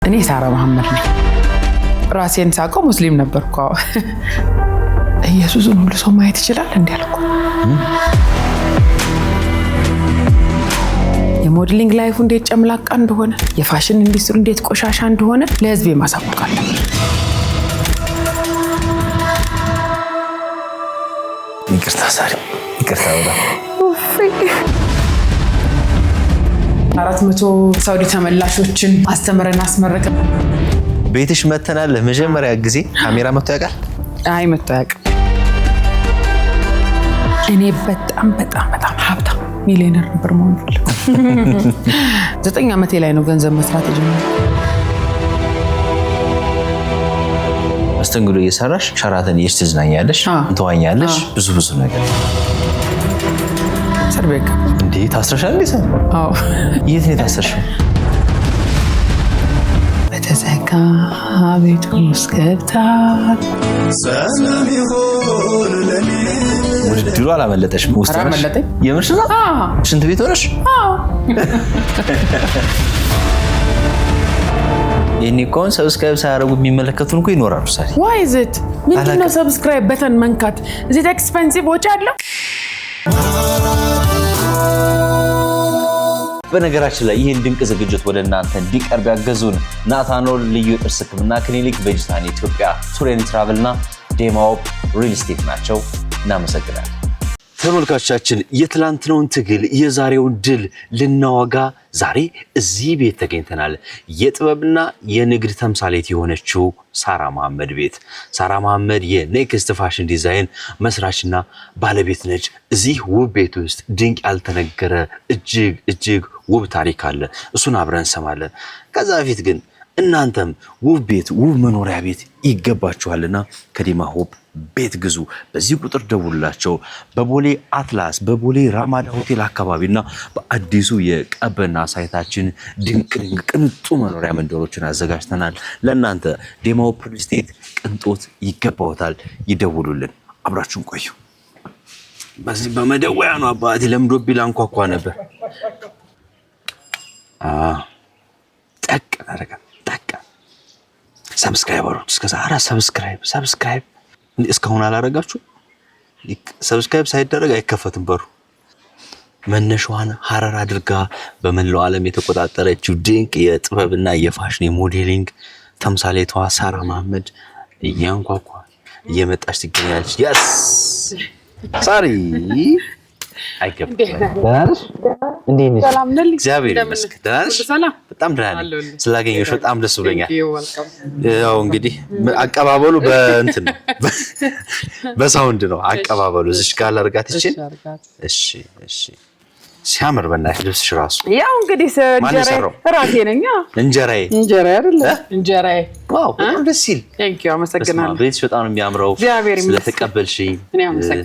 እኔ ሳራ መሐመድ ነኝ። ራሴን ሳቀው ሙስሊም ነበርኩ። ኢየሱስን ሁሉ ሰው ማየት ይችላል እንዴ አልኩ። የሞዴሊንግ ላይፉ እንዴት ጨምላቃ እንደሆነ፣ የፋሽን ኢንዱስትሪ እንዴት ቆሻሻ እንደሆነ ለህዝብ ማሳወቃለሁ። ይቅርታ ሳሪ፣ ይቅርታ በጣም 400 ሳውዲ ተመላሾችን አስተምረን አስመረቅን። ቤትሽ መተናል። ለመጀመሪያ ጊዜ ካሜራ መጥቶ ያውቃል? አይ መጥቶ ያውቃል። እኔ በጣም ሀብታም ሚሊዮነር ነበር መሆን ፈልገው 9 ዓመቴ ላይ ነው ገንዘብ መስራት የጀመረው። መስተንግዶ እየሰራሽ ሸራተን እየተዝናኛለሽ፣ እንትዋኛለሽ፣ ብዙ ነገር ሰርቤካ እንዴ ታስረሻል እንዴ? አዎ። የት ነው ታስረሽው? በተዘጋ ቤት ውስጥ ገብታ ሰላም ይሁን ለኔ። ውድድሩ አላመለጠሽም? ውስጥ ነሽ? አላመለጠኝ። የምርሽ ነው? ሽንት ቤት ሆነሽ? የኔ ኮን ሰብስክራይብ ሳያደርጉ የሚመለከቱን እኮ ይኖራሉ። ሳሪ why is it ምንድነው ሰብስክራይብ በተን መንካት? is it expensive? ወጪ አለው። በነገራችን ላይ ይህን ድንቅ ዝግጅት ወደ እናንተ እንዲቀርብ ያገዙን ናታኖል ልዩ ጥርስ ህክምና ክሊኒክ፣ ቬጂታን ኢትዮጵያ፣ ቱሬን ትራቭልና ዴማዎፕ ሪል ስቴት ናቸው። እናመሰግናለን። ተመልካቾቻችን የትላንትናውን ትግል የዛሬውን ድል ልናወጋ ዛሬ እዚህ ቤት ተገኝተናል። የጥበብና የንግድ ተምሳሌት የሆነችው ሳራ መሐመድ ቤት። ሳራ መሐመድ የኔክስት ፋሽን ዲዛይን መስራችና ባለቤት ነች። እዚህ ውብ ቤት ውስጥ ድንቅ ያልተነገረ እጅግ ውብ ታሪክ አለ። እሱን አብረን እንሰማለን። ከዛ በፊት ግን እናንተም ውብ ቤት፣ ውብ መኖሪያ ቤት ይገባችኋልና ከዴማ ሆፕ ቤት ግዙ። በዚህ ቁጥር ደውሉላቸው። በቦሌ አትላስ፣ በቦሌ ራማዳ ሆቴል አካባቢና በአዲሱ የቀበና ሳይታችን ድንቅ ቅንጡ መኖሪያ መንደሮችን አዘጋጅተናል ለእናንተ። ዴማ ሆፕ ሪል ስቴት ቅንጦት ይገባውታል። ይደውሉልን። አብራችሁን ቆዩ። በዚህ በመደወያ ነው አባቴ ለምዶብኝ ላንኳኳ ነበር። ጠቅ አረጋ ሰብስክራይበሮች እስከዛ ሰብስክራይብ እስካሁን አላረጋችሁ? ሰብስክራይብ ሳይደረግ አይከፈትም በሩ። መነሻዋን ሐረር አድርጋ በመላው ዓለም የተቆጣጠረችው ድንቅ የጥበብና የፋሽን የሞዴሊንግ ተምሳሌቷ ሳራ መሐመድ እያንኳኳ እየመጣች ትገኛለች። ያስ ሳሪ አይገባም። ዳንስ እንዴት ነሽ? ሰላም ነኝ። እግዚአብሔር ይመስገን። ዳንስ በጣም ደህና ነኝ። ስላገኘሁሽ በጣም ደስ ብሎኛል። ያው እንግዲህ አቀባበሉ በእንትን በሳውንድ ነው አቀባበሉ። እዚች ጋር ላርጋት ይችል። እሺ ሲያምር በእናትሽ ልብስሽ ራሱ። ያው እንግዲህ ራሴ ነኝ። እንጀራዬ አይደለ? እንጀራዬ። ዋው በጣም ደስ ይል። ቴንክ ዩ አመሰግናለሁ። ቤትሽ በጣም ነው የሚያምረው። ስለተቀበልሽኝ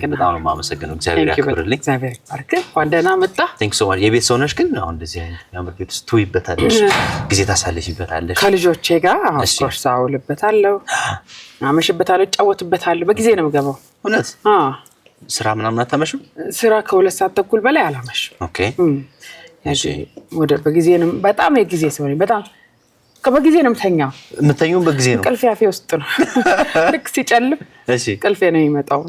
በጣም ነው የማመሰግነው። እግዚአብሔር ያክብርልኝ። እግዚአብሔር ይባርክ። ደህና መጣ። ቴንክ ሶ ማች። የቤት ሰው ነሽ ግን አሁን እንደዚህ አይነት የሚያምር ቤት ውስጥ ትውይበታለሽ፣ ጊዜ ታሳልፊበታለሽ። ከልጆቼ ጋር ኮርስ አውልበታለሁ፣ አመሽበታለሁ፣ እጫወትበታለሁ። በጊዜ ነው የምገባው። እውነት? ስራ ምናምን አታመሽም? ስራ ከ2 ሰዓት ተኩል በላይ አላመሽም። ኦኬ። ወደ በጊዜ ነው። በጣም የጊዜ ሰው ነኝ። በጣም በጊዜ ነው የምተኛው። የምተኛው በጊዜ ነው። ቅልፍ ያፌ ውስጥ ነው። ልክ ሲጨልም ቅልፌ ነው የሚመጣው።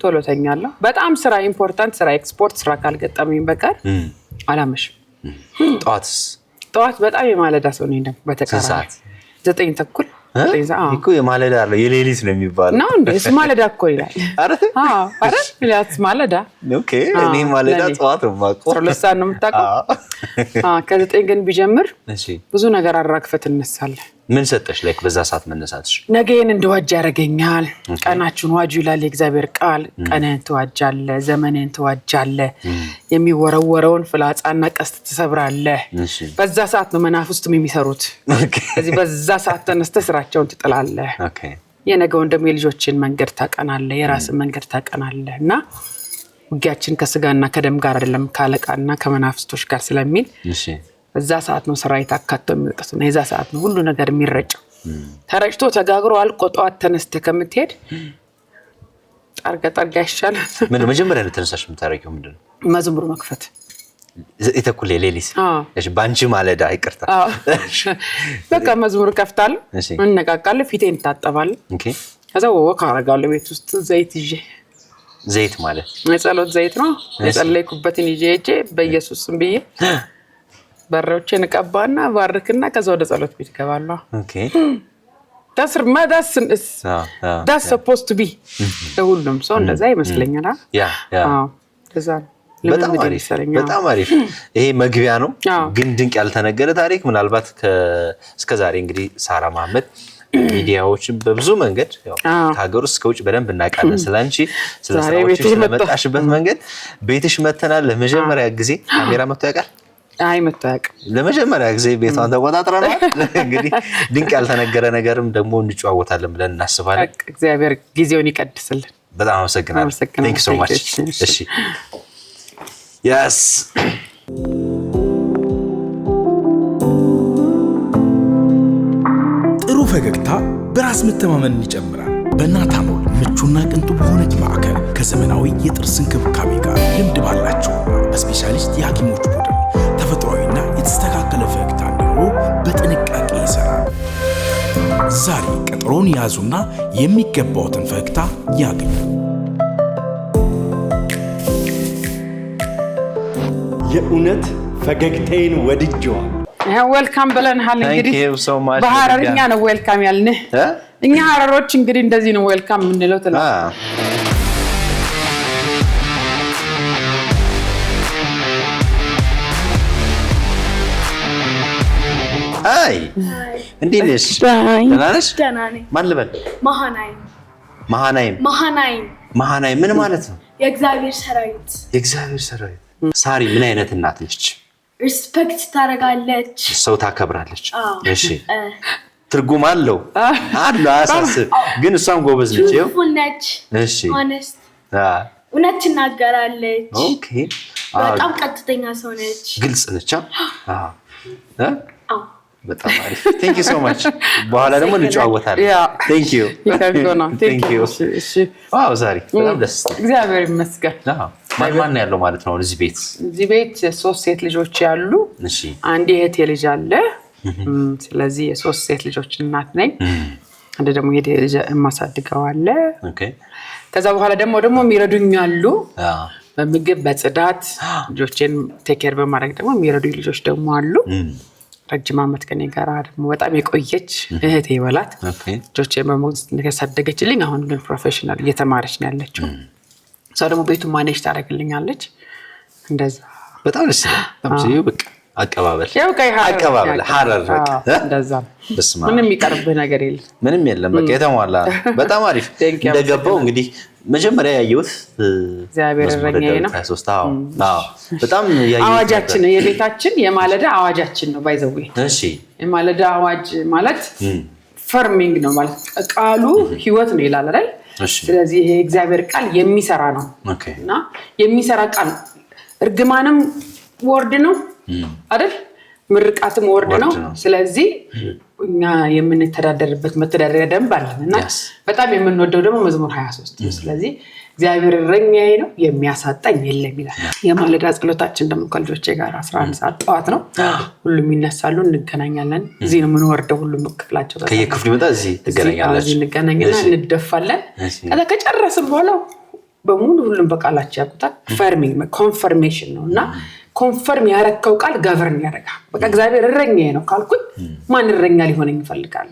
ቶሎ ተኛለሁ። በጣም ስራ ኢምፖርታንት፣ ስራ ኤክስፖርት፣ ስራ ካልገጠመኝ በቀር አላመሽም። ጠዋት በጣም የማለዳ ሰው ነኝ። ደግሞ በተቃራኒ 9 ተኩል እኮ የማለዳ አለ የሌሊት ነው የሚባለው ነው እንዴ? እሱ ማለዳ እኮ ይላል። አረ ሚላስ ማለዳ። ኦኬ። እኔ ማለዳ ጠዋት ነው የማውቀው። 2 ሰዓት ነው የምታውቀው? ከ9 ግን ቢጀምር ብዙ ነገር አራክፈት እነሳለሁ። ምን ሰጠሽ ላይክ በዛ ሰዓት መነሳትሽ? ነገን እንደዋጅ ያደርገኛል። ቀናችሁን ዋጁ ይላል የእግዚአብሔር ቃል። ቀንህን ትዋጃለህ፣ ዘመንህን ትዋጃለህ፣ የሚወረወረውን ፍላጻና ቀስት ትሰብራለህ። በዛ ሰዓት ነው መናፍስቱም የሚሰሩት። ስለዚህ በዛ ሰዓት ተነስተህ ስራቸውን ትጥላለህ። የነገውን ደግሞ የልጆችን መንገድ ታቀናለህ፣ የራስን መንገድ ታቀናለህ። እና ውጊያችን ከስጋና ከደም ጋር አይደለም ካለቃና ከመናፍስቶች ጋር ስለሚል በዛ ሰዓት ነው ስራ የታካተው የሚወጣው ነው። የዛ ሰዓት ነው ሁሉ ነገር የሚረጨው። ተረጭቶ ተጋግሮ አልቆ ጠዋት ተነስተህ ከምትሄድ ጠርጋ ይሻላል። ምን መጀመሪያ ተነሳሽ የምታረጊው ምንድነው? መዝሙር መክፈት የተኩል ሌሊት እሺ ባንቺ ማለዳ ይቅርታ በቃ መዝሙር ከፍታለሁ እንነቃቃለን ፊቴን ታጠባለሁ ኦኬ ከዛ ወካ አረጋለሁ ቤት ውስጥ ዘይት ማለት የጸሎት ዘይት ነው የጸለይኩበትን ይዤ በኢየሱስ ስም ብዬ በሮችን ቀባና ባርክና ከዛ ወደ ጸሎት ቤት ገባለሁ ኦኬ that's supposed to be ሁሉም ሰው እንደዛ ይመስለኛል ከዛ በጣም አሪፍ ይሄ መግቢያ ነው ግን ድንቅ ያልተነገረ ታሪክ ምናልባት እስከዛሬ እንግዲህ ሳራ መሐመድ ሚዲያዎች በብዙ መንገድ ያው ከሀገር ውስጥ ከውጭ በደንብ እናቃለን ስላንቺ ስለስራዎች ስለመጣሽበት መንገድ ቤትሽ መተናል ለመጀመሪያ ጊዜ ካሜራ መጥቶ ያውቃል አይ መጥቶ ያውቃል ለመጀመሪያ ጊዜ ቤቷን ተቆጣጥረናል እንግዲህ ድንቅ ያልተነገረ ነገርም ደግሞ እንጫወታለን ብለን እናስባለን እግዚአብሔር ጊዜውን ይቀድስልን በጣም አመሰግናለሁ thank you so much እሺ yes ጥሩ ፈገግታ በራስ መተማመን ይጨምራል በናታኖል ምቹና ቅንጡ በሆነች ማዕከል ከዘመናዊ የጥርስ እንክብካቤ ጋር ልምድ ባላቸው በስፔሻሊስት የሐኪሞች ቡድን ተፈጥሯዊና የተስተካከለ ፈገግታ እንዲኖሩ በጥንቃቄ ይሰራል ዛሬ ቀጠሮን ያዙና የሚገባውትን ፈገግታ ያገኙ የእውነት ፈገግታዬን ወድጄዋል ዌልካም ብለናል እንግዲህ በሐረርኛ ነው ዌልካም ያልንህ እኛ ሐረሮች እንግዲህ እንደዚህ ነው ዌልካም የምንለው ተላ አይ እንዴት ነሽ ደህና ነሽ ደህና ነኝ ማን ልበል መሃናይም ምን ማለት ነው የእግዚአብሔር ሰራዊት ሳሪ ምን አይነት እናት ነች ሪስፔክት ታረጋለች ሰው ታከብራለች እሺ ትርጉም አለው አሳስብ ግን እሷም ጎበዝ ነች ነች እሺ ሆነስት እውነት ትናገራለች ኦኬ በጣም ቀጥተኛ ሰው ነች ግልጽ ነች በጣም አሪፍ thank you so much በኋላ ደግሞ እንጫወታለን thank you እሺ ዋው ዛሬ በጣም ደስ እግዚአብሔር ይመስገን ማን ያለው ማለት ነው እዚህ ቤት ሶስት ሴት ልጆች ያሉ እሺ አንድ እህቴ ልጅ አለ ስለዚህ የሶስት ሴት ልጆች እናት ነኝ አንድ ደግሞ የልጅ ማሳድገው አለ ኦኬ ከዛ በኋላ ደግሞ የሚረዱኝ አሉ በምግብ በጽዳት ልጆችን ቴክ ኬር በማድረግ ደግሞ የሚረዱኝ ልጆች ደግሞ አሉ ረጅም ዓመት ከኔ ጋር ደግሞ በጣም የቆየች እህቴ ይበላት ልጆችን በመውሰድ ያሳደገችልኝ አሁን ግን ፕሮፌሽናል እየተማረች ነው ያለችው ሰው ደግሞ ቤቱን ማኔጅ ታደርግልኛለች እንደዛ በጣም ደስ ይላል ታምሲዩ በቃ አቀባበል ሐረር በቃ እንደዛ ምንም የሚቀርብህ ነገር የለም ምንም የለም በቃ የተሟላ በጣም አሪፍ እንደገባው እንግዲህ መጀመሪያ ያየሁት እግዚአብሔር ረኛዬ ነው 23 አዎ በጣም ያየሁት አዋጃችን የቤታችን የማለዳ አዋጃችን ነው ባይዘው እሺ የማለዳ አዋጅ ማለት ፈርሚንግ ነው ማለት ቃሉ ህይወት ነው ይላል አይደል ስለዚህ ይሄ እግዚአብሔር ቃል የሚሰራ ነው እና የሚሰራ ቃል እርግማንም ወርድ ነው አይደል ምርቃትም ወርድ ነው ስለዚህ እኛ የምንተዳደርበት መተዳደሪያ ደንብ አለና በጣም የምንወደው ደግሞ መዝሙር 23 ስለዚህ እግዚአብሔር እረኛዬ ነው የሚያሳጣኝ የለም ይላል የማለዳ ጸሎታችን ደግሞ ከልጆቼ ጋር 11 ሰዓት ጠዋት ነው ሁሉም ይነሳሉ እንገናኛለን እዚህ ነው የምንወርደው ሁሉም ክፍላቸው ከየክፍሉ ይመጣ እዚህ ትገናኛላችሁ እዚህ እንገናኛለን እንደፋለን ከዛ ከጨረስን በኋላ በሙሉ ሁሉም በቃላቸው ያቁታል ኮንፈርሜሽን ነውና ኮንፈርም ያረከው ቃል ገቨርን ያደርጋል በቃ እግዚአብሔር እረኛዬ ነው ካልኩኝ ማን እረኛ ሊሆነኝ ይፈልጋል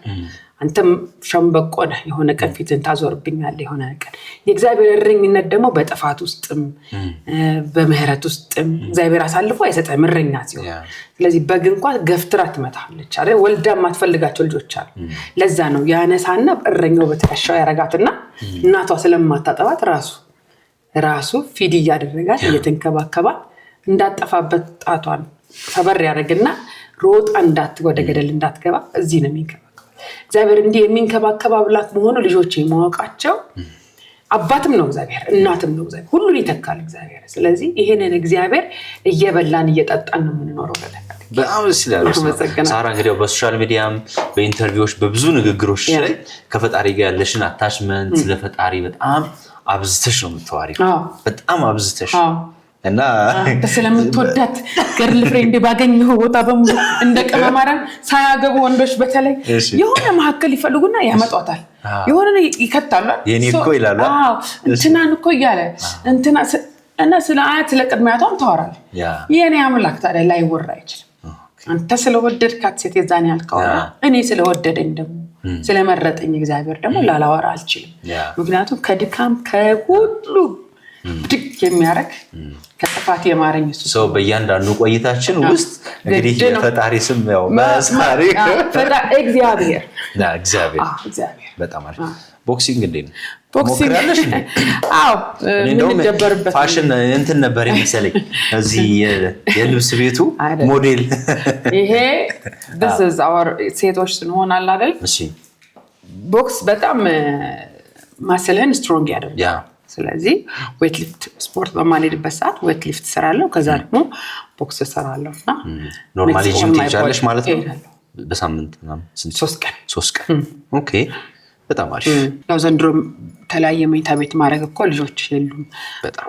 አንተም ሸምበቆ ነህ የሆነ ቀን ፊትን ታዞርብኛለህ የሆነ ቀን የእግዚአብሔር እረኝነት ደግሞ በጥፋት ውስጥም በምህረት ውስጥም እግዚአብሔር አሳልፎ አይሰጠም እረኛ ሲሆን ስለዚህ በግ እንኳን ገፍትራ ትመታለች አይደል ወልዳ ማትፈልጋቸው ልጆች አሉ ለዛ ነው ያነሳና እረኛው በትከሻው ያረጋትና እናቷ ስለማታጠባት ራሱ ፊድ ያደረጋት እየተንከባከባት እንዳጠፋበት ጣቷን ሰበር ያደርግና ሮጣ ወደ ገደል እንዳትገባ እዚህ ነው የሚንከባከባ እግዚአብሔር እንዲህ የሚንከባከባ አምላክ መሆኑ ልጆች የማወቃቸው አባትም ነው እግዚአብሔር እናትም ነው እግዚአብሔር ሁሉን ይተካል እግዚአብሔር ስለዚህ ይሄንን እግዚአብሔር እየበላን እየጠጣን ነው የምንኖረው በጣም ሲላል ሳራ እንግዲህ በሶሻል ሚዲያም በኢንተርቪዎች በብዙ ንግግሮች ላይ ከፈጣሪ ጋር ያለሽን አታችመንት ለፈጣሪ በጣም አብዝተሽ ነው የምትዋሪው በጣም አብዝተሽ እና ስለምትወዳት ገርል ፍሬንድ ባገኘው ቦታ በሙሉ እንደ ቀማማራን ሳያገቡ ወንዶች በተለይ የሆነ መሀከል ይፈልጉና ያመጣታል። የሆነ ይከታሉ። የኔ እኮ ይላሉ። አዎ እንትናን እኮ እያለ እንትና እና ስለ አያት ስለቅድሚያቷም ታወራለህ። የኔ አምላክ ታዲያ ላይወራ አይችልም። አንተ ስለወደድካት ሴት የዛን ያልከው እኔ ስለወደደኝ ደግሞ ስለመረጠኝ እግዚአብሔር ደግሞ ላላወራ አልችልም። ምክንያቱም ከድካም ከሁሉ ድቅ የሚያረግ ከጥፋት የማረኝ እሱ ሰው በእያንዳንዱ ቆይታችን ውስጥ እንግዲህ የፈጣሪ ስም ያው ማሳሪ እግዚአብሔር በጣም አሪፍ። ቦክሲንግ እንዴት ነው? ቦክሲንግ አዎ ምን ደበርበት ፋሽን እንትን ነበር የመሰለኝ እዚህ የልብስ ቤቱ ሞዴል ይሄ this is our ሴቶች እንሆናል አይደል? እሺ ቦክስ በጣም ማስልህን ስትሮንግ ያደርጋል። ስለዚህ ዌት ሊፍት ስፖርት በማንሄድበት ሰዓት ዌት ሊፍት እሰራለሁ፣ ከዛ ደግሞ ቦክስ እሰራለሁ እና ኖርማሊ ጂም ትሄጃለሽ ማለት ነው? በሳምንት ምናምን 3 ቀን ኦኬ በጣም አሪፍ። ያው ዘንድሮ ተለያየ መኝታ ቤት ማድረግ እኮ ልጆች የሉም።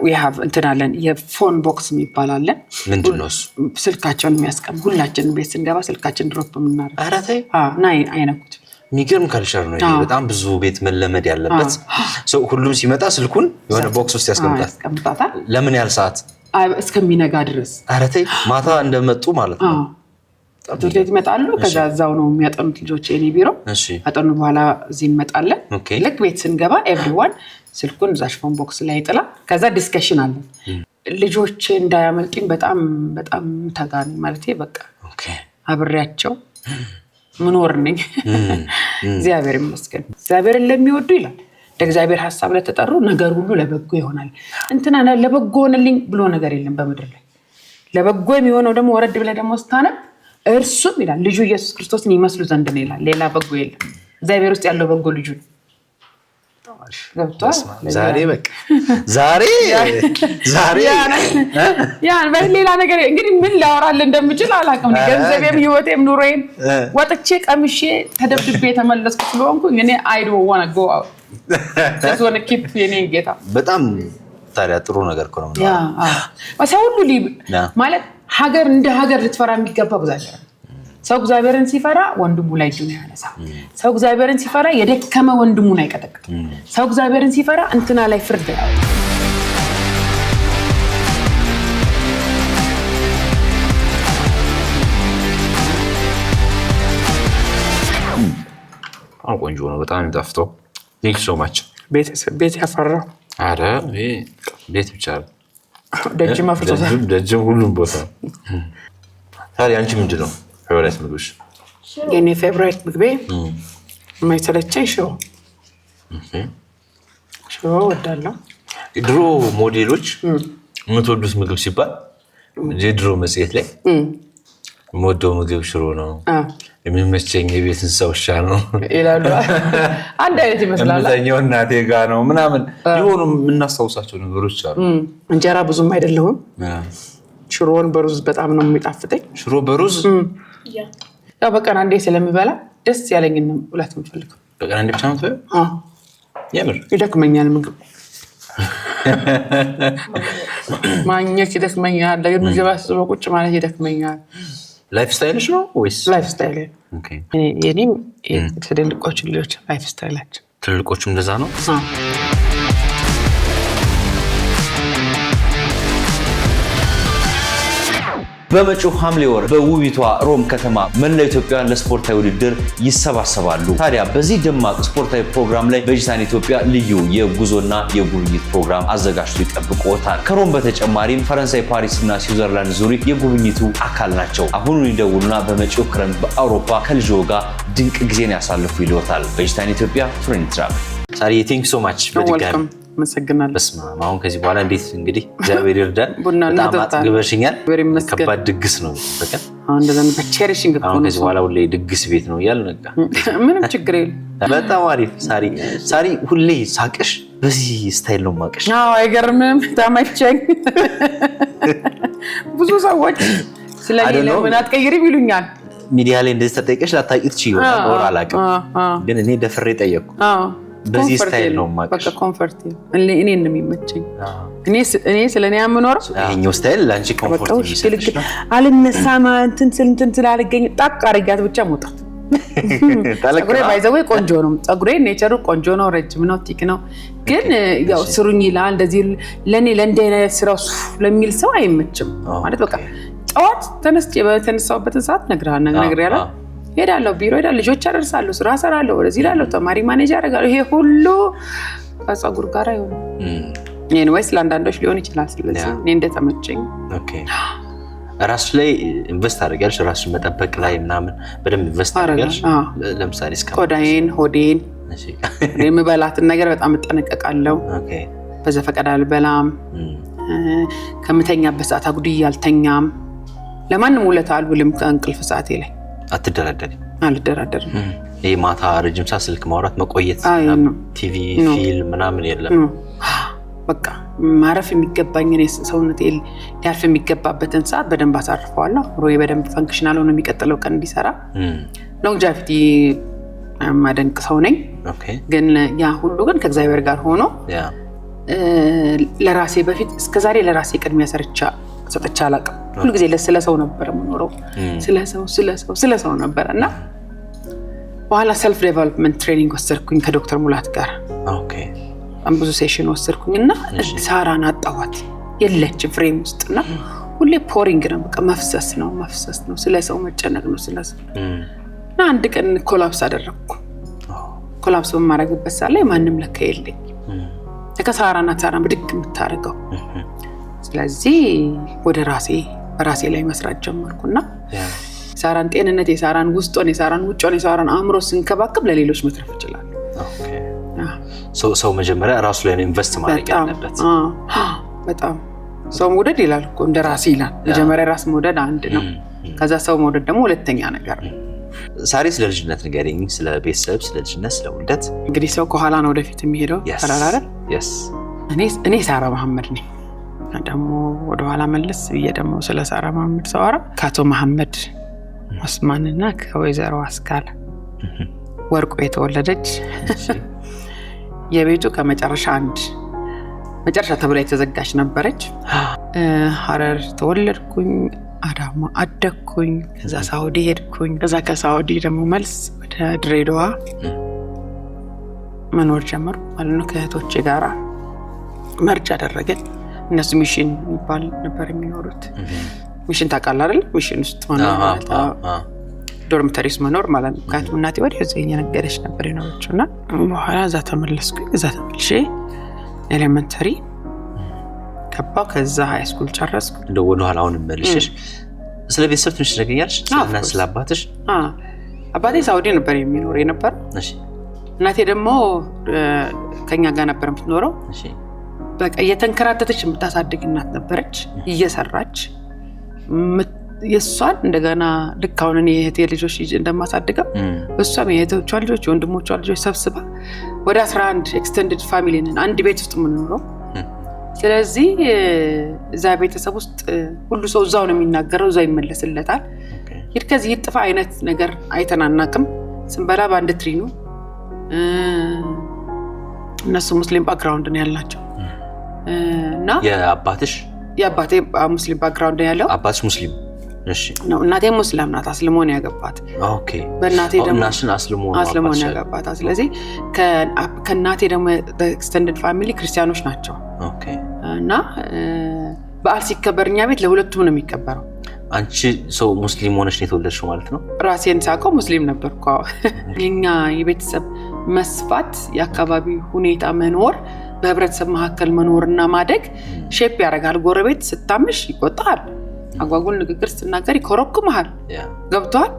we have እንትን አለን የፎን ቦክስ የሚባል አለ። ምንድነው እሱ? ስልካቸውን የሚያስቀም ሁላችንም ቤት ስንገባ ስልካችን ድሮፕ የምናደርግ። ኧረ ተይ እና አይነኩት። የሚገርም ካልቸር ነው ይሄ። በጣም ብዙ ቤት መለመድ ያለበት ሰው ሁሉም ሲመጣ ስልኩን የሆነ ቦክስ ውስጥ ያስቀምጣታል። ለምን ያህል ሰዓት? እስከሚነጋ ድረስ። ኧረ ተይ ማታ እንደመጡ ማለት ነው። ትምህርት ቤት ይመጣሉ። ከዛ እዛው ነው የሚያጠኑት ልጆች የኔ ቢሮ። አጠኑ በኋላ እዚህ እንመጣለን። ልክ ቤት ስንገባ ኤቭሪዋን ስልኩን እዛ ሽፎን ቦክስ ላይ ይጥላል። ከዛ ዲስከሽን አለ። ልጆች እንዳያመልጡኝ በጣም በጣም ተጋኒ ማለት በቃ አብሬያቸው ምኖር ነኝ። እግዚአብሔር ይመስገን። እግዚአብሔርን ለሚወዱ ይላል ለእግዚአብሔር ሐሳብ ለተጠሩ ነገር ሁሉ ለበጎ ይሆናል። እንትና ለበጎ ሆነልኝ ብሎ ነገር የለም በምድር ላይ። ለበጎ የሚሆነው ደግሞ ወረድ ብለህ ደግሞ ስታነብ እርሱም ይላል ልጁ ኢየሱስ ክርስቶስን ይመስሉ ዘንድ ነው ይላል። ሌላ በጎ የለም። እግዚአብሔር ውስጥ ያለው በጎ ልጁ ነው። ዛሬ በቃ ዛሬ ያን ሌላ ነገር እንግዲህ ምን ላወራልህ እንደምችል አላውቅም። ገንዘቤም ህይወቴም ኑሮዬም ወጥቼ ቀምሼ ተደብድቤ የተመለስኩ ስለሆንኩ እኔ I don't want to go out. just want to keep የኔን ጌታ በጣም ታዲያ ጥሩ ነገር እኮ ነው። ሰው ሁሉ ማለት ሀገር እንደ ሀገር ልትፈራ የሚገባው እግዚአብሔር ነው። ሰው እግዚአብሔርን ሲፈራ ወንድሙ ላይ እጁን ያነሳል። ሰው እግዚአብሔርን ሲፈራ የደከመ ወንድሙን አይቀጠቅጥም። ሰው እግዚአብሔርን ሲፈራ እንትና ላይ ፍርድ ያው ቆንጆ ነው። በጣም የሚጣፍጠው። ቴንክ ዩ ሶ ማች። ቤት ያፈራው አረ ቤት ብቻ ደጅም አፍርቶታል። ደጅም ሁሉም ቦታ። ታዲያ አንቺ ምንድን ነው ፌቨራይት ምግብሽ? የኔ ፌቨራይት ምግቤ የማይሰለቸኝ ሽሮ እወዳለሁ። ድሮ ሞዴሎች የምትወዱት ምግብ ሲባል የድሮ መጽሔት ላይ የምወደው ምግብ ሽሮ ነው፣ የሚመቸኝ የቤት እንስሳ ውሻ ነው ይላሉ። አንድ አይነት ይመስላል። የምተኛው እናቴ ጋር ነው ምናምን የሆኑ የምናስታውሳቸው ነገሮች አሉ። እንጀራ ብዙም አይደለሁም። ሽሮን በሩዝ በጣም ነው የሚጣፍጠኝ። ሽሮ በሩዝ ያው በቀን አንዴ ስለምበላ ደስ ያለኝን ነው ሁለት የምፈልገው። በቀን አንዴ ብቻ ነው የምትበይው? የምር ይደክመኛል ምግብ ማግኘት ይደክመኛል። ለምግብ አስቦ ቁጭ ማለት ይደክመኛል። ላይፍ ስታይልሽ ነው ወይስ? ላይፍ ስታይል የኔም ትልልቆቹ ልጆች ላይፍ ስታይላቸው። ትልልቆቹም እንደዛ ነው። በመጪው ሐምሌ ወር በውቢቷ ሮም ከተማ መላው ኢትዮጵያውያን ለስፖርታዊ ውድድር ይሰባሰባሉ። ታዲያ በዚህ ደማቅ ስፖርታዊ ፕሮግራም ላይ ቬጂታን ኢትዮጵያ ልዩ የጉዞና የጉብኝት ፕሮግራም አዘጋጅቶ ይጠብቅዎታል። ከሮም በተጨማሪም ፈረንሳይ፣ ፓሪስ እና ስዊዘርላንድ ዙሪክ የጉብኝቱ አካል ናቸው። አሁኑን ይደውሉና በመጪው ክረምት በአውሮፓ ከልጅዎ ጋር ድንቅ ጊዜን ያሳልፉ ይልዎታል። ቬጂታን ኢትዮጵያ ቱር ኤንድ ትራቭል። ሳሪ ቴንክ ሶ ማች በድጋሚ መሰግናለሁ። በስመ አብ። አሁን ከዚህ በኋላ እንዴት እንግዲህ እግዚአብሔር ይርዳን። በጣም አጥግበሽኛል። ከባድ ድግስ ነው በቃ እንደዛ ነው። በቼሪሽንግ አሁን ከዚህ በኋላ ሁሌ ድግስ ቤት ነው እያልን በቃ ምንም ችግር የለም። በጣም አሪፍ ሳሪ ሁሌ ሳቅሽ በዚህ ስታይል ነው ማቅሽ። አዎ አይገርምም? ተመቸኝ። ብዙ ሰዎች ስለሌለ ምን አትቀይሪም ይሉኛል። ሚዲያ ላይ እንደዚህ ተጠይቀሽ ላታውቂ ትችይ ይሆናል ወራ አላውቅም፣ ግን እኔ ደፍሬ ጠየቅኩ። በዚህ ስታይል ነው ማቀሽ በቃ ኮምፎርት እኔ እንደሚመቸኝ እኔ ስለኔ የምኖረው ይሄኛው ስታይል ላንቺ ኮምፎርት ይሰጥሽ አልነሳማ እንትን ስላልገኝ ጣቅ አርጋት ብቻ መውጣት ፀጉሬ ባይዘው ቆንጆ ነው ፀጉሬ ኔቸሩ ቆንጆ ነው ረጅም ነው ቲክ ነው ግን ያው ስሩኝ ይላል እንደዚህ ለኔ ለእንደኔ ስራው ለሚል ሰው አይመችም ማለት በቃ ጠዋት ተነስተውበት ሰዓት ነገር ያለ ሄዳለሁ ቢሮ ሄዳለሁ ልጆች አደርሳለሁ ስራ ሰራለሁ ወደዚህ እላለሁ ተማሪ ማኔጅ አደርጋለሁ ይሄ ሁሉ ከፀጉር ጋር አይሆንም ኤኒዌይስ ለአንዳንዶች ሊሆን ይችላል ስለዚህ እኔ እንደተመቸኝ ኦኬ ራስ ላይ ኢንቨስት አድርጋለሽ ራስሽን መጠበቅ ላይ ምናምን በደንብ ኢንቨስት አድርጋለሽ ለምሳሌ እስከ ቆዳዬን ሆዴን እሺ የምበላትን ነገር በጣም እጠነቀቃለሁ ኦኬ በዘፈቀደ አልበላም ከምተኛበት ሰዓት አጉድዬ አልተኛም ለማንም ውለታ አልውልም ከእንቅልፍ ሰዓቴ ላይ አልደራደርም ይሄ ማታ ረጅም ሰዓት ስልክ ማውራት መቆየት ቲቪ ፊልም ምናምን የለም በቃ ማረፍ የሚገባኝ እኔ ሰውነቴ ሊያርፍ የሚገባበትን ሰዓት በደንብ አሳርፈዋለሁ ሮዬ በደንብ ፈንክሽናል ሆኖ የሚቀጥለው ቀን እንዲሰራ ሎንግጃቪቲ ማደንቅ ሰው ነኝ ግን ያ ሁሉ ግን ከእግዚአብሔር ጋር ሆኖ ለራሴ በፊት እስከዛሬ ለራሴ ቅድሚያ ሰጥቼ አላውቅም ሁሉ ጊዜ ስለሰው ነበር የምኖረው ስለሰው ነበር እና በኋላ ሰልፍ ዴቨሎፕመንት ትሬኒንግ ወሰድኩኝ ከዶክተር ሙላት ጋር ኦኬ ብዙ ሴሽን ወሰድኩኝና ሳራን አጣዋት የለችም ፍሬም ውስጥና ሁሌ ፖሪንግ ነው በቃ መፍሰስ ነው ስለሰው መጨነቅ ነው ስለሰው እና አንድ ቀን ኮላፕስ አደረኩ ኮላፕስ በማረግበት ሰዓት ላይ ማንም ለካ የለኝ ተከሳራና ሳራን ብድግ የምታረገው ስለዚህ ወደ ራሴ ላይ መስራት ጀመርኩና ሳራን ጤንነት የሳራን ውስጦን የሳራን ውጮን የሳራን አእምሮ ስንከባከብ ለሌሎች መትረፍ ይችላል ኦኬ ሰው መጀመሪያ ራሱ ላይ ኢንቨስት ማድረግ ያለበት በጣም ሰው መውደድ ይላል እኮ እንደ ራስ ይላል መጀመሪያ ራስ መውደድ አንድ ነው ከዛ ሰው መውደድ ደግሞ ሁለተኛ ነገር ነው ሳሪ ስለ ልጅነት ንገሪኝ ስለ ቤተሰብ ስለ ልጅነት ስለ ውልደት እንግዲህ ሰው ከኋላ ነው ወደፊት የሚሄደው ተራራረ እኔ ሳራ መሐመድ ነኝ ደግሞ ወደ ኋላ መለስ ብዬ ደግሞ ስለ ሳራ መሐመድ ሰዋራ ከአቶ መሐመድ ኦስማንና ከወይዘሮ አስካለ ወርቁ የተወለደች የቤቱ ከመጨረሻ መጨረሻ ተብላ የተዘጋች ነበረች ሐረር ተወለድኩኝ አዳማ አደግኩኝ ከዛ ሳውዲ ሄድኩኝ ከዛ ከሳውዲ ደግሞ መልስ ወደ ድሬዳዋ መኖር ጀመርኩ ማለት ነው ከእህቶቼ ጋራ መርጃ አደረገን እነሱ ሚሽን የሚባል ነበር የሚኖሩት ሚሽን ታውቃለህ አይደል ሚሽን ውስጥ ማለት ዶርሚተሪስ መኖር ማለት ነው ካቱ እናቴ ወዲያው የነገረች ነበር የኖረችውና በኋላ እዛ ተመለስኩኝ እዛ ተመልሼ ኤሌመንተሪ ገባሁ ከዛ ሃይ ስኩል ጨረስኩ እንደው ወደ ኋላ አሁን መልሽሽ ስለ ቤተሰብ ትንሽ ነገኛለሽ ስለ አባትሽ አባቴ ሳውዲ ነበር የሚኖር የነበር እሺ እናቴ ደግሞ ከኛ ጋር ነበር የምትኖረው እሺ በቃ እየተንከራተተች የምታሳድግ እናት ነበረች እየሰራች የሷን እንደገና ልክ አሁን እኔ የእህቴ ልጆች እንደማሳድገው እሷም የእህቶቿ ልጆች የወንድሞቿ ልጆች ሰብስባ ወደ 11 ኤክስቴንድድ ፋሚሊ ነን አንድ ቤት ውስጥ የምንኖረው ስለዚህ እዛ ቤተሰብ ውስጥ ሁሉ ሰው እዛው ነው የሚናገረው እዛው ይመለስለታል ይርከዝ ይጥፋ አይነት ነገር አይተናናቅም ስንበላ በአንድ ትሪ ነው እነሱ ሙስሊም ባክግራውንድ ነው ያላቸው እና የአባቴ ሙስሊም ባክግራውንድ ነው ያለው አባትሽ ሙስሊም እሺ ነው እናቴ ሙስሊም ናት አስልሞ ነው ያገባት ኦኬ በእናቴ ደግሞ እናሽን አስልሞ ነው ያገባት ስለዚህ ከእናቴ ደግሞ ኤክስቴንድድ ፋሚሊ ክርስቲያኖች ናቸው ኦኬ እና በዓል ሲከበርኛ ቤት ለሁለቱም ነው የሚከበረው አንቺ ሰው ሙስሊም ሆነሽ ነው የተወለድሽው ማለት ነው ራሴን ሳቀው ሙስሊም ነበርኩ የኛ የቤተሰብ መስፋት የአካባቢ ሁኔታ መኖር በህብረተሰብ መካከል መኖርና ማደግ ሼፕ ያደርጋል ጎረቤት ስታምሽ ይቆጣል አጓጉል ንግግር ስትናገር ይኮረኩማል ገብቷል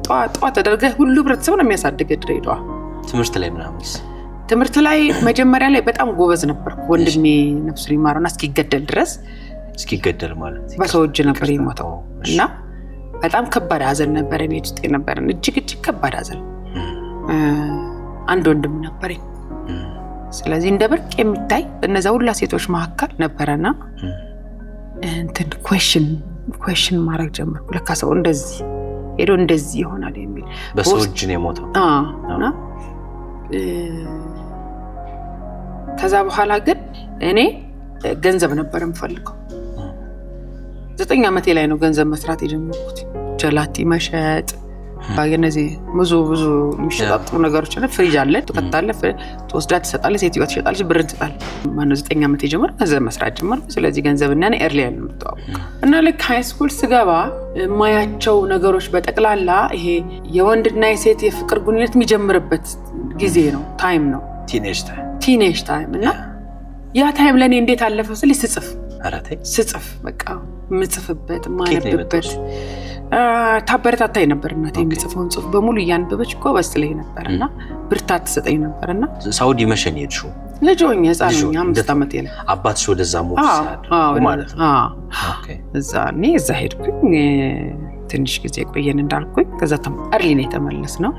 ጧት ተደርገ ሁሉ ህብረተሰብ ነው የሚያሳድግ ድሬዳዋ ትምህርት ላይ መጀመሪያ ላይ በጣም ጎበዝ ነበር ወንድሜ ነፍሱ ሊማርና እስኪገደል ድረስ እስኪገደል ማለት በሰው እጅ ነበር የሞተው እና በጣም ከባድ ሀዘን ነበር ቤት ውስጥ የነበረን እጅግ ከባድ ሀዘን አንድ ወንድም ነበረኝ ስለዚህ እንደ ብርቅ የሚታይ በእነዛ ሁላ ሴቶች መካከል ነበረና እንትን ኩዌሽን ማድረግ ጀመርኩ ለካ ሰው እንደዚህ ሄዶ እንደዚህ ይሆናል የሚል በሰው እጅ ነው የሞተው እና ከዛ በኋላ ግን እኔ ገንዘብ ነበር የምፈልገው 9 ዓመቴ ላይ ነው ገንዘብ መስራት የጀመርኩት ጀላቲ መሸጥ ባገነዚህ ብዙ የሚሸጣጡ ነገሮች አለ ፍሪጅ አለ ተከታለ ተወስዳ ትሰጣለች ሴትዮ ትሸጣለች ብር ትሰጣለች ማነው 9 ዓመቴ ጀመር ገንዘብ መስራት ጀመርኩ ስለዚህ ገንዘብና እኔ ኤርሊ ያለው ተዋወቅ እና ልክ ሃይ ስኩል ስገባ ማያቸው ነገሮች በጠቅላላ ይሄ የወንድና የሴት የፍቅር ግንኙነት የሚጀምርበት ጊዜ ነው ታይም ነው ቲኔጅ ታይም እና ያ ታይም ለኔ እንዴት አለፈው ስለዚህ ስጽፍ በቃ ምጽፍበት ማነብበት ታበረታታኝ ነበር እናቴ የሚጽፈውን ጽሁፍ በሙሉ እያነበበች ጎበዝ ላይ ነበርና ብርታት ትሰጠኝ ነበርና ሳውዲ መሸን ሄድሽው ልጅ ሆኜ ህፃን ሆኜ 5 ዓመት ያለ አባትሽ ወደዛ ሞት ማለት ነው ኦኬ እዛ ሄድኩኝ ትንሽ ጊዜ ቆየን እንዳልኩኝ ከዛ አርሊ ነው የተመለስነው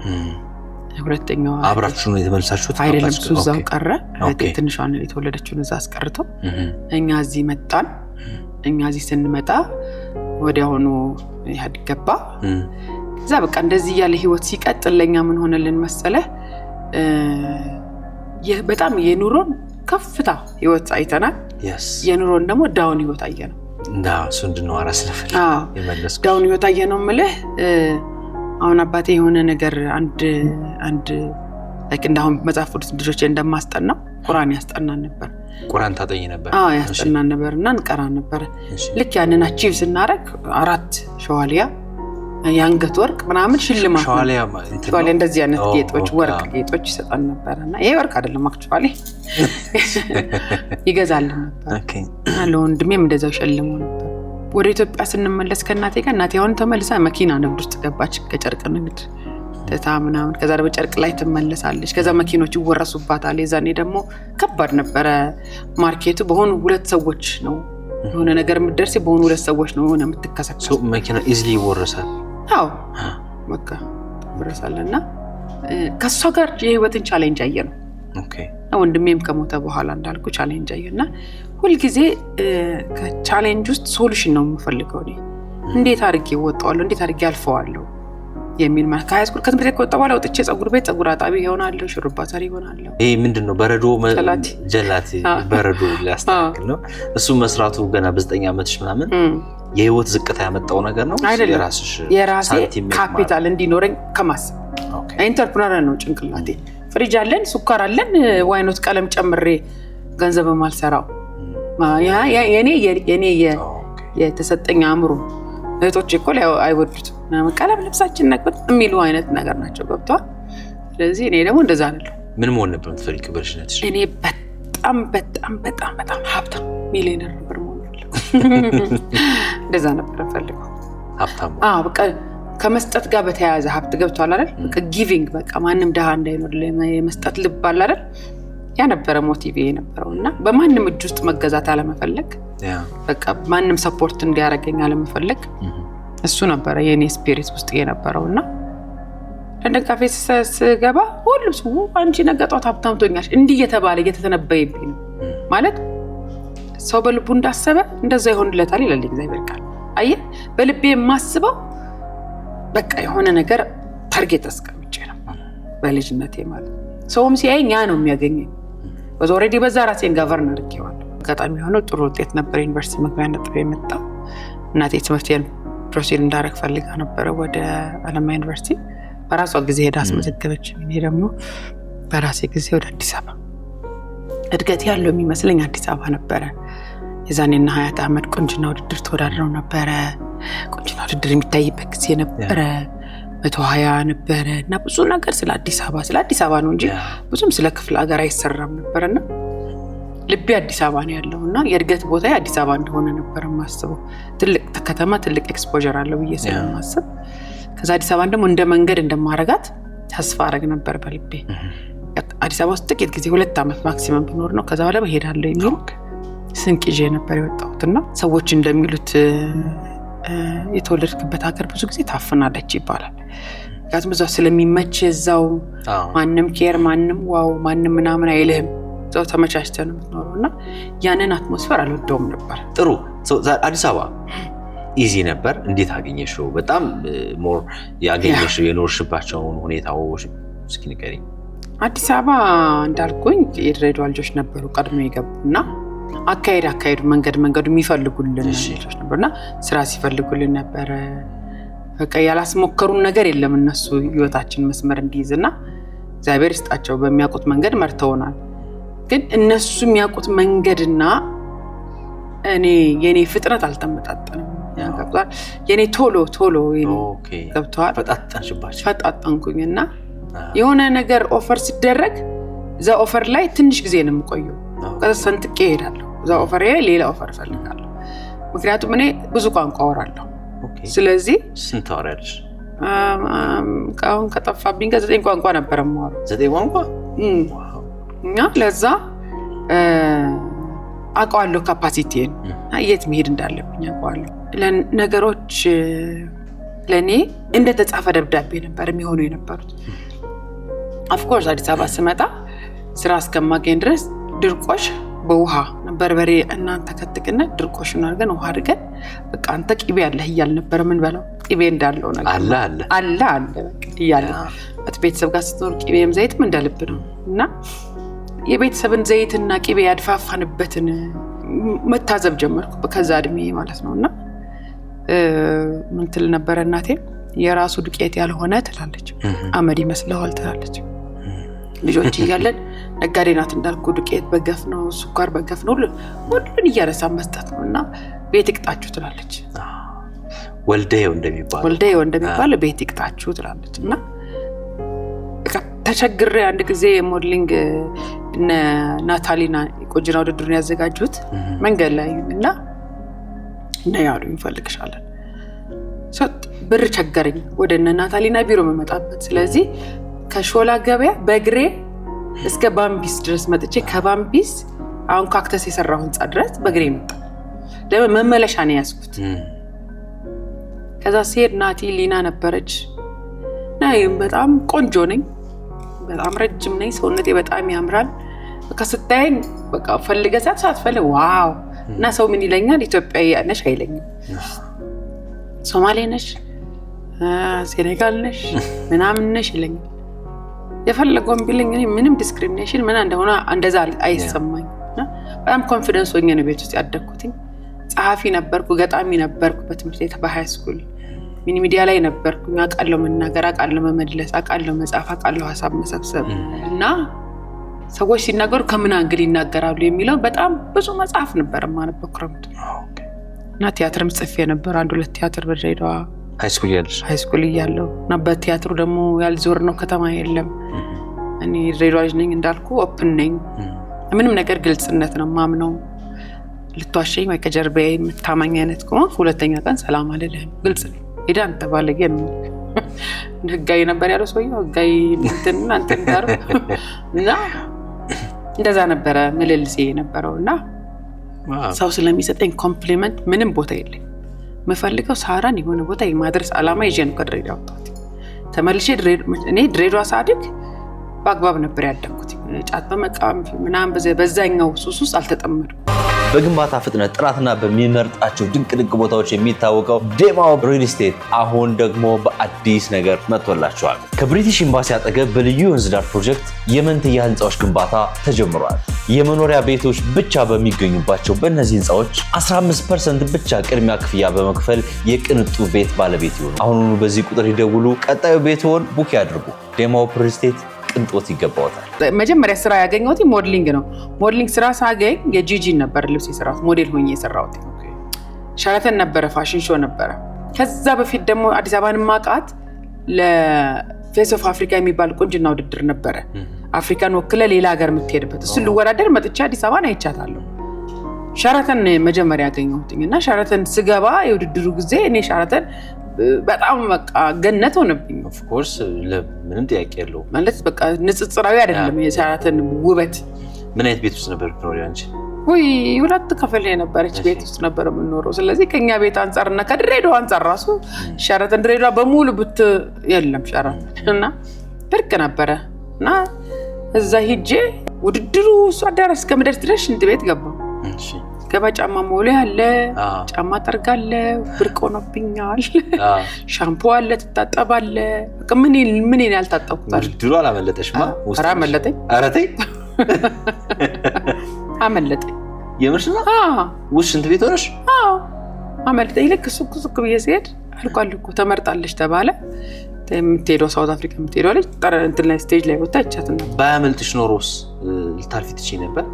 ሁለተኛው አብራችሁ ነው የተመለሳችሁት አይደለም ሱዛው ቀረ ትንሿ ነው የተወለደችው እዛ አስቀርቶ እኛ እዚህ መጣን እኛ እዚህ ስንመጣ ወዲያውኑ ይሄድ ገባ እዛ በቃ እንደዚህ ያለ ህይወት ሲቀጥል ለኛ ምን ሆነልን መሰለ በጣም የኑሮን ከፍታ ህይወት አይተናል የኑሮን ደግሞ ዳውን ህይወት አየነው እንዳ ሱንድነው አራስለፈል የመለስኩ ዳውን ህይወት አየነው ማለት አሁን አባቴ የሆነ ነገር አንድ like እንዳሁን መጽሐፍ ቅዱስ ልጆቼ እንደማስጠናው ቁርአን ያስጠናን ነበር ቁርአን ታጠኝ ነበር ያስጠናን ነበርና እንቀራ ነበር ልክ ያንን አቺቭ ስናረግ 4 ሸዋሊያ ያንገት ወርቅ ምናምን ሽልማት ሸዋሊያ እንደዚህ አይነት ጌጦች ወርቅ ጌጦች ይሰጣን ነበርና ይሄ ወርቅ አይደለም አክቹአሊ ይገዛልን ነበር ኦኬ ለወንድሜም እንደዛው ሸልሞ ነበር ወደ ኢትዮጵያ ስንመለስ ከናቴ ጋር እናቴ አሁን ተመልሳ መኪና ንግድ ውስጥ ገባች ከጨርቅ ንግድ ተታምናም ከዛ ደግሞ ጨርቅ ላይ ተመለሳለች ከዛ መኪኖች ይወረሱባታል የዛኔ ደግሞ ከባድ ነበረ ማርኬቱ በሆኑ 2 ሰዎች ነው የሆነ ነገር ምድርሲ በሆኑ 2 ሰዎች ነው ሆነ የምትከሰከሰው መኪና ኢዝሊ ይወረሳል አዎ በቃ ይወረሳልና ከሷ ጋር የህይወትን ቻሌንጅ አየነው ኦኬ ወንድሜም ከሞተ በኋላ እንዳልኩ ቻሌንጅ አየና ሁሉ ጊዜ ከቻሌንጅ ውስጥ ሶሉሽን ነው የምፈልገው እኔ እንዴት አድርጌ ወጣዋለሁ እንዴት አድርጌ አልፈዋለሁ የሚል ማለት ከሃይስኩል ከትምህርት ቤት ከወጣሁ በኋላ ወጥቼ ጸጉር ቤት ጸጉር አጣቢ ሆናለሁ ሹሩባ ሰሪ ሆናለሁ ይሄ ምንድነው በረዶ ጀላቲ በረዶ ሊያስተካክል ነው እሱ መስራቱ ገና በ9 ዓመትሽ ምናምን የህይወት ዝቅታ ያመጣው ነገር ነው የራሴ ካፒታል እንዲኖረኝ ከማሰብ ኢንተርፕረነር ነው ጭንቅላቴ ፍሪጅ አለን ሱካር አለን ዋይኖት ቀለም ጨምሬ ገንዘብ ማልሰራው ያ የኔ የተሰጠኝ አምሮ እህቶቼ እኮ አይወዱት ቀለም ልብሳችን ነቅበት የሚሉ አይነት ነገር ናቸው ገብቷል ስለዚህ እኔ ደግሞ እንደዛ አይደለም ምን መሆን ነበር የምትፈልጊው በልጅነትሽ እኔ በጣም ሀብታም ሚሊዮነር ነበር መሆን እንደዛ ነበር ፈልገው ሀብታም በቃ ከመስጠት ጋር በተያያዘ ሀብት ገብቷል አይደል በቃ ጊቪንግ በቃ ማንንም ደሃ እንዳይኖር ለመስጠት ልብ አለ አይደል ያ ነበር ሞቲቬ የነበረውና በማንንም እጅ ውስጥ መገዛት አለመፈለግ በቃ ማንንም ሰፖርት እንዲያረጋኝ አለመፈለግ እሱ ነበር የኔ ስፒሪት ውስጥ የነበረውና እንደጋፌ ስገባ ሁሉም ሰው አንቺ ነገጧት ሀብታም ትሆኛለሽ እንዲህ እየተባለ እየተተነበየብኝ ነው ማለት ሰው በልቡ እንዳሰበ እንደዛ ይሆንለታል ይላል እግዚአብሔር ቃል አየህ በልቤ የማስበው በቃ የሆነ ነገር ታርጌት አስቀምጬ ነው በልጅነቴ ማለት ሰውም ሲያየኝ ያ ነው የሚያገኘኝ ኦልሬዲ በዛ ራሴን ገቨርን አድርጌዋለሁ አጋጣሚ ሆኖ ጥሩ ውጤት ነበር ዩኒቨርሲቲ መግቢያ ነጥብ የመጣው እናቴ ትምህርቴን ፕሮሲድ እንዳደረግ ፈልጋ ነበር ወደ አለማ ዩኒቨርሲቲ በራሷ ጊዜ ሄዳ አስመዘገበች እኔ ደግሞ በራሴ ጊዜ ወደ አዲስ አበባ እድገት ያለው የሚመስለኝ አዲስ አበባ ነበረ የዛኔና ሀያት አህመድ ቁንጅና ውድድር ተወዳድረው ነበረ ቁንጅና ውድድር የሚታይበት ጊዜ ነበረ 120 ነበረ እና ብዙ ነገር ስለ አዲስ አበባ ነው እንጂ ብዙም ስለ ክፍለ ሀገር አይሰራም ነበርና ልቤ አዲስ አበባ ነው ያለውና የእድገት ቦታ አዲስ አበባ እንደሆነ ነበር ማስበው ትልቅ ከተማ ትልቅ ኤክስፖዠር አለው ብዬ ስለማስብ ከዛ አዲስ አበባ ደግሞ እንደ መንገድ እንደማረጋት ተስፋ አረግ ነበር በልቤ አዲስ አበባ ውስጥ ጥቂት ጊዜ 2 ዓመት ማክሲመም ቢኖር ነው ከዛ በኋላ በሄዳለሁ የሚል ስንቅ ይዤ ነበር የወጣሁትና ሰዎች እንደሚሉት የተወለድክበት ሀገር ብዙ ጊዜ ታፈናለች ይባላል ምክንያቱም እዛው ስለሚመች እዛው ማንም ኬር ማንም ዋው ማንም ምናምን አይልህም እዛው ተመቻችተህ ነው የምትኖረውና ያንን አትሞስፌር አልወደውም ነበር ጥሩ አዲስ አበባ ኢዚ ነበር እንዴት አገኘሽው በጣም ሞር ያገኘሽው የኖርሽባቸውን ሁኔታዎች እስኪ ንገሪኝ አዲስ አበባ እንዳልኩኝ የድሬዳዋ ልጆች ነበሩ ቀድሞ የገቡና አካሄዱ መንገዱ የሚፈልጉልን ልጆች ነበርና ስራ ሲፈልጉልን ነበረ። በቃ ያላስሞከሩን ነገር የለም እነሱ ህይወታችን መስመር እንዲይዝና እግዚአብሔር ይስጣቸው በሚያውቁት መንገድ መርተውናል። ግን እነሱ የሚያውቁት መንገድና የኔ ፍጥነት አልተመጣጠንም። ያጋጥቷል የኔ ቶሎ ገብቷል ፈጣጣንኩኝና የሆነ ነገር ኦፈር ሲደረግ እዛ ኦፈር ላይ ትንሽ ጊዜ ነው የምቆየው። ከዛ ሰንጥቄ እሄዳለሁ። እዛ ኦፈር ላይ ሌላ ኦፈር እፈልጋለሁ። ምክንያቱም እኔ ብዙ ቋንቋ አወራለሁ። ስለዚህ ስንት ታወሪያለሽ? አሁን ከጠፋብኝ 9 ቋንቋ ነበር የማወራው። 9 ቋንቋ እና ለዛ አውቀዋለሁ ካፓሲቲን የት መሄድ እንዳለብኝ አውቀዋለሁ። ለነገሮች ለኔ እንደተጻፈ ደብዳቤ ነበር የሚሆኑ የነበሩት። ኦፍኮርስ አዲስ አበባ ስመጣ ስራ እስከማገኝ ድረስ ድርቆሽ በውሃ በርበሬ እናንተ ከትቅና ድርቆሽን አድርገን ውሃ አድርገን በቃ አንተ ቅቤ ያለህ እያል ነበር ምን በለው ቅቤ እንዳለው ነገር አለ በቃ እያለ ቤተሰብ ጋር ስትኖር ቅቤም ዘይትም እንዳልብ ነው እና የቤተሰብን ዘይትና ቅቤ ያድፋፋንበትን መታዘብ ጀመርኩ ከዛ እድሜ ማለት ነውና ምን ትል ነበር እናቴ የራሱ ዱቄት ያልሆነ ትላለች አመድ ይመስለዋል ትላለች። ልጆች እያለን ነጋዴ ናት እንዳልኩ ዱቄት በገፍ ነው ስኳር በገፍ ነው ሁሉን እያነሳ መስጠት ነውና ቤት ይቅጣችሁ ትላለች። ወልደየው እንደሚባል ቤት ይቅጣችሁ ትላለች። እና ተቸግሬ አንድ ጊዜ ሞዴሊንግ እነ ናታሊና ቆንጅና ውድድሩን ያዘጋጁት መንገድ ላይ እና ያሉኝ እንፈልግሻለን ብር ቸገረኝ ወደ እነ ናታሊና ቢሮ መመጣበት። ስለዚህ ከሾላ ገበያ በእግሬ እስከ ባምቢስ ድረስ መጥቼ ከባምቢስ አሁን ካክተስ የሰራው ህንጻ ድረስ በእግሬ መጣ። ለመመለሻ ነው ያስኩት። ከዛ ሲሄድ ናቲ ሊና ነበረች። በጣም ቆንጆ ነኝ፣ በጣም ረጅም ነኝ፣ ሰውነቴ በጣም ያምራል። በቃ ስታየኝ በቃ ፈልገሳት ሳትፈልግ ዋው። እና ሰው ምን ይለኛል ኢትዮጵያዊ ነሽ አይለኝም። ሶማሌ ነሽ ሴኔጋል ነሽ ምናምን ነሽ ይለኛል። የፈለገውን ቢለኝ እኔ ምንም ዲስክሪሚኔሽን ምን እንደሆነ እንደዛ አይሰማኝ። በጣም ኮንፊደንስ ሆኜ ነው ቤት ውስጥ ያደግኩት። ጸሐፊ ነበርኩ፣ ገጣሚ ነበርኩ በትምህርት ቤት በሃይ ስኩል ሚኒ ሚዲያ ላይ ነበርኩ። አውቃለሁ መናገር፣ አውቃለሁ መመለስ፣ አውቃለሁ መጻፍ፣ አውቃለሁ ሀሳብ መሰብሰብ እና ሰዎች ሲናገሩ ከምን አንግል ይናገራሉ የሚለው በጣም ብዙ መጽሐፍ ነበር ማነበው ክረምት እና ቲያትርም ጽፌ ነበር። 1-2 ቲያትር በድሬዳዋ ሃይ ስኩል እያለሁ እና በቲያትሩ ደግሞ ያልዞር ነው ከተማ የለም። እኔ ድሬዳዋ ልጅ ነኝ እንዳልኩ ኦፕን ነኝ። ምንም ነገር ግልጽነት ነው ማምነው። ልትዋሸኝ ወይ ከጀርባዬ የምታማኝ አይነት ከሆነ ሁለተኛ ቀን ሰላም አልልህም። ግልጽ ነው። ሄዳ አንተ ባለጌ ነው ህጋዊ ነበር ያለው ሰውዬው ህጋዊ እንትን ጋር እና እንደዛ ነበረ ምልልሴ የነበረውና ሰው ስለሚሰጠኝ ኮምፕሊመንት ምንም ቦታ የለኝ። መፈልገው ሳራን የሆነ ቦታ የማድረስ አላማ ይዤ ነው ከድሬዳዋ ወጣሁት። ተመልሼ እኔ ድሬዳዋ ሳድግ በአግባብ ነበር ያደግኩት። ጫት በመቃም ምናምን በዛኛው ሱስ አልተጠመድኩም። በግንባታ ፍጥነት ጥራትና በሚመርጣቸው ድንቅ ቦታዎች የሚታወቀው ዴማው ሪል ስቴት አሁን ደግሞ በአዲስ ነገር መጥቶላቸዋል። ከብሪቲሽ ኤምባሲ አጠገብ በልዩ የወንዝ ዳር ፕሮጀክት የመንትያ ህንፃዎች ግንባታ ተጀምሯል። የመኖሪያ ቤቶች ብቻ በሚገኙባቸው በእነዚህ ህንፃዎች 15% ብቻ ቅድሚያ ክፍያ በመክፈል የቅንጡ ቤት ባለቤት ይሁኑ። አሁኑኑ በዚህ ቁጥር ይደውሉ። ቀጣዩ ቤትዎን ቡክ ያድርጉ። ዴማው ሪል ስቴት ቅንጦት ይገባውታል። መጀመሪያ ስራ ያገኘሁት ሞዴሊንግ ነው። ሞዴሊንግ ስራ ሳገኝ የጂጂ ነበር ልብስ የሰራሁት፣ ሞዴል ሆኜ የሰራሁት። ሸራተን ነበረ፣ ፋሽን ሾው ነበረ። ከዛ በፊት ደግሞ አዲስ አበባን ማቃት ለፌስ ኦፍ አፍሪካ የሚባል ቁንጅና ውድድር ነበረ። አፍሪካን ወክለ ሌላ ሀገር የምትሄድበት እሱ ልወዳደር መጥቼ አዲስ አበባን አይቻታለሁ። ሸራተን መጀመሪያ ያገኘሁትና ሸራተን ስገባ የውድድሩ ጊዜ እኔ ሸራተን በጣም በቃ ገነት ሆነብኝ። ኦፍ ኮርስ ለምንም ጥያቄ የለው ማለት በቃ ንጽጽራዊ አይደለም የሸራተን ውበት። ምን አይነት ቤት ውስጥ ነበር ነው አንቺ? ወይ 2 ክፍል የነበረች ቤት ውስጥ ነበር የምንኖረው። ስለዚህ ከኛ ቤት አንፃርና ከድሬዳዋ አንፃር ራሱ ሸራተን ድሬዳዋ በሙሉ የለም ሸራተን እና ብርቅ ነበረ እና እዛ ሂጄ ውድድሩ እሱ አዳራሽ እስከምደርስ ድረስ ሽንት ቤት ገባሁ። ስገባ ጫማ ሞሌ አለ፣ ጫማ ጠርጋለ፣ ብርቅ ሆኖብኛል። ሻምፖ አለ፣ ትታጠባለ። በቃ ምን ያልታጠብኩት ድሮ አላመለጠሽማ? ኧረ አመለጠኝ። ኧረ ተይ አመለጠኝ። የምርሽ ነው? ውስጥ ሽንት ቤት ሆነሽ? አመለጠኝ። ልክ ሱቅ ብዬ ስሄድ አልቋል እኮ ተመርጣለች ተባለ። የምትሄደው ሳውት አፍሪካ የምትሄደው ልጅ እንትን ላይ ስቴጅ ላይ ወጣ ይቻትና ባያመልጥሽ ኖሮስ ልታልፊ ትችይ ነበር?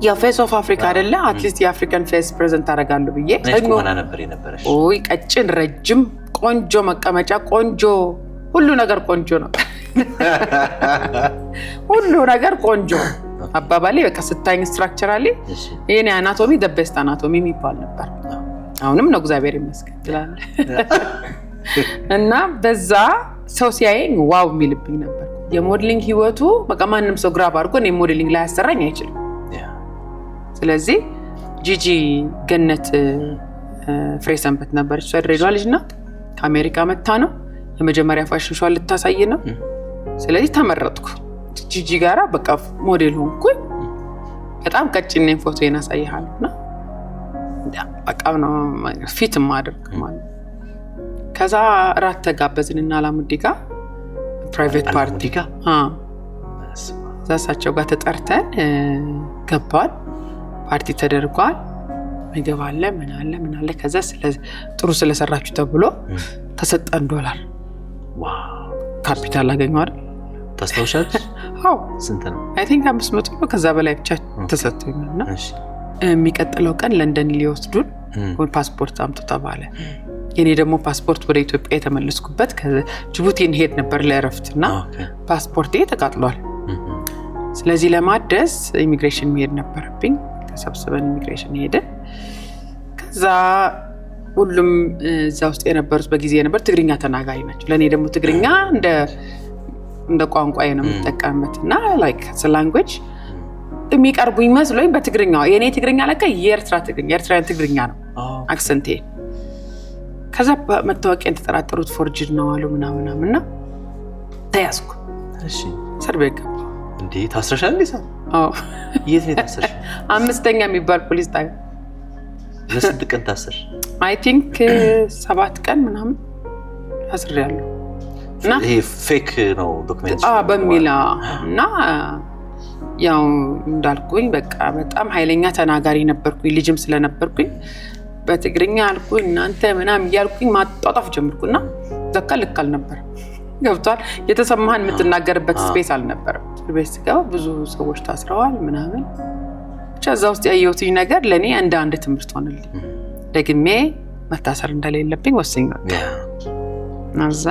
ያው ፌስ ኦፍ አፍሪካ አይደለ? አትሊስት የአፍሪካን ፌስ ፕሬዘንት አደርጋለሁ ብዬ ቆና ነበር የነበረሽ? ኦይ ቀጭን፣ ረጅም፣ ቆንጆ መቀመጫ፣ ቆንጆ ሁሉ ነገር ቆንጆ ነው። ሁሉ ነገር ቆንጆ አባባሌ በቃ ስታይኝ ስትራክቸራሊ የኔ አናቶሚ ዘ ቤስት አናቶሚ የሚባል ነበር። አሁንም ነው እግዚአብሔር ይመስገን ትላለ። እና በዛ ሰው ሲያየኝ ዋው የሚልብኝ ነበር። የሞዴሊንግ ህይወቱ በቃ ማንም ሰው ግራብ አድርጎ እኔ ሞዴሊንግ ላይ ያሰራኝ አይችልም። ስለዚህ ጂጂ ገነት ፍሬሰንበት ነበረች። እሷ ድሬዳዋ ልጅ ናት። ከአሜሪካ መታ ነው የመጀመሪያ ፋሽን ሾው ልታሳይ ነው። ስለዚህ ተመረጥኩ። ጂጂ ጋራ በቃ ሞዴል ሆንኩኝ። በጣም ቀጭን ነኝ፣ ፎቶዬን አሳይሃለሁና በቃ ነው ፊት ማድረግ ማለት። ከዛ ራት ተጋበዝንና አላሙዲ ጋር ፕራይቬት ፓርቲ ጋር እሳቸው ጋር ተጠርተን ገባን። ፓርቲ ተደርጓል። ምግብ አለ፣ ምን አለ። ከዛ ጥሩ ስለሰራችሁ ተብሎ ተሰጠን $1። ዋው ካፒታል አገኘው አይደል? ታስታውሻለሽ? አዎ። ስንት ነው? አይ ቲንክ 500 ነው። ከዛ በላይ ብቻ ተሰጥቶኛልና የሚቀጥለው ቀን ለንደን ሊወስዱን ፓስፖርት አምጡ ተባለ። የኔ ደግሞ ፓስፖርት ወደ ኢትዮጵያ የተመለስኩበት ከጅቡቲ እንሄድ ነበር ለእረፍትና ፓስፖርቴ ተቃጥሏል። ስለዚህ ለማደስ ኢሚግሬሽን መሄድ ነበረብኝ። ተሰብስበን ኢሚግሬሽን ሄደን ከዛ ሁሉም እዛ ውስጥ የነበሩት በጊዜ የነበር ትግርኛ ተናጋሪ ናቸው። ለኔ ደግሞ ትግርኛ እንደ ቋንቋዬ ነው የምጠቀምበትና ላይክ ላንጉዌጅ የሚቀርቡኝ መስሎኝ በትግርኛ የኔ ትግርኛ ለካ የኤርትራውያን ትግርኛ ነው አክሰንቴ። ከዛ መታወቂያን ተጠራጠሩት፣ ፎርጅድ ነው አሉ ምናምናምና ተያዝኩ። እሺ እስር ቤት ገባሁ። እንዴ ታስረሻል? እንዴ ሰው? አዎ። የት ነው ታስረሽ? 5ኛ የሚባል ፖሊስ ጣቢያ። ለስንት ቀን ታሰርሽ? አይ ቲንክ 7 ቀን ምናምን አስሬያለሁ። እና ይሄ ፌክ ነው ዶክመንት በሚላ እና ያው እንዳልኩኝ በቃ በጣም ኃይለኛ ተናጋሪ ነበርኩኝ። ልጅም ስለነበርኩኝ በትግርኛ አልኩኝ እናንተ ምናምን እያልኩኝ ማጣጣፍ ጀመርኩና ዘካ ልክ አልነበረም። ገብቷል? የተሰማህን የምትናገርበት ስፔስ አልነበረም። ቤት ስገባ ብዙ ሰዎች ታስረዋል ምናምን። ብቻ እዛ ውስጥ ያየሁት ነገር ለእኔ እንደ አንድ ትምህርት ሆነልኝ። ደግሜ መታሰር እንደሌለብኝ ወስኛለሁ። እዛ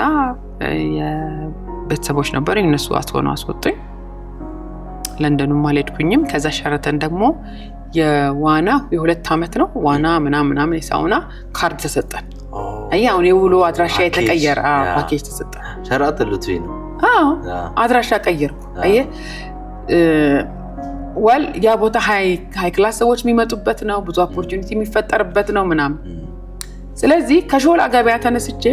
የቤተሰቦች ነበሩ፣ እነሱ ሆነው አስወጡኝ። ለንደኑም አልሄድኩኝም። ከዛ ሸረተን ደግሞ የዋና የ2 ዓመት ነው ዋና ምናምን የሳውና ካርድ ተሰጠን። አሁን የውሎ አድራሻ የተቀየረ ፓኬጅ ተሰጠን። ሸራተን ልትይ ነው? አድራሻ ቀየርኩ። ወል ያ ቦታ ሃይ ክላስ ሰዎች የሚመጡበት ነው፣ ብዙ ኦፖርቹኒቲ የሚፈጠርበት ነው ምናምን። ስለዚህ ከሾላ ገበያ ተነስቼ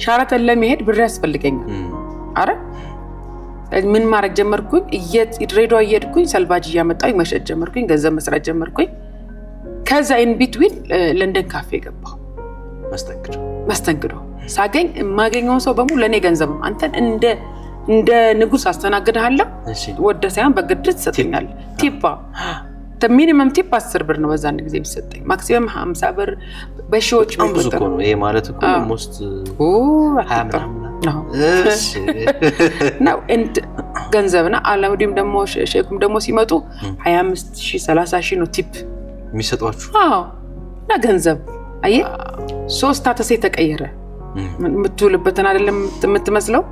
ሸራተን ለመሄድ ብር ያስፈልገኛል። አረ ምን ማድረግ ጀመርኩኝ? ድሬዳዋ እየሄድኩኝ ሰልባጅ እያመጣሁኝ መሸጥ ጀመርኩኝ፣ ገንዘብ መስራት ጀመርኩኝ። ከዛ ኢን ቢትዊን ለንደን ካፌ ገባሁ። መስተንግዶ ሳገኝ የማገኘውን ሰው በሙሉ ለእኔ ገንዘብ ነው። አንተን እንደ ንጉስ አስተናግድሃለሁ፣ ወደ ሳይሆን በግድ ትሰጠኛለህ። ቲፓ ሚኒመም ቲፕ 10 ብር ነው በዛን ጊዜ የሚሰጠኝ። ማክሲመም 50 ብር በሺዎች ብዙ እኮ ነው። ይሄ ማለት እኮ ኦልሞስት 20 ነው እንት ገንዘብና አላሙዲም ደግሞ ሼኩም ደግሞ ሲመጡ 25,000 30,000 ነው ቲፕ የሚሰጧችሁ። እና ገንዘብ አየህ 3 አተሴ ተቀየረ። የምትውልበትን አይደለም የምትመስለው።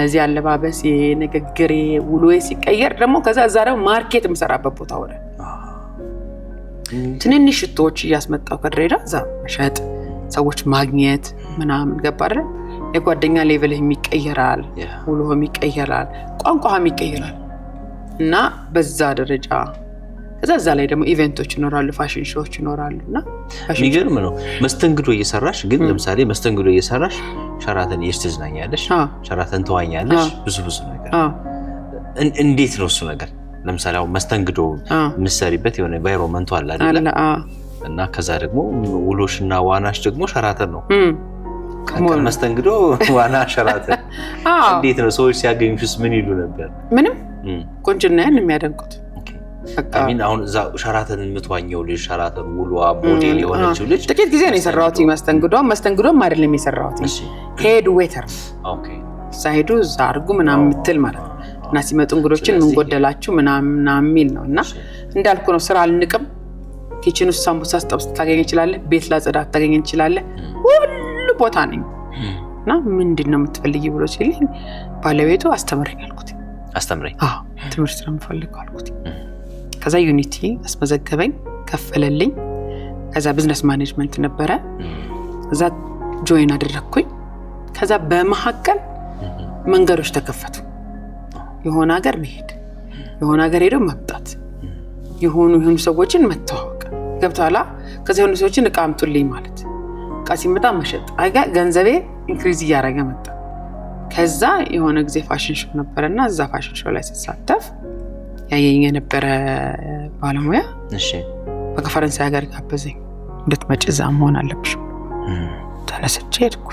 እዚህ አለባበሴ፣ ንግግሬ፣ ውሎዬ ሲቀየር ደግሞ ከዛ ደግሞ ማርኬት የምሰራበት ቦታ ሆነ። ትንንሽ ሽቶዎች እያስመጣው ከድሬዳዋ እዛ መሸጥ፣ ሰዎች ማግኘት ምናምን ገባ አይደል? የጓደኛ ሌቭልህ ይቀየራል፣ ውሎህም ይቀየራል፣ ቋንቋህም ይቀየራል። እና በዛ ደረጃ ከዛ ላይ ደግሞ ኢቨንቶች ይኖራሉ፣ ፋሽን ሾዎች ይኖራሉና የሚገርም ነው። መስተንግዶ እየሰራሽ ግን ለምሳሌ መስተንግዶ እየሰራሽ ሸራተን እየተዝናኛለሽ፣ ሸራተን ተዋኛለሽ፣ ብዙ ነገር እንዴት ነው እሱ ነገር? ለምሳሌ አሁን መስተንግዶ ምሰሪበት የሆነ ኢንቫይሮንመንቱ አለ አይደል? እና ከዛ ደግሞ ውሎሽና ዋናሽ ደግሞ ሸራተን ነው። ቀን መስተንግዶ፣ ዋና ሸራተን። እንዴት ነው ሰዎች ሲያገኙሽስ ምን ይሉ ነበር? ምንም ቆንጅናዬን የሚያደንቁት። አሚን አሁን እዛ ሸራተን የምትዋኘው ልጅ ሸራተን ውሏ ሞዴል የሆነችው ልጅ ጥቂት ጊዜ ነው የሰራሁት። መስተንግዶም አይደለም የሰራሁት፣ ሄድ ዌተር። ኦኬ ሳይዱ እዛ አድርጉ ምናምን የምትል ማለት ነው። እና ሲመጡ እንግዶችን ምን ጎደላችሁ ምናምን የሚል ነው። እና እንዳልኩ ነው ስራ አልንቅም። ኪችን ውስጥ ሳምቡሳ ስጠብስ ታገኝ ይችላል፣ ቤት ላጽዳት ታገኝ ይችላል፣ ሁሉ ቦታ ነኝ። እና ምንድነው የምትፈልጊ ብሎ ሲልኝ ባለቤቱ አስተምረኝ አልኩት። አስተምረኝ? አዎ ትምህርት ነው የምፈልገው አልኩት። ከዛ ዩኒቲ አስመዘገበኝ፣ ከፈለልኝ። ከዛ ቢዝነስ ማኔጅመንት ነበረ፣ እዛ ጆይን አደረኩኝ። ከዛ በመሐከል መንገዶች ተከፈቱ። የሆነ ሀገር መሄድ፣ የሆነ ሀገር ሄዶ መምጣት፣ የሆኑ ሰዎችን መተዋወቅ ገብቷላ። ከዛ የሆኑ ሰዎችን እቃ አምጡልኝ ማለት፣ እቃ ሲመጣ መሸጥ፣ ገንዘቤ ኢንክሪዝ እያደረገ መጣ። ከዛ የሆነ ጊዜ ፋሽን ሾው ነበረና እዛ ፋሽን ሾው ላይ ሲሳተፍ ያየኝ የነበረ ባለሙያ በቃ ፈረንሳይ ሀገር ጋበዘኝ። እንድትመጪ እዛ መሆን አለብሽ። ተነስቼ ሄድኩ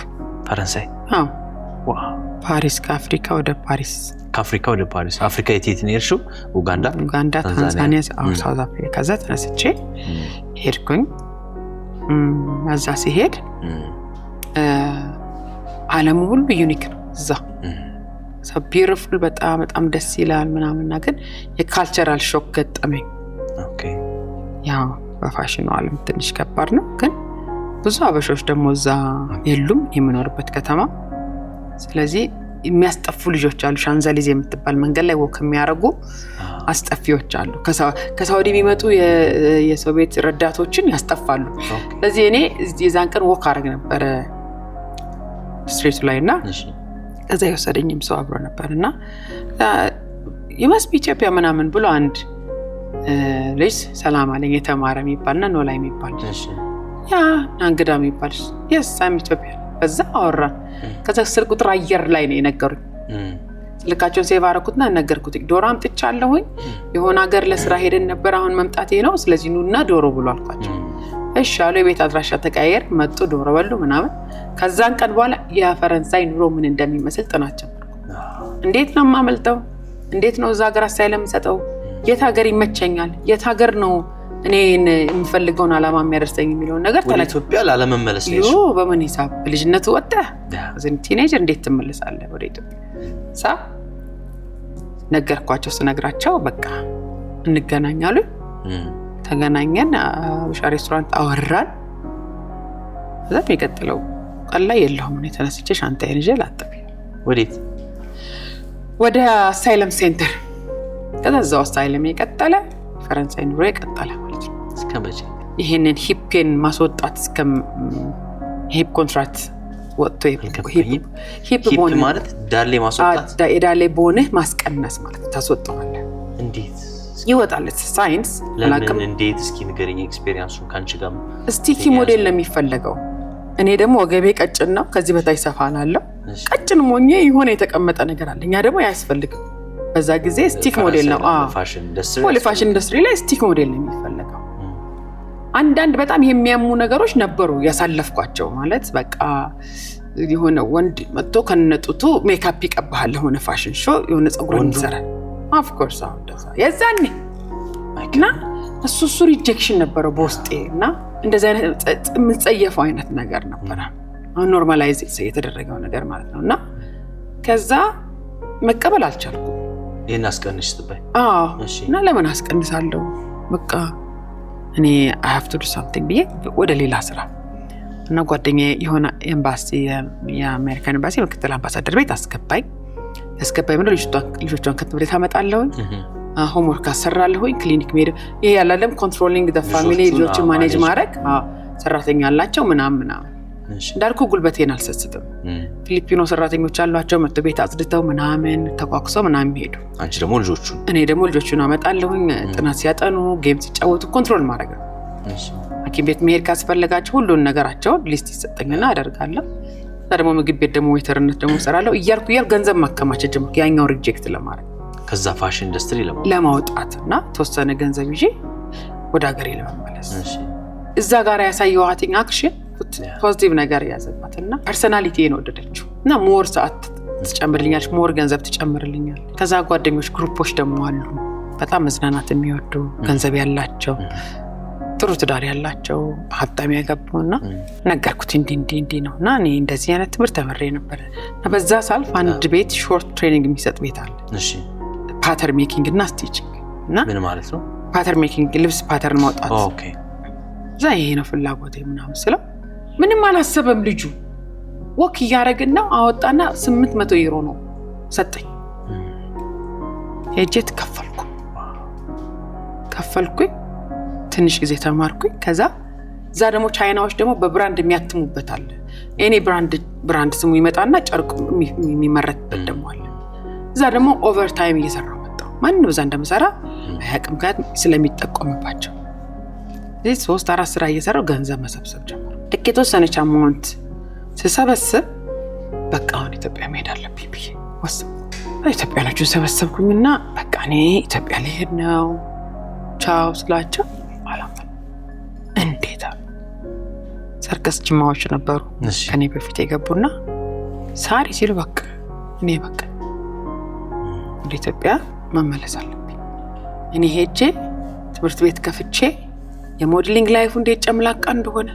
ፈረንሳይ። አዎ ዋው! ፓሪስ፣ ከአፍሪካ ወደ ፓሪስ። ከአፍሪካ ወደ ፓሪስ። አፍሪካ የት ነው የሄድሽው? ኡጋንዳ፣ ታንዛኒያ፣ ሳውዝ አፍሪካ። ከዛ ተነስቼ ሄድኩኝ። እዛ ሲሄድ ዓለሙ ሁሉ ዩኒክ ነው እዛ። ቢዩቲፉል፣ በጣም በጣም ደስ ይላል ምናምንና ግን የካልቸራል ሾክ ገጠመኝ። ኦኬ ያው በፋሽኑ ዓለም ትንሽ ከባድ ነው፣ ግን ብዙ አበሾች ደግሞ እዛ የሉም የምኖርበት ከተማ። ስለዚህ የሚያስጠፉ ልጆች አሉ። ሻንዘሊዜ የምትባል መንገድ ላይ ወክ የሚያደርጉ አስጠፊዎች አሉ። ከሳውዲ የሚመጡ የሰው ቤት ረዳቶችን ያስጠፋሉ። ስለዚህ እኔ የዛን ቀን ወክ አደረግ ነበረ ስትሬቱ ላይ እና ከዛ የወሰደኝም ሰው አብሮ ነበርና የመስቢ ኢትዮጵያ ምናምን ብሎ አንድ ልጅ ሰላም አለኝ። የተማረ የሚባልና ኖላ የሚባል ያ እንግዳ የሚባል የሳም ኢትዮጵያ በዛ አወራን። ከዛ ስልክ ቁጥር አየር ላይ ነው የነገሩኝ። ስልካቸውን ሴቭ አደረኩትና ነገርኩት። ዶሮ አምጥቻለሁኝ፣ የሆነ ሀገር ለስራ ሄደን ነበር፣ አሁን መምጣቴ ነው፣ ስለዚህ ኑና ዶሮ ብሎ አልኳቸው። እሺ አሉ። የቤት አድራሻ ተቀያየር፣ መጡ፣ ዶሮ በሉ ምናምን። ከዛን ቀን በኋላ የፈረንሳይ ኑሮ ምን እንደሚመስል ጥናት ጀመርኩ። እንዴት ነው የማመልጠው? እንዴት ነው እዛ ሀገር አሳይለም ሰጠው? የት ሀገር ይመቸኛል? የት ሀገር ነው እኔ የምፈልገውን ዓላማ የሚያደርሰኝ የሚለውን ነገር ወደ ኢትዮጵያ ላለመመለስ ነው። በምን ሂሳብ ልጅነቱ ወጣ ዘን ቲኔጀር እንዴት ትመለሳለህ ወደ ኢትዮጵያ? ነገርኳቸው። ስነግራቸው በቃ እንገናኛሉ። ተገናኘን፣ አበሻ ሬስቶራንት አወራን። ከዛ የሚቀጥለው ቀን ላይ የለሁም እኔ ተነስቼ ሻንጣዬን ይዤ ላጠብ። ወዴት? ወደ አሳይለም ሴንተር። ከዛ እዛው አሳይለም የቀጠለ ፈረንሳይ ኑሮ የቀጠለ ማለት ነው። እስከ መቼ? ይሄንን ሂፕን ማስወጣት እስከ ሂፕ ኮንትራክት ወጥቶ ሂፕ ቦን ማለት ዳሌ ማስወጣት፣ የዳሌ ቦንህ ማስቀነስ ማለት ታስወጣዋለህ። እንዴት ይወጣል? ሳይንስ ለምን እንዴት? እስኪ ንገረኝ ኤክስፒሪየንሱን ካንቺ ጋር። ስቲኪ ሞዴል ነው የሚፈልገው። እኔ ደግሞ ወገቤ ቀጭን ነው፣ ከዚህ በታች ሰፋ አላለሁ። ቀጭን ሞኜ የሆነ የተቀመጠ ነገር አለ። እኛ ደግሞ አያስፈልግም። በዛ ጊዜ ስቲክ ሞዴል ነው። ፋሽን ኢንዱስትሪ ላይ ስቲክ ሞዴል ነው የሚፈልገው። አንዳንድ በጣም የሚያሙ ነገሮች ነበሩ ያሳለፍኳቸው። ማለት በቃ የሆነ ወንድ መጥቶ ከነጡቱ ሜካፕ ይቀባሃል ለሆነ ፋሽን ሾው፣ የሆነ ፀጉርን ይሰራል። ኦፍ ኮርስ አሁን ደዛ የዛኔ እና እሱ ሪጀክሽን ነበረው በውስጤ እና እንደዚህ አይነት የምጸየፈው አይነት ነገር ነበረ። አሁን ኖርማላይዝ የተደረገው ነገር ማለት ነው። እና ከዛ መቀበል አልቻልኩም። ይሄን አስቀንሽ ትበይ? አዎ። እና ለምን አስቀንሳለሁ? በቃ እኔ I have to do something ብዬ ወደ ሌላ ስራ እና ጓደኛዬ የሆነ ኤምባሲ የአሜሪካን ኤምባሲ ምክትል አምባሳደር ቤት አስገባኝ። ምንድን ልጆቿን ከትምህርት ቤት አመጣለሁኝ፣ ሆምወርክ አሰራለሁኝ፣ ክሊኒክ ሄደ። ይሄ ያላለም ኮንትሮሊንግ ዘ ፋሚሊ፣ ልጆችን ማኔጅ ማድረግ፣ ሰራተኛ አላቸው ምናምን። እንዳልኩ ጉልበቴን አልሰስትም። ፊሊፒኖ ሰራተኞች አሏቸው፣ መጥቶ ቤት አጽድተው ምናምን ተኳኩሰው ምናምን ሄዱ። አንቺ ደግሞ ልጆቹን? እኔ ደግሞ ልጆቹን አመጣለሁኝ። ጥናት ሲያጠኑ፣ ጌም ሲጫወቱ ኮንትሮል ማድረግ ነው። ሐኪም ቤት መሄድ ካስፈለጋቸው ሁሉን ነገራቸውን ሊስት ይሰጠኝና አደርጋለሁ። ደግሞ ምግብ ቤት ደግሞ ዌተርነት ደግሞ እሰራለሁ እያልኩ ገንዘብ ማከማቸት ጀመርኩ፣ ያኛው ሪጀክት ለማድረግ ከዛ ፋሽን ኢንዱስትሪ ለማውጣት እና ተወሰነ ገንዘብ ይዤ ወደ ሀገሬ ለመመለስ። እዛ ጋር ያሳየዋትኝ አክሽን ፖዚቲቭ ነገር ያዘባትና ፐርሰናሊቲን ወደደችው እና ሞር ሰዓት ትጨምርልኛለች፣ ሞር ገንዘብ ትጨምርልኛል። ከዛ ጓደኞች ግሩፖች ደግሞ አሉ በጣም መዝናናት የሚወዱ ገንዘብ ያላቸው ጥሩ ትዳር ያላቸው ሀብታም ያገቡና ነገርኩት እንዲህ ነውና እኔ እንደዚህ አይነት ትምህርት ተመሬ ነበር እና በዛ ሳልፍ አንድ ቤት ሾርት ትሬኒንግ የሚሰጥ ቤት አለ። እሺ ፓተርን ሜኪንግ እና ስቲቺንግ እና ምን ማለት ነው? ፓተርን ሜኪንግ ልብስ ፓተርን ማውጣት። ኦኬ እዛ ይሄ ነው ፍላጎቴ ምናምን ስለው ምንም አላሰበም ልጁ። ወክ እያደረግን ነው አወጣና 800 ዩሮ ነው ሰጠኝ። ሄጄ ከፈልኩኝ ትንሽ ጊዜ ተማርኩኝ። ከዛ እዛ ደግሞ ቻይናዎች ደግሞ በብራንድ የሚያትሙበት አለ። እኔ ብራንድ ስሙ ይመጣና ጨርቁ የሚመረትበት ደግሞ አለ። እዛ ደግሞ ኦቨርታይም እየሰራው መጣሁ። ማንም እዛ እንደምሰራ አያውቅም ጋር ስለሚጠቆምባቸው እዚህ 3-4 ስራ እየሰራው ገንዘብ መሰብሰብ ጀመርኩ። ልክ የተወሰነች አማውንት ስሰበስብ በቃ አሁን ኢትዮጵያ መሄድ አለብኝ ብዬ ወሰንኩ። ኢትዮጵያኖቹን ሰበሰብኩኝና በቃ እኔ ኢትዮጵያ ልሄድ ነው ቻው ስላቸው አላመኑ። እንዴት ሰርከስ ጅማዎች ነበሩ ከኔ በፊት የገቡና ሳሪ ሲሉ በቃ እኔ በቃ ወደ ኢትዮጵያ መመለስ አለብኝ። እኔ ሄጄ ትምህርት ቤት ከፍቼ የሞዴሊንግ ላይፉ እንዴት ጨምላቃ እንደሆነ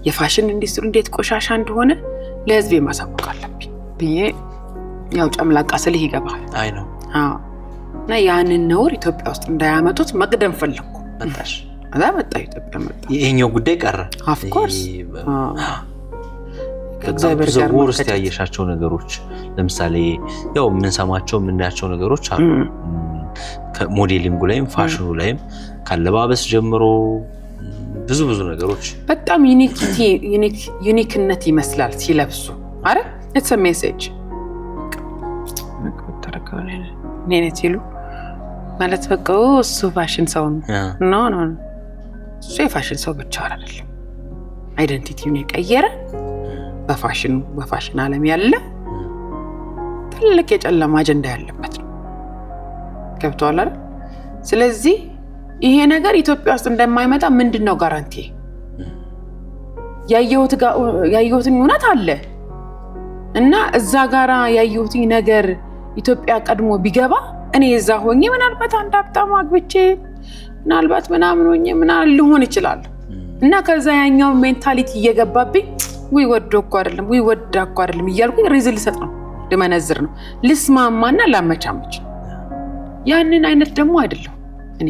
የፋሽን ኢንዱስትሪ እንዴት ቆሻሻ እንደሆነ ለህዝብ ማሳወቅ አለብኝ ብዬ ያው ጨምላቃ ስልህ ይገባል። አይ ነው አዎ። እና ያንን ነውር ኢትዮጵያ ውስጥ እንዳያመጡት መቅደም ፈለኩ። መጣሽ አዛ መጣ ኢትዮጵያ መጣ። ይሄኛው ጉዳይ ቀረ ኦፍ ኮርስ ከእግዚአብሔር ጋር ወርስ ያየሻቸው ነገሮች ለምሳሌ ያው ምን ሰማቸው ምን ያቸው ነገሮች አሉ ከሞዴሊንጉ ላይም ፋሽኑ ላይም ካለባበስ ጀምሮ ብዙ ነገሮች በጣም ዩኒክነት ይመስላል ሲለብሱ አረ it's a message ነኔ ሲሉ ማለት በቃ እሱ ፋሽን ሰው ነው ኖ እሱ የፋሽን ሰው ብቻ አይደለም አይደንቲቲውን የቀየረ በፋሽን ዓለም ያለ ትልቅ የጨለማ አጀንዳ ያለበት ነው። ገብቷል አይደል? ስለዚህ ይሄ ነገር ኢትዮጵያ ውስጥ እንደማይመጣ ምንድነው ጋራንቲ? ያየሁትን እውነት አለ እና እዛ ጋራ ያየሁትን ነገር ኢትዮጵያ ቀድሞ ቢገባ እኔ እዛ ሆኜ ምናልባት አንድ ሀብታም አግብቼ ምናልባት ምናምን ሆኜ ምናል ልሆን ይችላል እና ከዛ ያኛው ሜንታሊቲ እየገባብኝ ወይ ወዶ እኮ አይደለም ወይ ወዳ እኮ አይደለም እያልኩኝ ሪዝል ሰጥ ነው ለመነዝር ነው ልስማማና ላመቻመች ያንን አይነት ደግሞ አይደለም እኔ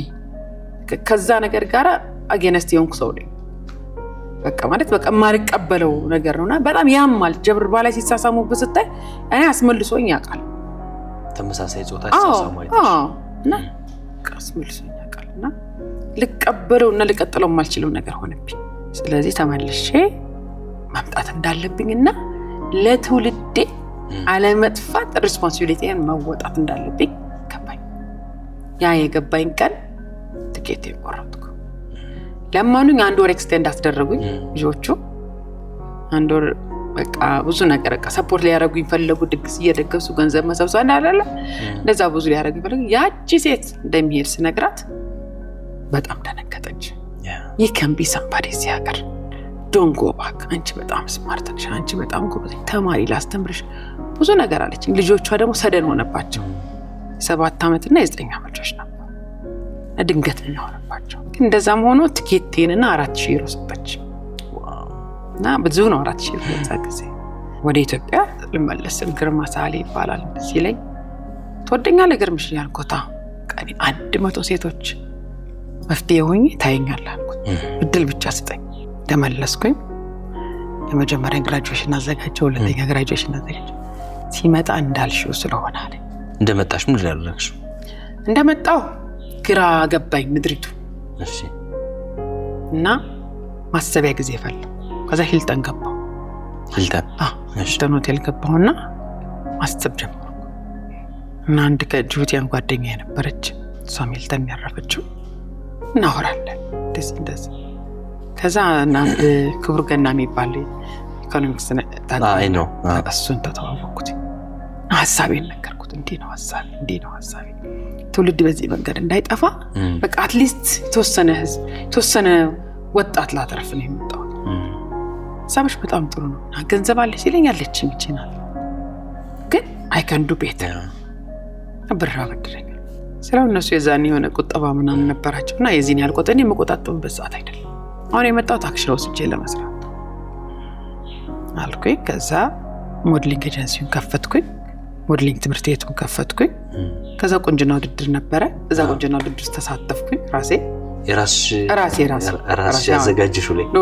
ከዛ ነገር ጋራ አገነስት የሆንኩ ሰው ነኝ። በቃ ማለት በቃ ማልቀበለው ነገር ነውና በጣም ያማል። ጀብር ባላይ ሲሳሳሙ በስታይ እኔ አስመልሶኝ ያውቃል ተመሳሳይ ጾታ ሲሳሳሙ አይተሽ እና አስመልሶኝ ያውቃልና ልቀበለውና ልቀጥለው ማልችለው ነገር ሆነብኝ። ስለዚህ ተመልሼ ማምጣት እንዳለብኝና ለትውልዴ አለመጥፋት ሪስፖንሲቢሊቲን መወጣት እንዳለብኝ ገባኝ። ያ የገባኝ ቀን ትኬት ቆረጥኩ። ለማኑኝ አንድ ወር ኤክስቴንድ አስደረጉኝ ልጆቹ። አንድ ወር በቃ ብዙ ነገር በቃ ሰፖርት ሊያደርጉኝ ፈለጉ። ድግስ እየደገሱ ገንዘብ መሰብሰብ እንዳለ እንደዛ ብዙ ሊያደርጉኝ ፈለጉ። ያቺ ሴት እንደሚሄድ ስነግራት በጣም ደነገጠች። you can be somebody እዚህ ሀገር don't go back አንቺ በጣም ስማርት ነሽ፣ አንቺ በጣም ጎበዝ ተማሪ ላስተምርሽ ብዙ ነገር አለች። ልጆቿ ደግሞ ሰደን ሆነባቸው 7 ዓመትና 9 ዓመት ልጆች ነበሩ። ድንገት ነው ሆነባቸው። ግን እንደዛም ሆኖ ትኬቴንና 4000 ዩሮ ሰጠች። እና ብዙ ነው 4000 ዩሮ ጊዜ ወደ ኢትዮጵያ ልመለስ። ግርማ ሳሌ ይባላል ሲለኝ ተወደኛለህ ግርምሽ ያልኩታ ቀኒ 100 ሴቶች መፍትሄ ሆኜ ታየኛለህ አልኩት። እድል ብቻ ስጠኝ። ተመለስኩኝ። የመጀመሪያ ግራጁዌሽን አዘጋጀው፣ ሁለተኛ ግራጁዌሽን አዘጋጀው። ሲመጣ እንዳልሽው ስለሆነ አለ። እንደመጣሽ ምን ያደረግሽ? እንደመጣው ግራ ገባኝ ምድሪቱ። እሺ። እና ማሰቢያ ጊዜ ፈለኩ። ከዛ ሂልተን ገባሁ። ሂልተን ሂልተን ሆቴል ገባሁና ማሰብ ጀመርኩ። እና አንድ ከጅቡቲያን ጓደኛዬ ነበረች፣ እሷም ሂልተን ያረፈችው። እናወራለን እንደዚህ ከዛ አንድ ክቡር ገና የሚባል ኢኮኖሚክስ ታጋይ ነው። እሱን ተተዋወቅኩት። ሐሳቤን ነገርኩት። እንዲህ ነው ሐሳቤ ትውልድ በዚህ መንገድ እንዳይጠፋ በቃ አትሊስት የተወሰነ ህዝብ የተወሰነ ወጣት ላተርፍ ነው የመጣሁት። ሀሳብሽ በጣም ጥሩ ነው። ገንዘብ አለሽ ይለኛለች ይችላል ግን አይ ካን ዱ ቤተር ብር አበድረኝ ስለው እነሱ የዛኔ የሆነ ቁጠባ ምናምን ነበራቸውና የዚህን ያልቆጠኔ የመቆጣጠምበት ሰዓት አይደለም። አሁን የመጣሁት አክሽን ወስጄ ለመስራት አልኩኝ። ከዛ ሞዴሊንግ ኤጀንሲውን ከፈትኩኝ፣ ሞዴሊንግ ትምህርት ቤቱን ከፈትኩኝ። ከዛ ቁንጅና ውድድር ነበረ፣ እዛ ቁንጅና ውድድር ተሳተፍኩኝ። ራሴ ያዘጋጅሽው ላይ ኖ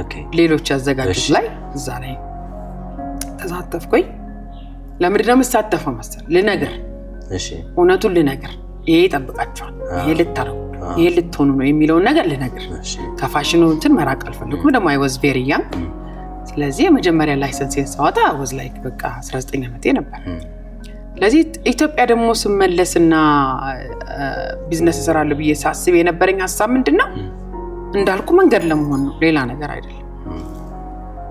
ኦኬ ሌሎች ያዘጋጁት ላይ እዛ ላይ ተሳተፍኩኝ። ለምንድን ነው የምሳተፈው መሰለህ? ልነግር እሺ እውነቱን ልነግር፣ ይሄ ይጠብቃቸዋል፣ ይሄ ልታረጉ፣ ይሄ ልትሆኑ ነው የሚለውን ነገር ልነግር። ከፋሽኑ እንትን መራቅ አልፈልኩም። ደግሞ አይ ዋዝ ቬሪ ያንግ። ስለዚህ የመጀመሪያ ላይሰንሴን ሳወጣ ወዝ ላይክ በቃ 19 ዓመቴ ነበር። ስለዚህ ኢትዮጵያ ደግሞ ስመለስና ቢዝነስ እሰራለሁ ብዬ ሳስብ የነበረኝ ሀሳብ ምንድነው? እንዳልኩ መንገድ ለመሆን ነው፣ ሌላ ነገር አይደለም።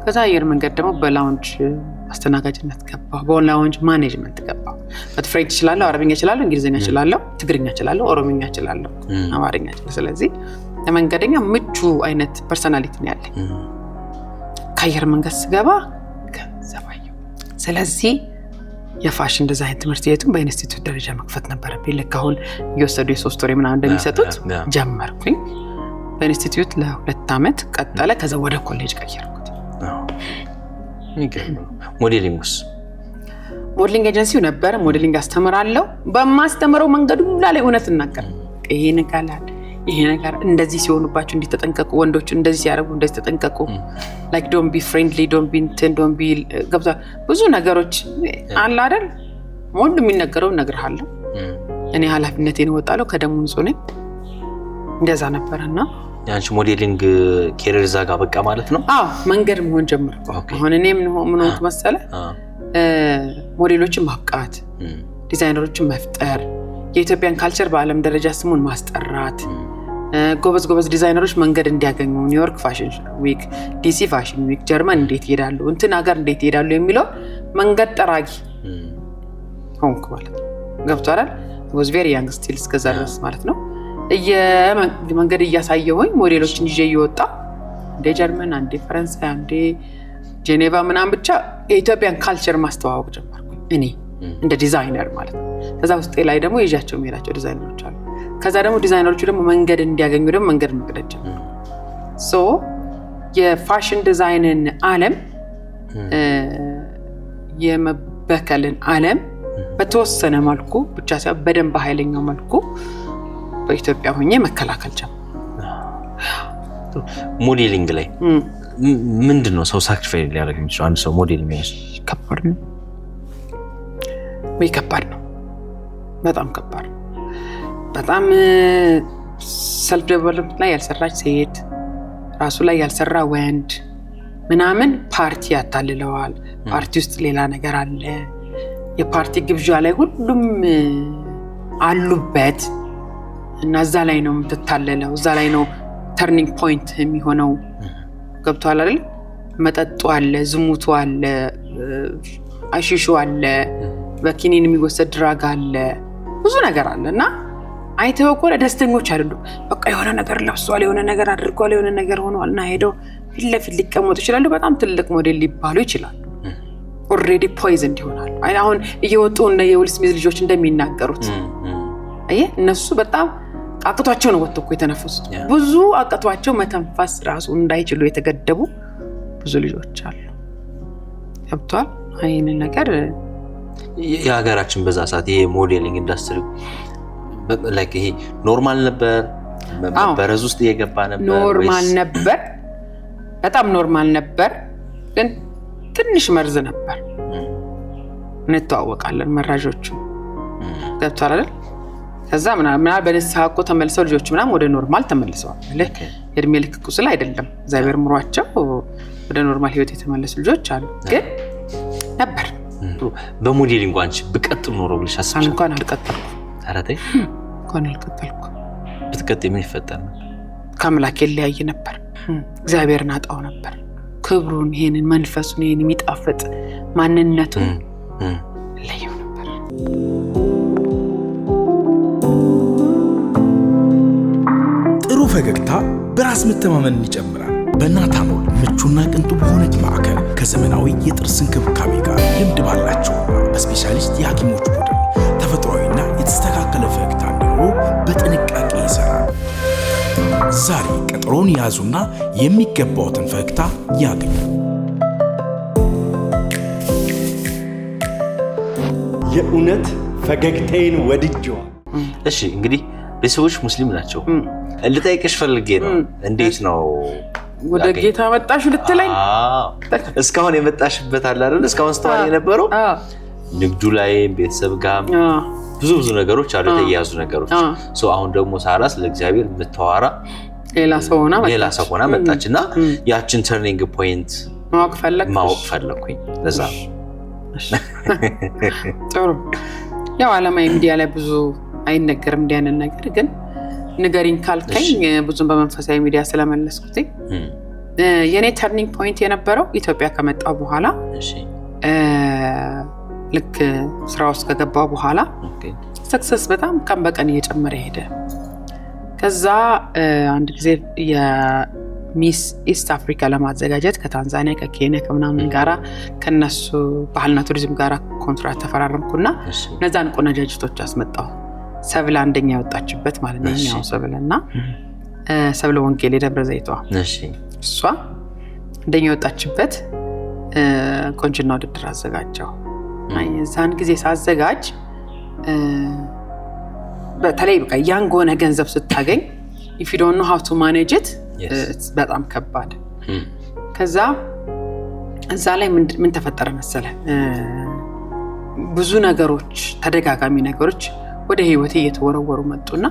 ከዛ አየር መንገድ ደግሞ በላውንጅ አስተናጋጅነት ገባሁ፣ በላውንጅ ማኔጅመንት ገባሁ። ፍሬንች እችላለሁ፣ አረብኛ እችላለሁ፣ እንግሊዝኛ እችላለሁ፣ ትግርኛ እችላለሁ፣ ኦሮምኛ እችላለሁ፣ አማርኛ እችላለሁ። ስለዚህ ለመንገደኛ ምቹ አይነት ፐርሰናሊቲ ነው ያለኝ። ከአየር መንገድ ስገባ ገንዘብ አየሁ። ስለዚህ የፋሽን ዲዛይን ትምህርት ቤቱን በኢንስቲትዩት ደረጃ መክፈት ነበረብኝ። ልክ አሁን እየወሰዱ የ3 ወር ምናምን እንደሚሰጡት ጀመርኩኝ። በኢንስቲትዩት ለ2 ዓመት ቀጠለ። ከዛ ወደ ኮሌጅ ቀየርኩት። ሞዴሊንግስ ሞዴሊንግ ኤጀንሲው ነበረ። ሞዴሊንግ አስተምራለሁ። በማስተምረው መንገዱ ላይ እውነት እናገር። ይሄ ነገር እንደዚህ ሲሆኑባችሁ እንዲተጠንቀቁ፣ ወንዶች እንደዚህ ሲያደርጉ እንደዚህ ተጠንቀቁ፣ ላይክ ዶንት ቢ ፍሬንድሊ፣ ዶንት ቢ እንትን፣ ዶንት ቢ ገብታ ብዙ ነገሮች አለ አይደል? ወንድ የሚነገረው እነግርሃለሁ። እኔ ኃላፊነቴን እወጣለሁ፣ ከደሙ ንጹህ ነኝ። እንደዛ ነበርና ያንቺ ሞዴሊንግ ኬሪር ዛጋ በቃ ማለት ነው። አዎ መንገድ መሆን ጀመርኩ። አሁን እኔ ምን ሆንኩ መሰለህ? ሞዴሎችን ማብቃት፣ ዲዛይነሮችን መፍጠር፣ የኢትዮጵያን ካልቸር በዓለም ደረጃ ስሙን ማስጠራት፣ ጎበዝ ዲዛይነሮች መንገድ እንዲያገኙ፣ ኒውዮርክ ፋሽን ዊክ፣ ዲሲ ፋሽን ዊክ፣ ጀርመን እንዴት ይሄዳሉ፣ እንትን ሀገር እንዴት ይሄዳሉ የሚለው መንገድ ጠራጊ ሆንኩ ማለት ነው። ገብቶሃል? was very young still እስከዛ ድረስ ማለት ነው። መንገድ እያሳየሁኝ ሞዴሎችን ይዤ እየወጣ እንደ ጀርመን፣ አንዴ ፈረንሳይ፣ አንዴ ጄኔቫ ምናምን ብቻ የኢትዮጵያን ካልቸር ማስተዋወቅ ጀመርኩ እኔ እንደ ዲዛይነር ማለት ነው። ከዛ ውስጥ ላይ ደግሞ ይዣቸው የሚሄዳቸው ዲዛይነሮች አሉ። ከዛ ደግሞ ዲዛይነሮቹ ደግሞ መንገድ እንዲያገኙ ደግሞ መንገድ መቅደድ ጀመርኩ። ሶ የፋሽን ዲዛይንን ዓለም የመበከልን ዓለም በተወሰነ መልኩ ብቻ ሳይሆን በደንብ ኃይለኛው መልኩ በኢትዮጵያ ሆኜ መከላከል ጀመርኩ። ሞዴሊንግ ላይ ምንድነው ሰው ሳክሪፋይስ ሊያደርግ የሚችለው? አንድ ሰው ሞዴል የሚያስ ከባድ ነው፣ በጣም ከባድ ነው። በጣም ሰልፍ ዴቨሎፕመንት ላይ ያልሰራች ሴት፣ ራሱ ላይ ያልሰራ ወንድ ምናምን ፓርቲ ያታልለዋል። ፓርቲ ውስጥ ሌላ ነገር አለ። የፓርቲ ግብዣ ላይ ሁሉም አሉበት እና እዛ ላይ ነው የምትታለለው። እዛ ላይ ነው ተርኒንግ ፖይንት የሚሆነው። ገብቶሃል አይደል? መጠጡ አለ፣ ዝሙቱ አለ፣ አሽሹ አለ፣ በኪኒን የሚወሰድ ድራግ አለ፣ ብዙ ነገር አለ እና አይተው እኮ ደስተኞች አይደሉም። በቃ የሆነ ነገር ለብሷል፣ የሆነ ነገር አድርጓል፣ የሆነ ነገር ሆኗል እና ሄደው ፊት ለፊት ሊቀመጡ ይችላሉ። በጣም ትልቅ ሞዴል ሊባሉ ይችላሉ። ኦልሬዲ ፖይዝን ይሆናሉ። አሁን እየወጡ እንደ የዊል ስሚዝ ልጆች እንደሚናገሩት አየህ፣ እነሱ በጣም አቅቷቸው ነው ወጥቶ እኮ የተነፈሱት። ብዙ አቅቷቸው መተንፈስ ራሱ እንዳይችሉ የተገደቡ ብዙ ልጆች አሉ። ገብቷል? ይሄንን ነገር የሀገራችን በዛ ሰዓት ይሄ ሞዴሊንግ ኢንዱስትሪ ላይክ ይሄ ኖርማል ነበር፣ በረዝ ውስጥ እየገባ ነበር። ኖርማል ነበር፣ በጣም ኖርማል ነበር፣ ግን ትንሽ መርዝ ነበር። እንተዋወቃለን መራዦቹ። ገብቷል አይደል? ከዛ ምናምን በንስሐ እኮ ተመልሰው ልጆች ምናምን ወደ ኖርማል ተመልሰዋል። ልክ የእድሜ ልክ ቁስል አይደለም፣ እግዚአብሔር ምሯቸው ወደ ኖርማል ህይወት የተመለሱ ልጆች አሉ። ግን ነበር። በሞዴሊንግ አንቺ ብቀጥል ኖሮ ብለሽ አስበሽ? እንኳን አልቀጠልኩ። ታራታይ እንኳን አልቀጠልኩ። ብትቀጥ ምን ይፈጠር ነው? ከአምላክ ይለያይ ነበር። እግዚአብሔርን አጣው ነበር። ክብሩን፣ ይሄንን መንፈሱን፣ ይሄን የሚጣፍጥ ማንነቱን ለየው ነበር። ጥሩ ፈገግታ በራስ መተማመንን ይጨምራል። በናታኖል ምቹና ቅንጡ በሆነች ማዕከል ከዘመናዊ የጥርስ እንክብካቤ ጋር ልምድ ባላቸውና በስፔሻሊስት የሐኪሞች ቡድን ተፈጥሯዊና የተስተካከለ ፈገግታ እንዲኖሩ በጥንቃቄ ይሰራል። ዛሬ ቀጠሮን ያዙና የሚገባውትን ፈገግታ ያገኙ። የእውነት ፈገግታዬን ወድጄዋል። እሺ እንግዲህ ቤተሰቦች ሙስሊም ናቸው። ልጠይቅሽ ፈልጌ ነው፣ እንዴት ነው ወደ ጌታ መጣሽ ልትለኝ? እስካሁን የመጣሽበት አለ አይደል? እስካሁን ስተዋል የነበረው ንግዱ ላይ ቤተሰብ ጋር ብዙ ነገሮች አሉ፣ የተያያዙ ነገሮች። አሁን ደግሞ ሳራ ስለ እግዚአብሔር የምታወራ ሌላ ሰው ሆና መጣች እና ያችን ተርኒንግ ፖይንት ማወቅ ፈለኩኝ። ለዛ ጥሩ ያው ዓለማዊ ሚዲያ ላይ ብዙ አይነገርም እንዲህ አይነት ነገር፣ ግን ንገሪኝ ካልከኝ ብዙም በመንፈሳዊ ሚዲያ ስለመለስኩት የኔ ተርኒንግ ፖይንት የነበረው ኢትዮጵያ ከመጣው በኋላ ልክ ስራ ውስጥ ከገባው በኋላ ሰክሰስ በጣም ቀን በቀን እየጨመረ ሄደ። ከዛ አንድ ጊዜ የሚስ ኢስት አፍሪካ ለማዘጋጀት ከታንዛኒያ ከኬንያ ከምናምን ጋራ ከነሱ ባህልና ቱሪዝም ጋራ ኮንትራት ተፈራረምኩና እነዛን ቆነጃጅቶች አስመጣሁ። ሰብለ አንደኛ ያወጣችበት ማለት ነው። ያው ሰብለና ሰብለ ወንጌል የደብረ ዘይቷ እሷ አንደኛ ያወጣችበት ቆንጅና ውድድር አዘጋጀው። የዛን ጊዜ ሳዘጋጅ በተለይ በቃ ያንግ ሆነ ገንዘብ ስታገኝ if you don't know how to manage it በጣም ከባድ። ከዛ እዛ ላይ ምን ተፈጠረ መሰለ፣ ብዙ ነገሮች ተደጋጋሚ ነገሮች ወደ ህይወቴ እየተወረወሩ መጡና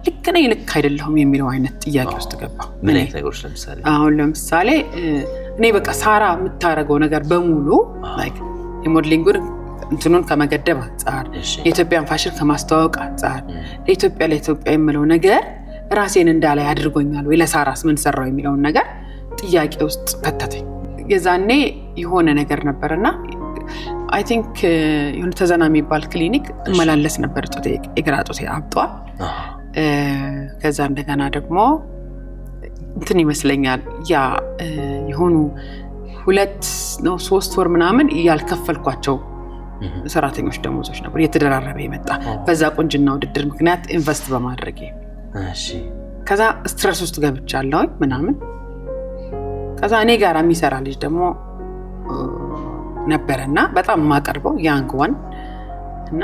ልክ ነኝ ልክ አይደለሁም የሚለው አይነት ጥያቄ ውስጥ ገባ። ምን አይነት ነገሮች? ለምሳሌ እኔ በቃ ሳራ የምታረገው ነገር በሙሉ ላይክ የሞዴሊንጉን እንትኑን ከመገደብ አንጻር፣ የኢትዮጵያን ፋሽን ከማስተዋወቅ አንጻር፣ ለኢትዮጵያ የምለው ነገር ራሴን እንዳላይ አድርጎኛል ወይ ለሳራስ ምን ሰራው የሚለውን ነገር ጥያቄ ውስጥ ከተተኝ። የዛኔ የሆነ ነገር ነበርና I think የሆነ ተዘና የሚባል ክሊኒክ እመላለስ ነበር። እግራ ጦቴ አብጧል። ከዛ እንደገና ደግሞ እንትን ይመስለኛል ያ የሆኑ 2-3 ወር ምናምን ያልከፈልኳቸው ሰራተኞች ደሞዞች ነበር የተደራረበ የመጣ በዛ ቆንጅና ውድድር ምክንያት ኢንቨስት በማድረግ። ከዛ ስትረስ ውስጥ ገብቻለሁ ምናምን። ከዛ እኔ ጋር የሚሰራ ልጅ ደግሞ ነበርና በጣም ማቀርበው ያንግ ዋን እና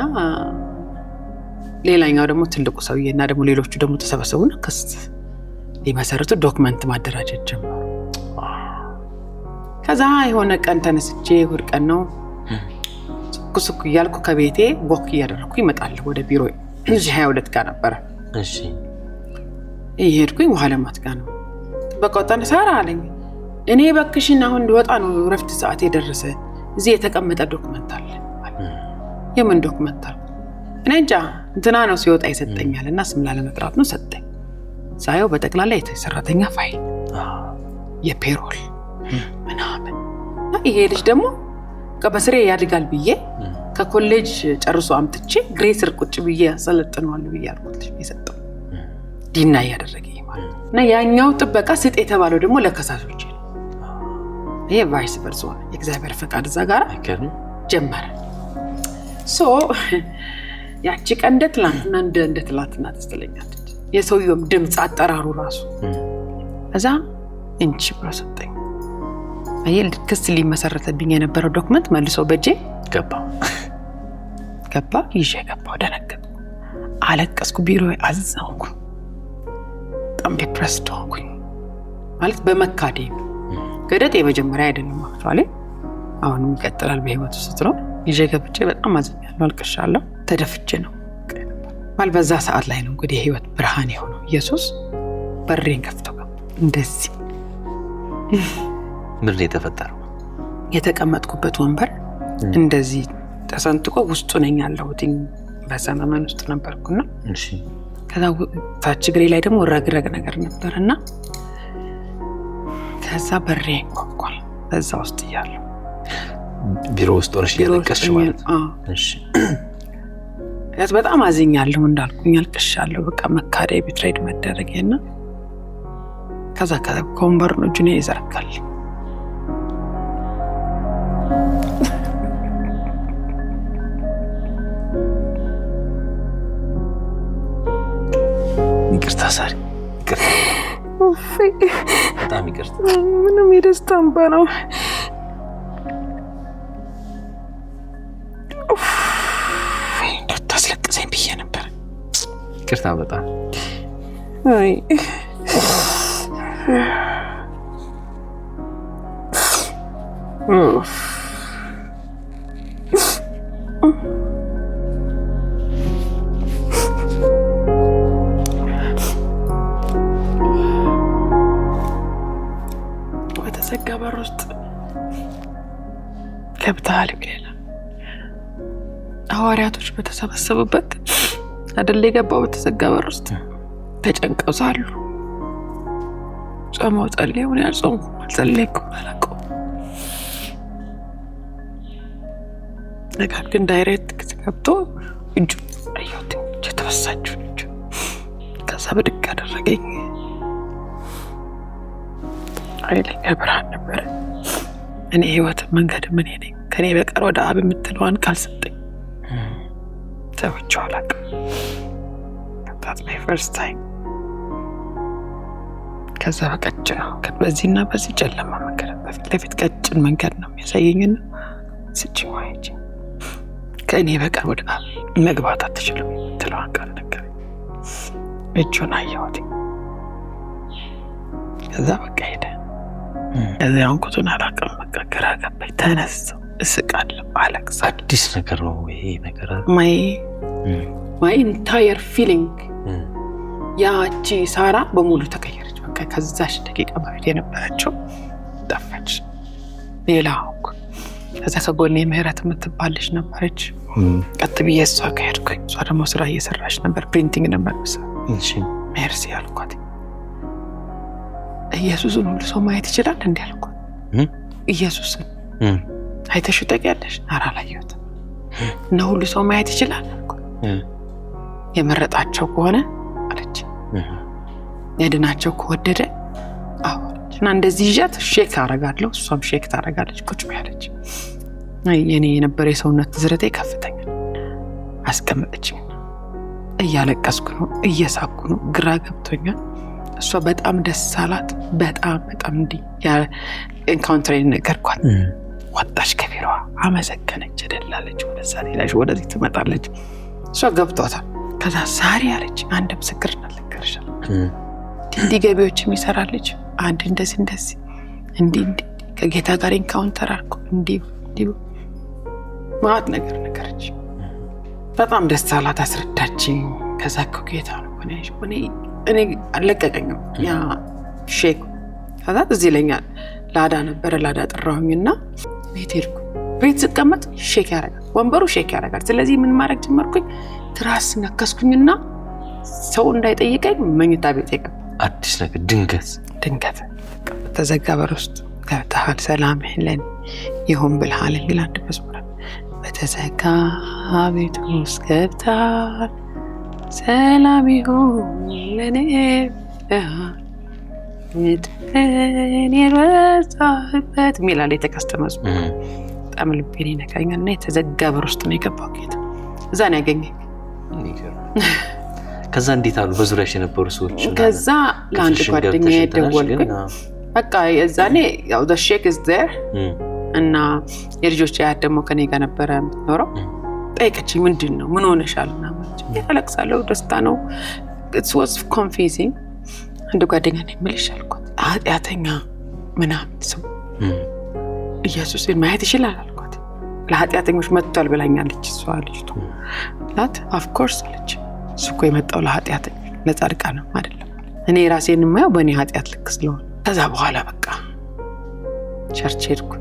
ሌላኛው ደግሞ ትልቁ ሰውዬና ደግሞ ሌሎቹ ደግሞ ተሰበሰቡና ክስት ሊመሰርቱ ዶክመንት ማደራጀት ጀመሩ። ከዛ የሆነ ቀን ተነስቼ እሑድ ቀን ነው ሱኩ እያልኩ ከቤቴ ወክ እያደረኩ ይመጣለሁ ወደ ቢሮ እዚህ 22 ጋር ነበር። እሺ ይሄድኩኝ ውሃ ለማት ጋር ነው። በቃ ወጣን። ሳራ አለኝ እኔ በክሽን አሁን እንድወጣ ነው ረፍት ሰዓት የደረሰ እዚህ የተቀመጠ ዶክመንት አለ። የምን ዶክመንት አለ? እኔ እንጃ እንትና ነው ሲወጣ ይሰጠኛልና ስም ላለመጥራት ነው ሰጠኝ። ሳየው በጠቅላላ የሰራተኛ ፋይል የፔሮል ምናምን። ይሄ ልጅ ደግሞ በስሬ ያድጋል ብዬ ከኮሌጅ ጨርሶ አምጥቼ ግሬስር ቁጭ ብዬ ያሰለጥነዋል ብዬ አልኩት ልጅ የሰጠው ዲና ያደረገኝ ማለት እና ያኛው ጥበቃ ስጥ የተባለው ደግሞ ለከሳሾች ነው። ይሄ ቫይስ ቨርሳ የእግዚአብሔር ፈቃድ እዛ ጋር ጀመረ። ያቺ ቀን እንደ ትላንትና ትስተለኛለች። የሰውየውም ድምፅ አጠራሩ ራሱ እዛ እንቺ ብሎ ሰጠኝ። አየል ክስ ሊመሰረተብኝ የነበረው ዶክመንት መልሶ በጄ ገባ ይዤ ገባሁ። ደነገጥኩ፣ አለቀስኩ፣ ቢሮ አዘንኩ፣ በጣም ዲፕረስድ ሆንኩኝ። ማለት በመካዴ ገደት የመጀመሪያ አይደለም አክቹአሊ አሁንም ይቀጥላል በህይወት ውስጥ ነው። ይዤ ገብቼ በጣም አዝኛለሁ፣ አልቅሻለሁ፣ ተደፍቼ ነው ማለት በዛ ሰዓት ላይ ነው እንግዲህ የህይወት ብርሃን የሆነው ኢየሱስ በሬን ከፍቶ ገባ። እንደዚህ ምን ነው የተፈጠረው? የተቀመጥኩበት ወንበር እንደዚህ ተሰንጥቆ ውስጡ ነኝ ያለሁት በሰመመን ውስጥ ነበርኩና እሺ ከዛ ታች እግሬ ላይ ደግሞ ረግረግ ነገር ነበርና ከዛ በሬ ቆቋል። በዛ ውስጥ ያለው ቢሮ ውስጥ ሆነሽ እያለቀስሽ ማለት ነው? እሺ በጣም አዝኛለሁ፣ እንዳልኩኝ አልቅሻለሁ። በቃ መካዴ ቢትሬድ መደረጌና ከዛ ከወንበሩ ነው እጁን ይዘረጋል። ይቅርታ ሳሪ፣ በጣም ይቅርታ። ምንም የደስታ እንባ ነው። እንዳታስለቅሰኝ ብዬ ነበር። ይቅርታ በጣም አይ በተዘጋ በር ውስጥ ገብተሃል ይላል። ሐዋርያቶች በተሰበሰቡበት አይደል የገባው? በተዘጋ በር ውስጥ ተጨንቀው ሳሉ ጾመው ጸልየው ነው ያልጾምኩም አልጸለይኩም አላውቀውም። ነገር ግን ዳይሬክት ገብቶ እጁ አየሁት፣ የተበሳችው እጁ። ከዛ ብድግ አደረገኝ። ኃይለኛ ብርሃን ነበረ። እኔ ህይወት መንገድ ምን ነኝ? ከኔ በቀር ወደ አብ የምትለዋን ቃል ሰጠኝ። ሰዎቹ አላውቅም። that's my first time። ከዛ በቀጭን በዚህና በዚህ ጨለማ መንገድ በፊት ለፊት ቀጭን መንገድ ነው የሚያሳየኝና ስጭኝ ዋይጂ ከእኔ በቀር ወደ አብ መግባት አትችልም የምትለዋን ቃል ነገረኝ። እጁን አየሁት። ከዛ በቃ ሄደ። ከዛ ያንኩትን አላውቅም። በቃ ግራ ገባኝ። ተነሳሁ፣ እስቃለሁ፣ አለቅሳለሁ። አዲስ ነገር ነው ይሄ ነገር። my entire feeling ያቺ ሳራ በሙሉ ተቀየረች። በቃ ከዛች ደቂቃ በፊት የነበረችው ጠፋች። ሌላ ሆንኩ። ከዛ ከጎኔ ምህረት የምትባል ልጅ ነበረች። ቀጥ ብዬ እሷ ከሄድኩኝ፣ እሷ ደግሞ ስራ እየሰራች ነበር፣ ፕሪንቲንግ ነበር የምትሰራው። ሜርሲ አልኳት። ኢየሱስን ሁሉ ሰው ማየት ይችላል እንዴ አልኳት። ኢየሱስን አይተሽው ታውቂያለሽ? ኧረ አላየሁትም። እና ሁሉ ሰው ማየት ይችላል አልኳት። የመረጣቸው ከሆነ አለች፣ የድናቸው ከወደደ አለች። እና እንደዚህ ይዣት ሼክ አደርጋለሁ፣ እሷም ሼክ ታደርጋለች። ቁጭ ብላለች። የኔ የነበረ የሰውነት ትዝረቴ ከፍተኛ አስቀመጠችኝ። እያለቀስኩ ነው፣ እየሳኩ ነው፣ ግራ ገብቶኛል። እሷ በጣም ደስ አላት። በጣም እንዲህ ኢንካውንተሬን ነገርኳት። ወጣች ከቢሮዋ፣ አመሰገነች፣ ደላለች። ወደዛ ሌላሽ ወደዚህ ትመጣለች። እሷ ገብቷታል። ከዛ ሳሪ አለች፣ አንድ ምስክርነት ልንገርሻል። እንዲህ ገቢዎች የሚሰራ ልጅ አንድ እንደዚህ እንዲህ ከጌታ ጋር ኢንካውንተር አልኩ። እንዲህ ማለት ነገር ነገረች። በጣም ደስ አላት፣ አስረዳችኝ። ከዛ እኮ ጌታ ነው እኔ አለቀቀኝም ያ ሼክ። ከዛ እዚህ ይለኛል፣ ላዳ ነበረ፣ ላዳ ጠራሁኝና ቤት ሄድኩ። ቤት ስቀመጥ ሼክ ያደርጋል፣ ወንበሩ ሼክ ያደርጋል። ስለዚህ ምን ማድረግ ጀመርኩኝ? ትራስ ነከስኩኝና ሰው እንዳይጠይቀኝ መኝታ ቤት የገባ አዲስ ነገር ድንገት ተዘጋ በር ውስጥ ገብተሃል፣ ሰላም ለኔ ይሁን ብልሃል የሚል አንድ መዝሙር። በተዘጋ ቤት ውስጥ ገብተሃል፣ ሰላም ይሁን ለኔ ምድርን የረሳህበት ሚላል የተከስተ መዝሙር። በጣም ልቤን ይነካኛል። እና የተዘጋ በር ውስጥ ነው የገባው ጌታ። እዛ ነው ያገኘኝ። ከዛ እንዴት አሉ በዙሪያሽ የነበሩ ሰዎች? ከዛ ለአንድ ጓደኛዬ ደወልኩኝ። በቃ የዛኔ ያው the shake is there እና የልጆች ያህል ደግሞ ከኔ ጋር ነበረ የምትኖረው። ጠይቀችኝ፣ ምንድን ነው ምን ሆነሻል? ያለቅሳለሁ፣ ደስታ ነው። it was confusing። አንድ ጓደኛ ነኝ የምልሽ አልኳት፣ ኃጢአተኛ ምናምን ሰው ኢየሱስን ማየት ይችላል አልኳት። ለኃጢአተኞች መጥቷል ብላኛለች እሷ ልጅቱ። ላት of course አለች። እሱ እኮ የመጣው ለኃጢአተኞች ለጻድቃን ነው አይደለም። እኔ ራሴን የማየው በእኔ ኃጢአት ልክ ስለሆነ። ከዛ በኋላ በቃ ቸርች ሄድኩ።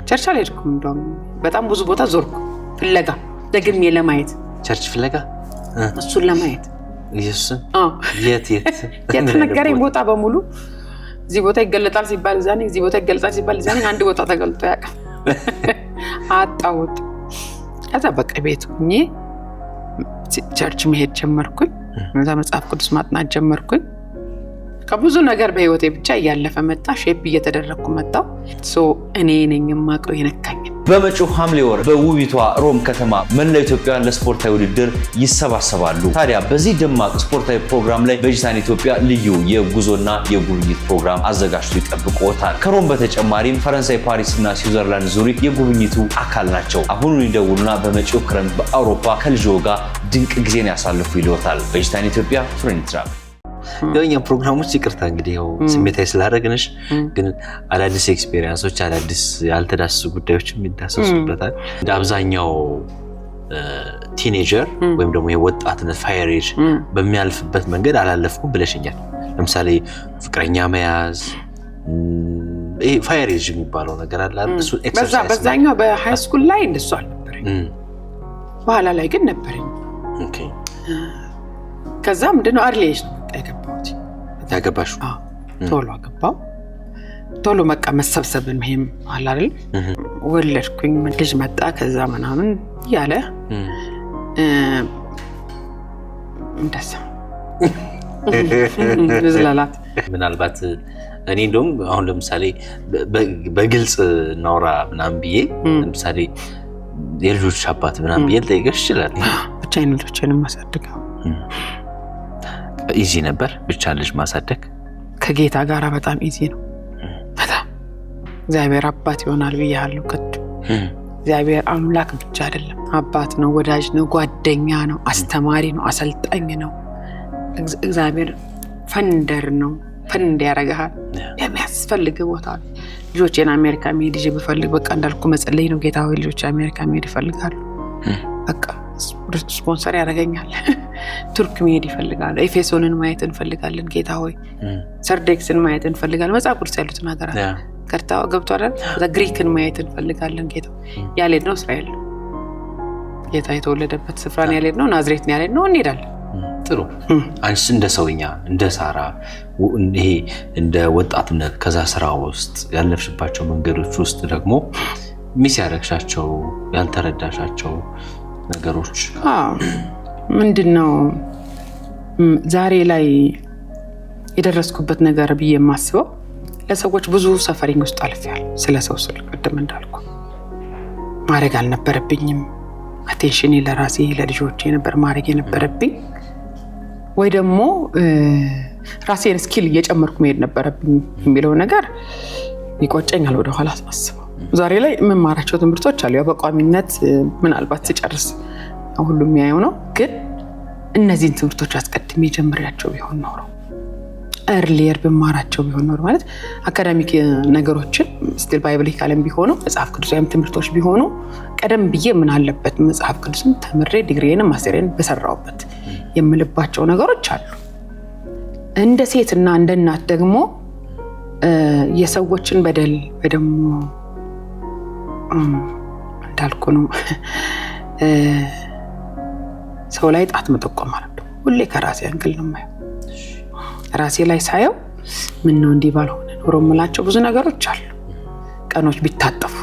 ቸርች አልሄድኩም፣ እንደውም በጣም ብዙ ቦታ ዞርኩ ፍለጋ፣ ደግሜ ለማየት። ቸርች ፍለጋ እሱን ለማየት ኢየሱስን። የት የተነገረኝ ቦታ በሙሉ እዚህ ቦታ ይገለጣል ሲባል እዛ ነኝ፣ እዚህ ቦታ ይገለጣል ሲባል እዛ ነኝ። አንድ ቦታ ተገልጦ ያውቃል አጣሁት። ከዛ በቃ ቤት ሆኜ ቸርች መሄድ ጀመርኩኝ። ከዛ መጽሐፍ ቅዱስ ማጥናት ጀመርኩኝ። ብዙ ነገር በህይወቴ ብቻ እያለፈ መጣ ሼፕ እየተደረኩ መጣው እኔ ነኝ የማውቀው የነካኝ በመጪው ሐምሌ ወር በውቢቷ ሮም ከተማ መላው ኢትዮጵያውያን ለስፖርታዊ ውድድር ይሰባሰባሉ። ታዲያ በዚህ ደማቅ ስፖርታዊ ፕሮግራም ላይ በጂታን ኢትዮጵያ ልዩ የጉዞና የጉብኝት ፕሮግራም አዘጋጅቶ ይጠብቅዎታል። ከሮም በተጨማሪም ፈረንሳይ፣ ፓሪስ እና ስዊዘርላንድ ዙሪክ የጉብኝቱ አካል ናቸው። አሁኑን ይደውሉና በመጪው ክረምት በአውሮፓ ከልጅዎ ጋር ድንቅ ጊዜን ያሳልፉ ይልዎታል። በጂታን ኢትዮጵያ ቱሬን ትራቭል። የኛ ፕሮግራሞች ይቅርታ እንግዲህ ያው ስሜታዊ ስላደረግንሽ ግን አዳዲስ ኤክስፒሪየንሶች አዳዲስ ያልተዳሰሱ ጉዳዮችም ይዳሰሱበታል። እንደ አብዛኛው ቲኔጀር ወይም ደግሞ የወጣትነት ፋየር ኤጅ በሚያልፍበት መንገድ አላለፍኩም ብለሽኛል። ለምሳሌ ፍቅረኛ መያዝ ፋየር ኤጅ የሚባለው ነገር አለ አይደል? እሱ ኤክሰርሳይዝ በዛኛው በሃይ ስኩል ላይ እንደሱ አልነበረኝ። በኋላ ላይ ግን ነበረኝ። ኦኬ ከዛ ምንድነው አርሊ ኤጅ ነው ያገባሁት። ያገባሽ? ቶሎ አገባው። ቶሎ መቃ መሰብሰብን መሄም አለ አይደል? ወለድኩኝ፣ ልጅ መጣ፣ ከዛ ምናምን ያለ እንደዛ ዝላላት። ምናልባት እኔ እንደውም አሁን ለምሳሌ በግልጽ እናውራ ምናምን ብዬ ለምሳሌ የልጆች አባት ምናምን ብዬ ልጠይቅሽ ይችላል። ብቻዬን ልጆቼን ማሳደገው ኢዚ ነበር። ብቻ ልጅ ማሳደግ ከጌታ ጋር በጣም ኢዚ ነው። በጣም እግዚአብሔር አባት ይሆናል ብያለሁ። እግዚአብሔር አምላክ ብቻ አይደለም፣ አባት ነው፣ ወዳጅ ነው፣ ጓደኛ ነው፣ አስተማሪ ነው፣ አሰልጣኝ ነው። እግዚአብሔር ፈንደር ነው። ፈንድ ያረጋል የሚያስፈልግ ቦታ። ልጆቼን አሜሪካ መሄድ ይፈልግ በቃ እንዳልኩ መጸለይ ነው። ጌታ ሆይ ልጆቼ አሜሪካ መሄድ ይፈልጋሉ፣ በቃ ስፖንሰር ያደርገኛል። ቱርክ መሄድ ይፈልጋሉ። ኤፌሶንን ማየት እንፈልጋለን ጌታ ሆይ፣ ሰርዴክስን ማየት እንፈልጋለን። መጽሐፍ ቅዱስ ያሉትን ሀገራት ከርታው ገብቷል። ግሪክን ማየት እንፈልጋለን ጌታ። ያልሄድነው እስራኤል ነው፣ ጌታ የተወለደበት ስፍራ ነው ያልሄድነው። ናዝሬት ነው ያልሄድነው። እንሄዳለን። ጥሩ። አንቺ እንደ ሰውኛ እንደ ሳራ ይሄ እንደ ወጣትነት ከዛ ስራ ውስጥ ያለፍሽባቸው መንገዶች ውስጥ ደግሞ ሚስ ያደረግሻቸው ያልተረዳሻቸው ነገሮች ምንድነው? ዛሬ ላይ የደረስኩበት ነገር ብዬ የማስበው ለሰዎች ብዙ ሰፈሪንግ ውስጥ አልፌያለሁ። ስለ ሰው ስል ቅድም እንዳልኩ ማድረግ አልነበረብኝም። አቴንሽኔ ለራሴ ለልጆቼ ነበር ማድረግ የነበረብኝ፣ ወይ ደግሞ ራሴን ስኪል እየጨመርኩ መሄድ ነበረብኝ የሚለው ነገር ይቆጨኛል ወደ ኋላ አስበው። ዛሬ ላይ የምማራቸው ትምህርቶች አሉ። ያው በቋሚነት ምናልባት ስጨርስ ሁሉም የሚያየው ነው። ግን እነዚህን ትምህርቶች አስቀድሜ ጀምሬያቸው ቢሆን ኖሮ ኤርሊየር ብማራቸው ቢሆን ኖሮ ማለት አካዳሚክ ነገሮችን ስቲል ባይብሊካልም ቢሆኑ መጽሐፍ ቅዱሳዊም ትምህርቶች ቢሆኑ ቀደም ብዬ ምን አለበት መጽሐፍ ቅዱስን ተምሬ ዲግሪዬንም ማስተሬን በሰራውበት የምልባቸው ነገሮች አሉ። እንደ ሴትና እንደ እናት ደግሞ የሰዎችን በደል ደግሞ እንዳልኩ ነው ሰው ላይ ጣት መጠቆም ማለት ነው። ሁሌ ከራሴ አንግል ነው የማየው። ራሴ ላይ ሳየው ምን ነው እንዲህ ባልሆነ ኖሮ የምላቸው ብዙ ነገሮች አሉ። ቀኖች ቢታጠፉ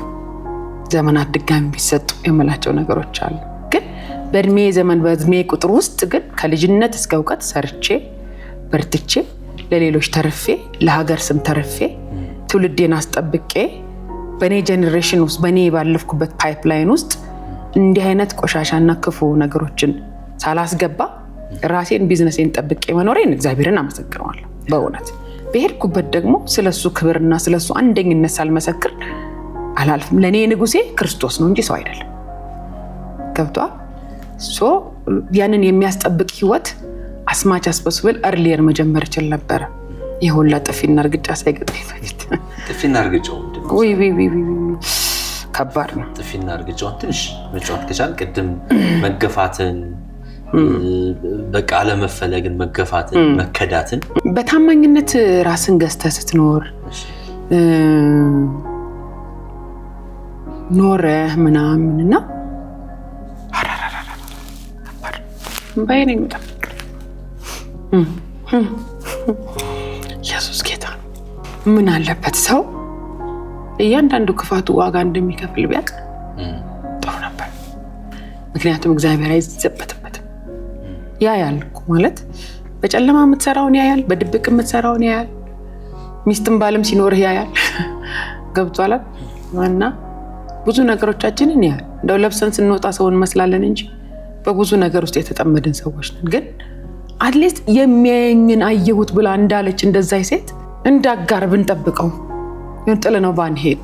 ዘመናት ድጋሚ ቢሰጡ የምላቸው ነገሮች አሉ። ግን በእድሜ ቁጥር ውስጥ ግን ከልጅነት እስከ እውቀት ሰርቼ በርትቼ ለሌሎች ተርፌ ለሀገር ስም ተርፌ ትውልዴን አስጠብቄ በኔ ጄኔሬሽን ውስጥ በኔ ባለፍኩበት ፓይፕላይን ውስጥ እንዲህ አይነት ቆሻሻና ክፉ ነገሮችን ሳላስገባ ራሴን ቢዝነሴን ጠብቄ መኖሬን እግዚአብሔርን አመሰግነዋለሁ። በእውነት በሄድኩበት ደግሞ ስለሱ ክብርና ስለሱ አንደኝነት ሳልመሰክር አላልፍም። ለኔ ንጉሴ ክርስቶስ ነው እንጂ ሰው አይደለም። ገብቷል? ያንን የሚያስጠብቅ ህይወት አስማች አስበስብል አርሊየር መጀመር ይችል ነበር። ይሁላ ጥፊና እርግጫ ሳይገጥመኝ በፊት ጥፊና እርግጫው ወይ ከባድ ነው። ጥፊና እርግጫው ትንሽ መጫወት ከቻል ቅድም መገፋትን በቃ አለመፈለግን መገፋትን መከዳትን በታማኝነት ራስን ገዝተህ ስትኖር ኖረ ምናምንና ባይኔ መጣ። ኢየሱስ ጌታ ነው። ምን አለበት ሰው እያንዳንዱ ክፋቱ ዋጋ እንደሚከፍል ቢያውቅ ጥሩ ነበር። ምክንያቱም እግዚአብሔር አይዘበትበትም። ያ ያልኩ ማለት በጨለማ የምትሰራውን ያያል፣ በድብቅ የምትሰራውን ያያል። ሚስትም ባልም ሲኖርህ ያያል። ገብቷል። እና ብዙ ነገሮቻችንን ያያል። እንደው ለብሰን ስንወጣ ሰውን መስላለን እንጂ በብዙ ነገር ውስጥ የተጠመድን ሰዎች ነን። ግን አትሊስት የሚያየኝን አየሁት ብላ እንዳለች እንደዛይ ሴት እንዳጋር ብንጠብቀው ጥል ነው ባንሄድ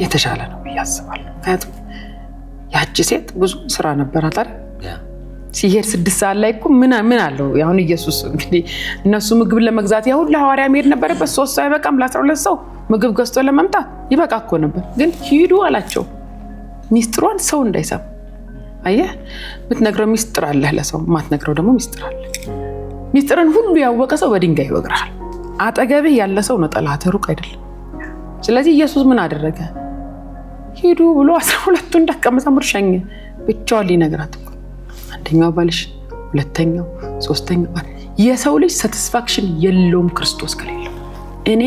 የተሻለ ነው ብዬ አስባለሁ። ምክንያቱም ያቺ ሴት ብዙ ስራ ነበራት አይደል? ሲሄድ 6 ሰዓት ላይ እኮ ምን አለው? አሁን ኢየሱስ እንግዲህ እነሱ ምግብ ለመግዛት ያው ለሐዋርያ መሄድ ነበረበት። 3 ሰው አይበቃም? ለ12 ሰው ምግብ ገዝቶ ለመምጣት ይበቃ እኮ ነበር። ግን ሂዱ አላቸው። ሚስጥሯን ሰው እንዳይሰማ። አየህ፣ የምትነግረው ሚስጥር አለ፣ ለሰው የማትነግረው ደግሞ ሚስጥር አለ። ሚስጥርን ሁሉ ያወቀ ሰው በድንጋይ ይወግርሃል። አጠገብህ ያለ ሰው ነው ጠላትህ፣ ሩቅ አይደለም። ስለዚህ ኢየሱስ ምን አደረገ? ሂዱ ብሎ 12ቱን ደቀ መዛሙርት ሸኘ። ብቻዋን ሊነግራት እኮ አንደኛው ባልሽ፣ ሁለተኛው፣ ሶስተኛው። የሰው ልጅ ሳቲስፋክሽን የለውም ክርስቶስ ከሌለው። እኔ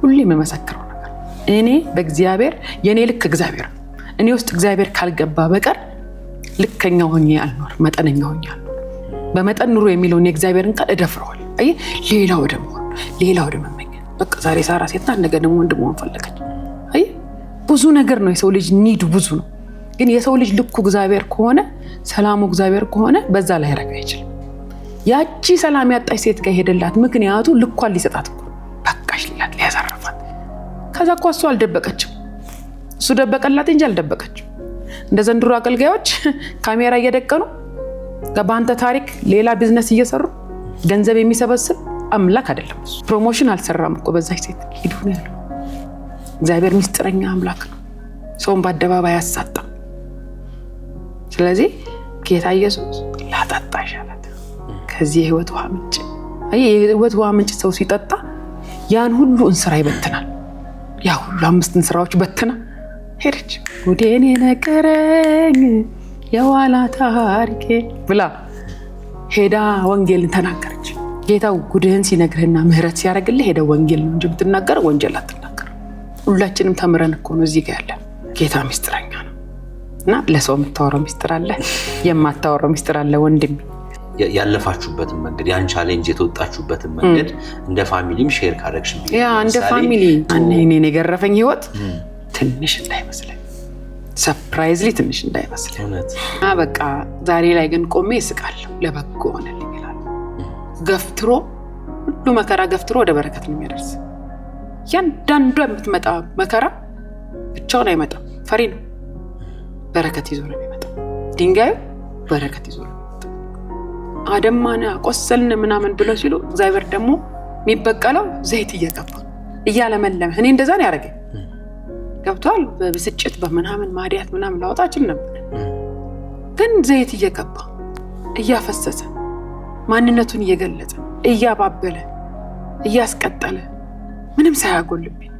ሁሌ የምመሰክረው ነገር እኔ በእግዚአብሔር የኔ ልክ እግዚአብሔር እኔ ውስጥ እግዚአብሔር ካልገባ በቀር ልከኛ ሆኜ አልኖር፣ መጠነኛ ሆኜ አልኖር። በመጠን ኑሮ የሚለውን የእግዚአብሔርን ቃል እደፍረዋል። አይ ሌላው ደግሞ ሌላው ደግሞ በቃ ዛሬ ሳራ ሴትና ነገ ደግሞ ወንድ መሆን ፈለገች። አይ ብዙ ነገር ነው የሰው ልጅ ኒድ ብዙ ነው። ግን የሰው ልጅ ልኩ እግዚአብሔር ከሆነ ሰላሙ እግዚአብሔር ከሆነ በዛ ላይ ያረጋ ይችላል። ያቺ ሰላም ያጣች ሴት ጋር ሄደላት ምክንያቱ ልኳን ሊሰጣት እኮ በቃሽ ሊላት ሊያሳርፋት። ከዛ እኮ እሱ አልደበቀችም፣ እሱ ደበቀላት እንጂ አልደበቀችም። እንደ ዘንድሮ አገልጋዮች ካሜራ እየደቀኑ በአንተ ታሪክ ሌላ ቢዝነስ እየሰሩ ገንዘብ የሚሰበስብ አምላክ አይደለም። ፕሮሞሽን አልሰራም እኮ በዛች ሴት ሂዱ ነው ያለው። እግዚአብሔር ምስጢረኛ አምላክ ነው፣ ሰውን በአደባባይ አያሳጣም። ስለዚህ ጌታ ኢየሱስ ላጠጣሽ አላት ከዚህ የህይወት ውሃ ምንጭ። አይ የህይወት ውሃ ምንጭ ሰው ሲጠጣ ያን ሁሉ እንስራ ይበትናል። ያ ሁሉ 5 እንስራዎች በትና ሄደች። ጉዴን የነገረኝ የዋላ ታሪኬ ብላ ሄዳ ወንጌልን ተናገረች። ጌታው ጉድህን ሲነግርህና ምህረት ሲያደርግልህ ሄደ ወንጌል ነው እንጂ ብትናገር ወንጀል አትናገር። ሁላችንም ተምረን እኮ ነው እዚህ ጋር ያለን። ጌታ ምስጢረኛ ነው እና ለሰው የምታወራው ምስጢር አለ፣ የማታወራው ምስጢር አለ። ወንድም ያለፋችሁበትን መንገድ ያን ቻሌንጅ የተወጣችሁበትን መንገድ እንደ ፋሚሊም ሼር ካደረግሽ ያ እንደ ፋሚሊ እኔ የገረፈኝ ህይወት ትንሽ እንዳይመስለኝ፣ ሰርፕራይዝሊ ትንሽ እንዳይመስለኝ እውነት በቃ ዛሬ ላይ ግን ቆሜ እስቃለሁ። ለበጎ ሆነልኝ ይላል። ገፍትሮ ሁሉ መከራ ገፍትሮ ወደ በረከት ነው የሚያደርስ። ያንዳንዱ የምትመጣ መከራ ብቻውን አይመጣም፣ ፈሪ ነው። በረከት ይዞ ነው የሚመጣው። ድንጋዩ በረከት ይዞ ነው የሚመጣው። አደማና ቆሰልን ምናምን ብሎ ሲሉ እግዚአብሔር ደግሞ የሚበቀለው ዘይት እየቀባ እያለመለመ። እኔ እንደዛ ነው ያደረገኝ። ገብቷል። በብስጭት በምናምን ማዲያት ምናምን ላወጣችን ነበር፣ ግን ዘይት እየቀባ እያፈሰሰ ማንነቱን እየገለጸ እያባበለ እያስቀጠለ ምንም ሳያጎልብኝ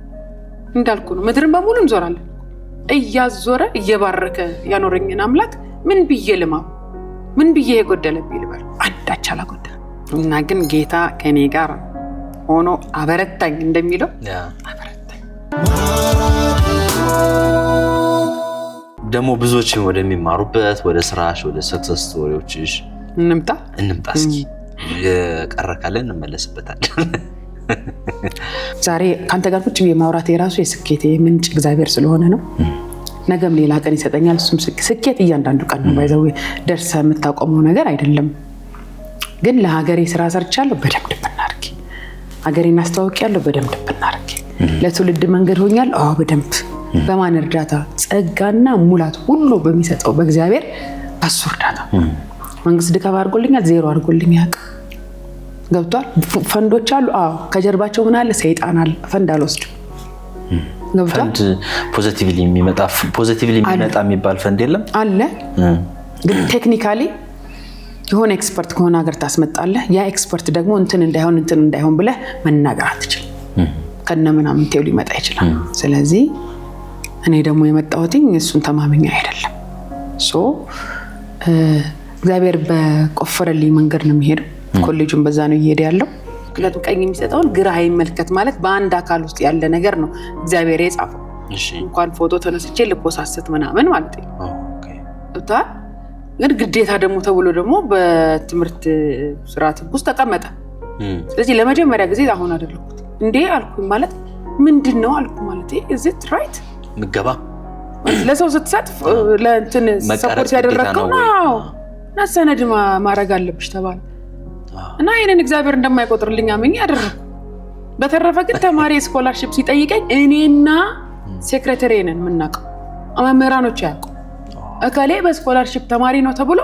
እንዳልኩ ነው። ምድርን በሙሉ እንዞራለን። እያዞረ እየባረከ ያኖረኝን አምላክ ምን ብዬ ልማው? ምን ብዬ የጎደለብኝ ልበል? አንዳች አላጎደለም። እና ግን ጌታ ከኔ ጋር ሆኖ አበረታኝ እንደሚለው አበረታኝ። ደግሞ ብዙዎችን ወደሚማሩበት ወደ ስራሽ ወደ ሰክሰስ ስቶሪዎችሽ እንምጣ እስኪ። የቀረ ካለ እንመለስበታለን። ዛሬ ካንተ ጋር ቁጭ ብዬ ማውራት የራሱ የስኬቴ ምንጭ እግዚአብሔር ስለሆነ ነው። ነገም ሌላ ቀን ይሰጠኛል። እሱም ስኬት እያንዳንዱ ቀን ነው። ባይዘው ደርሰ የምታቆመው ነገር አይደለም። ግን ለሀገሬ ስራ ሰርቻለሁ፣ በደንብ እናርጊ። ሀገሬን አስተዋውቂያለሁ፣ በደንብ እናርጊ። ለትውልድ መንገድ ሆኛለሁ፣ በደንብ በማን እርዳታ? ጸጋና ሙላት ሁሉ በሚሰጠው በእግዚአብሔር በሱ እርዳታ። መንግስት ድጋፍ አድርጎልኛል፣ ዜሮ አድርጎልኛል። ገብቷል። ፈንዶች አሉ፣ ከጀርባቸው ምን አለ? ሰይጣን አለ። ፈንድ አልወስድም። ገብቷል። ፈንድ ፖዚቲቭሊ የሚመጣ የሚባል ፈንድ የለም አለ። ግን ቴክኒካሊ የሆነ ኤክስፐርት ከሆነ ሀገር ታስመጣለህ። ያ ኤክስፐርት ደግሞ እንትን እንዳይሆን ብለህ መናገር አትችልም። ከነ ምናምን ቴው ሊመጣ ይችላል። ስለዚህ እኔ ደግሞ የመጣሁትኝ እሱን ተማምኜ አይደለም። እግዚአብሔር በቆፈረልኝ መንገድ ነው የሚሄደው። ኮሌጁን በዛ ነው እየሄደ ያለው። ምክንያቱም ቀኝ የሚሰጠውን ግራ አይመልከት ማለት በአንድ አካል ውስጥ ያለ ነገር ነው እግዚአብሔር የጻፈው። እንኳን ፎቶ ተነስቼ ልፖሳስት ምናምን ማለት ነው። ግን ግዴታ ደግሞ ተብሎ ደግሞ በትምህርት ስርዓት ውስጥ ተቀመጠ። ስለዚህ ለመጀመሪያ ጊዜ አሁን አደረኩት እንዴ አልኩኝ። ማለት ምንድነው አልኩ። ማለት is it right ምገባ ለሰው ስትሰጥ ለእንትን ሰፖርት ያደረከው ነው ሰነድ ማድረግ አለብሽ ተባለ እና ይሄንን እግዚአብሔር እንደማይቆጥርልኝ አመኝ ያደረኩ። በተረፈ ግን ተማሪ ስኮላርሺፕ ሲጠይቀኝ እኔና ሴክሬታሪ ነን የምናውቀው መምህራኖች ያውቁ እከሌ በስኮላርሺፕ ተማሪ ነው ተብሎ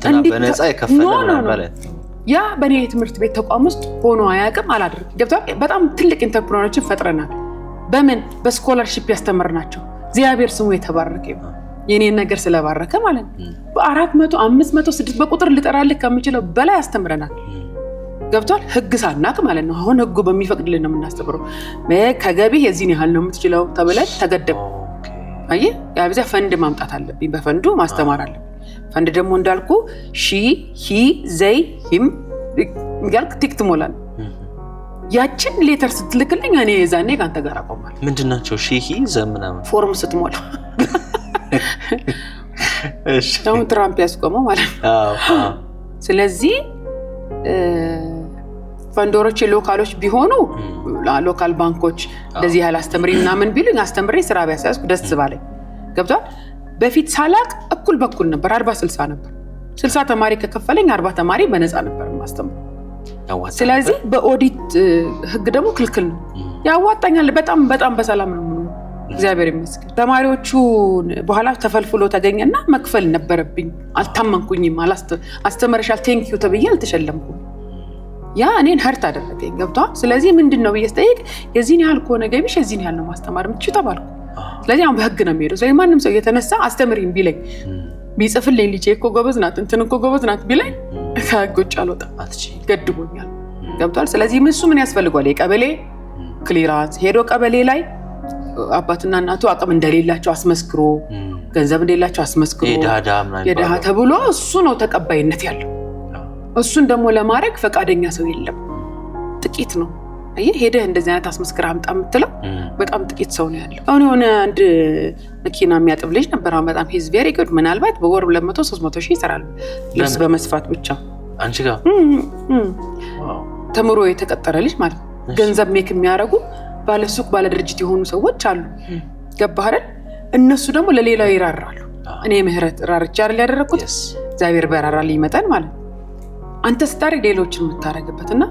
እንዴት በነፃ ይከፈላል ማለት ያ በኔ ትምህርት ቤት ተቋም ውስጥ ሆኖ አያውቅም። አላደረግም። ገብቷል። በጣም ትልቅ ኢንተርፕረነሮችን ፈጥረናል። በምን በስኮላርሺፕ ያስተምርናቸው። እግዚአብሔር ስሙ የተባረከ ይሁን። የኔን ነገር ስለባረከ ማለት ነው። በ400 500 6 በቁጥር ልጠራልህ ከምችለው በላይ ያስተምረናል። ገብቷል። ህግ ሳናቅ ማለት ነው። አሁን ህጉ በሚፈቅድልን ነው የምናስተምረው። ከገቢ የዚህን ያህል ነው የምትችለው ተብለን ተገደብ። አየህ ያብዛ ፈንድ ማምጣት አለብኝ። በፈንዱ ማስተማር አለብኝ። ፈንድ ደግሞ እንዳልኩ ሺ ሂ ዘይ ሂም ያልክ ቲክ ትሞላለህ። ያችን ሌተር ስትልክልኝ እኔ የዛኔ ካንተ ጋር አቆማለሁ። ምንድናቸው ሺ ሂ ዘ ምናምን ፎርም ስትሞላ እሺ አሁን ትራምፕ ያስቆመው ማለት ነው። ስለዚህ ፈንዶሮች ሎካሎች ቢሆኑ ሎካል ባንኮች እንደዚህ ያህል አስተምሪ ምናምን ቢሉኝ አስተምሬ ስራ ቢያሳስኩ ደስ ባለኝ። ገብቷል። በፊት ሳላቅ እኩል በኩል ነበር 40-60 ነበር። 60 ተማሪ ከከፈለኝ 40 ተማሪ በነፃ ነበር ማስተምረው። ስለዚህ በኦዲት ህግ ደግሞ ክልክል ነው። ያዋጣኛል። በጣም በጣም በሰላም ነው የምኖረው እግዚአብሔር ይመስገን። ተማሪዎቹ በኋላ ተፈልፍሎ ተገኘና መክፈል ነበረብኝ። አልታመንኩኝም። አስተምረሻል ቴንኪዩ ተብዬ አልተሸለምኩም። ያ እኔን ሀርት አደረገኝ። ገብቷል። ስለዚህ ምንድነው ብዬ ስጠይቅ የዚህን ያህል ከሆነ ገቢሽ የዚህን ያህል ነው ማስተማር የምትችይው ተባልኩ። ስለዚህ አሁን በህግ ነው የሚሄደው። ስለዚህ ማንም ሰው እየተነሳ አስተምሪኝ ቢለኝ ቢጽፍልኝ ልጄ እኮ ጎበዝ ናት እንትን እኮ ጎበዝ ናት ቢለኝ ከህግ ውጭ አልወጣም። ገድቦኛል። ገብቷል። ስለዚህ እሱ ምን ያስፈልጓል? የቀበሌ ክሊራንስ ሄዶ ቀበሌ ላይ አባትና እናቱ አቅም እንደሌላቸው አስመስክሮ ገንዘብ እንደሌላቸው አስመስክሮ የደሃ ተብሎ እሱ ነው ተቀባይነት ያለው። እሱን ደግሞ ለማድረግ ፈቃደኛ ሰው የለም። ጥቂት ነው። አየህ ሄደህ እንደዚህ አይነት አስመስክራ አምጣ የምትለው በጣም ጥቂት ሰው ነው ያለው። አሁን የሆነ አንድ መኪና የሚያጥብ ልጅ ነበር። አሁን በጣም ሂዝ ቬሪ ጉድ። ምናልባት በወር 200-300 ሺህ ይሰራል ልብስ በመስፋት ብቻ። አንቺ ጋር ተምሮ የተቀጠረ ልጅ ማለት ነው። ገንዘብ ሜክ የሚያደርጉ ባለሱቅ ባለድርጅት የሆኑ ሰዎች አሉ። ገባህ አይደል? እነሱ ደግሞ ለሌላው ይራራሉ። እኔ ምህረት ራርቻ አይደል ያደረኩት? እግዚአብሔር በራራልኝ መጠን ማለት ነው። አንተ ስታደርግ ሌሎችን የምታደርግበትና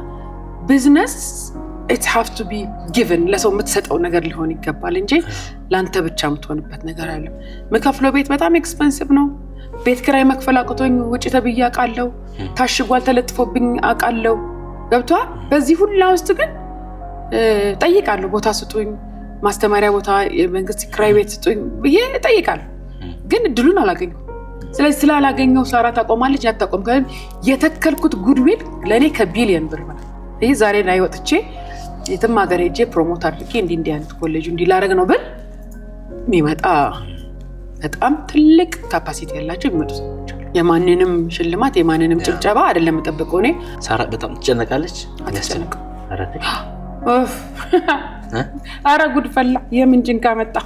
ቢዝነስ it have to be given ለሰው የምትሰጠው ነገር ሊሆን ይገባል እንጂ ለአንተ ብቻ የምትሆንበት ነገር አለ። መከፍለው ቤት በጣም ኤክስፔንሲቭ ነው። ቤት ኪራይ መክፈል አቅቶኝ ውጭ ተብዬ አውቃለሁ። ታሽጓል ተለጥፎብኝ አውቃለሁ። ገብቷል። በዚህ ሁላ ውስጥ ግን ጠይቃለሁ። ቦታ ስጡኝ፣ ማስተማሪያ ቦታ፣ የመንግስት ኪራይ ቤት ስጡኝ ብዬ ጠይቃለሁ። ግን እድሉን አላገኘሁም። ስለዚህ ስላላገኘው ሳራ ታቆማለች ያታቆም ካለ የተከልኩት ጉድዊል ለኔ ከቢሊየን ብር ማለት ይሄ ዛሬ ላይ ወጥቼ የትም ሀገር ሄጄ ፕሮሞት አድርጌ እንዲህ አይነት ኮሌጅ እንዲላረግ ነው ብል የሚመጣ በጣም ትልቅ ካፓሲቲ ያላቸው የሚመጡ ሰዎች አሉ። የማንንም ሽልማት የማንንም ጭብጨባ አይደለም የምጠብቀው። እኔ ሳራ በጣም ትጨነቃለች። አትጨነቅም። ኧረ ጉድ ፈላ። የምን ጅንካ መጣ።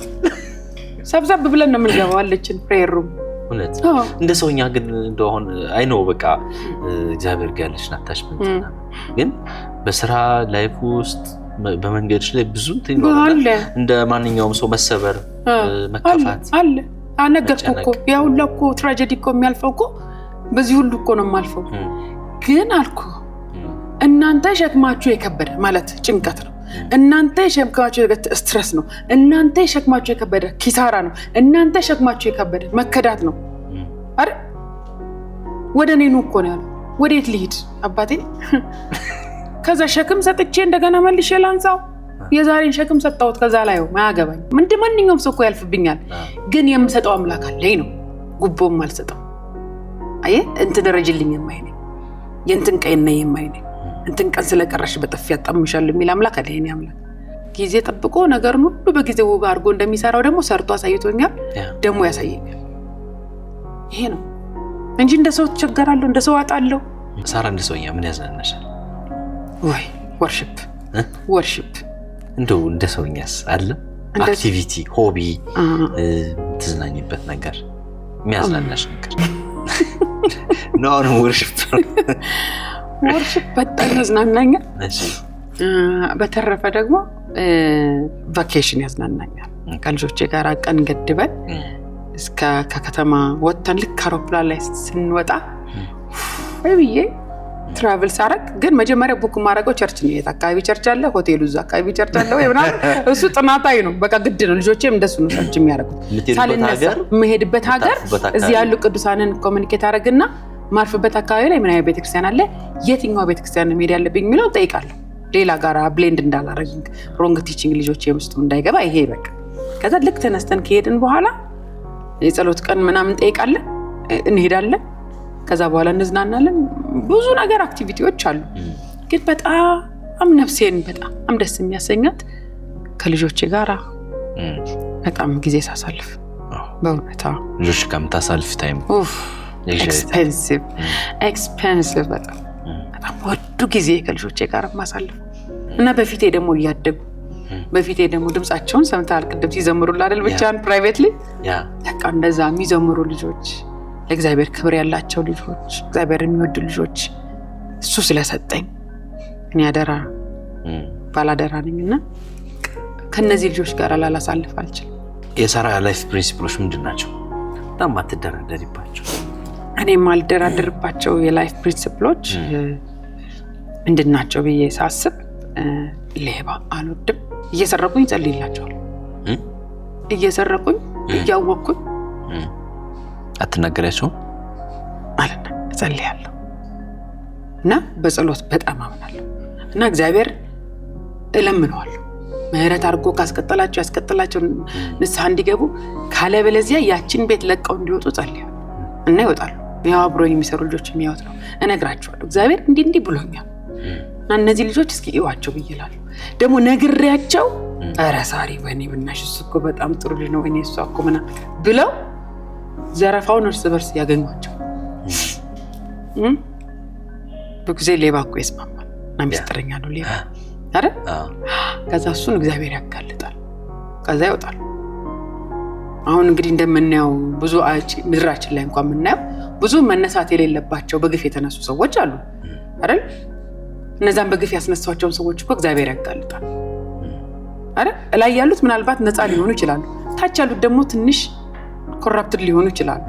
ሰብሰብ ብለን ነው የምንገባው አለችን ፕሬየር ሩም። እውነት እንደ ሰውኛ ግን እንደሆነ አይ ነው በቃ እግዚአብሔር ጋር ያለሽ አታችመንት ግን በስራ ላይፍ ውስጥ በመንገድሽ ላይ ብዙ ትንገዋለ እንደ ማንኛውም ሰው መሰበር መከፋት አለ። አነገርኩ እኮ ያ ሁሉ እኮ ትራጀዲ እኮ የሚያልፈው እኮ በዚህ ሁሉ እኮ ነው የማልፈው። ግን አልኩ እናንተ ሸክማችሁ የከበደ ማለት ጭንቀት ነው። እናንተ ሸክማችሁ የከበደ ስትረስ ነው። እናንተ ሸክማችሁ የከበደ ኪሳራ ነው። እናንተ ሸክማችሁ የከበደ መከዳት ነው አይደል? ወደ እኔ ነው እኮ ነው ያለው። ወዴት ልሂድ አባቴ? ከዛ ሸክም ሰጥቼ እንደገና መልሼ ላንሳው? የዛሬን ሸክም ሰጣሁት ከዛ ላይ ማያገባኝ ምንድን ማንኛውም ሰው እኮ ያልፍብኛል። ግን የምሰጠው አምላክ አለኝ ነው። ጉቦም አልሰጠው። አየህ እንትን ደረጅልኝ የማይነኝ የእንትን ቀይና የማይነኝ እንትን ቀን ስለቀረሽ በጥፊ ያጣምሻል የሚል አምላክ አለ። የኔ አምላክ ጊዜ ጠብቆ ነገርን ሁሉ በጊዜው አድርጎ እንደሚሰራው ደግሞ ሰርቶ አሳይቶኛል፣ ደግሞ ያሳየኛል። ይሄ ነው እንጂ እንደ ሰው ተቸገራለሁ፣ እንደ ሰው አጣለሁ። ሳራ እንደ ሰውኛ ምን ያዝናናሻል? ወይ ወርሺፕ እንደው እንደ ሰውኛስ አለ አክቲቪቲ ሆቢ ትዝናኝበት ነገር የሚያዝናናሽ ነገር ነው ወርሺፕ በጣም ያዝናናኛል። በተረፈ ደግሞ ቫኬሽን ያዝናናኛል። ከልጆቼ ጋር ቀን ገድበን እስከ ከተማ ወጥተን ልክ አውሮፕላን ላይ ስንወጣ ወይ ብዬ ትራቨል ሳረግ ግን መጀመሪያ ቡክ ማድረገው ቸርች ነው። የት አካባቢ ቸርች አለ፣ ሆቴሉ እዛ አካባቢ ቸርች አለ ወይ ምናምን እሱ ጥናታዊ ነው። በቃ ግድ ነው። ልጆቼም እንደሱ ነው ሰርች የሚያደርጉት። ሳልነሳ የምሄድበት ሀገር እዚህ ያሉ ቅዱሳንን ኮሚኒኬት አደረግና ማርፍበት አካባቢ ላይ ምን አይነት ቤተክርስቲያን አለ፣ የትኛው ቤተክርስቲያን ነው መሄድ ያለብኝ የሚለው ጠይቃለሁ። ሌላ ጋራ ብሌንድ እንዳላረግ ሮንግ ቲቺንግ ልጆቼ ውስጥ እንዳይገባ ይሄ በቃ። ከዛ ልክ ተነስተን ከሄድን በኋላ የጸሎት ቀን ምናምን ጠይቃለን፣ እንሄዳለን። ከዛ በኋላ እንዝናናለን። ብዙ ነገር አክቲቪቲዎች አሉ። ግን በጣም ነፍሴን በጣም ደስ የሚያሰኛት ከልጆቼ ጋራ በጣም ጊዜ ሳሳልፍ በእውነታ ልጆች ጋር የምታሳልፍ ታይም ኤክስፔንሲቭ በጣም ወዱ ጊዜ ከልጆቼ ጋር ማሳልፍ እና በፊቴ ደግሞ እያደጉ በፊቴ ደግሞ ድምጻቸውን ሰምተሃል ቅድም ሲዘምሩልህ አይደል? ብቻን ፕራይቬትሊ በቃ እንደዛ የሚዘምሩ ልጆች፣ ለእግዚአብሔር ክብር ያላቸው ልጆች፣ እግዚአብሔር የሚወዱ ልጆች እሱ ስለሰጠኝ እኔ አደራ ባላደራ ነኝና ከነዚህ ልጆች ጋር ላላሳልፍ አልችልም። የሳራ ላይፍ ፕሪንሲፕሎች ምንድን ናቸው? በጣም አትደራደሪባቸው። እኔ ማልደራደርባቸው የላይፍ ፕሪንሲፕሎች ምንድን ናቸው ብዬ ሳስብ ሌባ አልወድም። እየሰረቁኝ ጸልይላቸዋል። እየሰረቁኝ እያወቅኩኝ አትናገሪያቸውም አለና ጸልያለሁ እና በጸሎት በጣም አምናለሁ እና እግዚአብሔር እለምነዋለሁ ምህረት አድርጎ ካስቀጠላቸው ያስቀጠላቸው ንስሐ እንዲገቡ፣ ካለበለዚያ ያችን ቤት ለቀው እንዲወጡ ጸልያለሁ እና ይወጣሉ። ያው አብሮኝ የሚሰሩ ልጆች የሚያዩት ነው። እነግራቸዋለሁ እግዚአብሔር እንዲህ ብሎኛል እና እነዚህ ልጆች እስኪ ይዋቸው ብይላሉ። ደግሞ ነግሬያቸው ኧረ ሳሪ ወይኔ ብናሽ እሱ እኮ በጣም ጥሩ ልጅ ነው ወይኔ እሷ እኮ ምናምን ብለው ዘረፋውን እርስ በርስ ያገኟቸው። በጊዜ ሌባ እኮ ይስማማል እና ሚስጥረኛ ነው ሌባ አይደል? ከዛ እሱን እግዚአብሔር ያጋልጣል። ከዛ ይወጣል። አሁን እንግዲህ እንደምናየው ብዙ ምድራችን ላይ እንኳን የምናየው ብዙ መነሳት የሌለባቸው በግፍ የተነሱ ሰዎች አሉ አይደል? እነዛን በግፍ ያስነሳቸውን ሰዎች እኮ እግዚአብሔር ያጋልጣል አይደል? ላይ ያሉት ምናልባት ነፃ ሊሆኑ ይችላሉ። ታች ያሉት ደግሞ ትንሽ ኮራፕትድ ሊሆኑ ይችላሉ።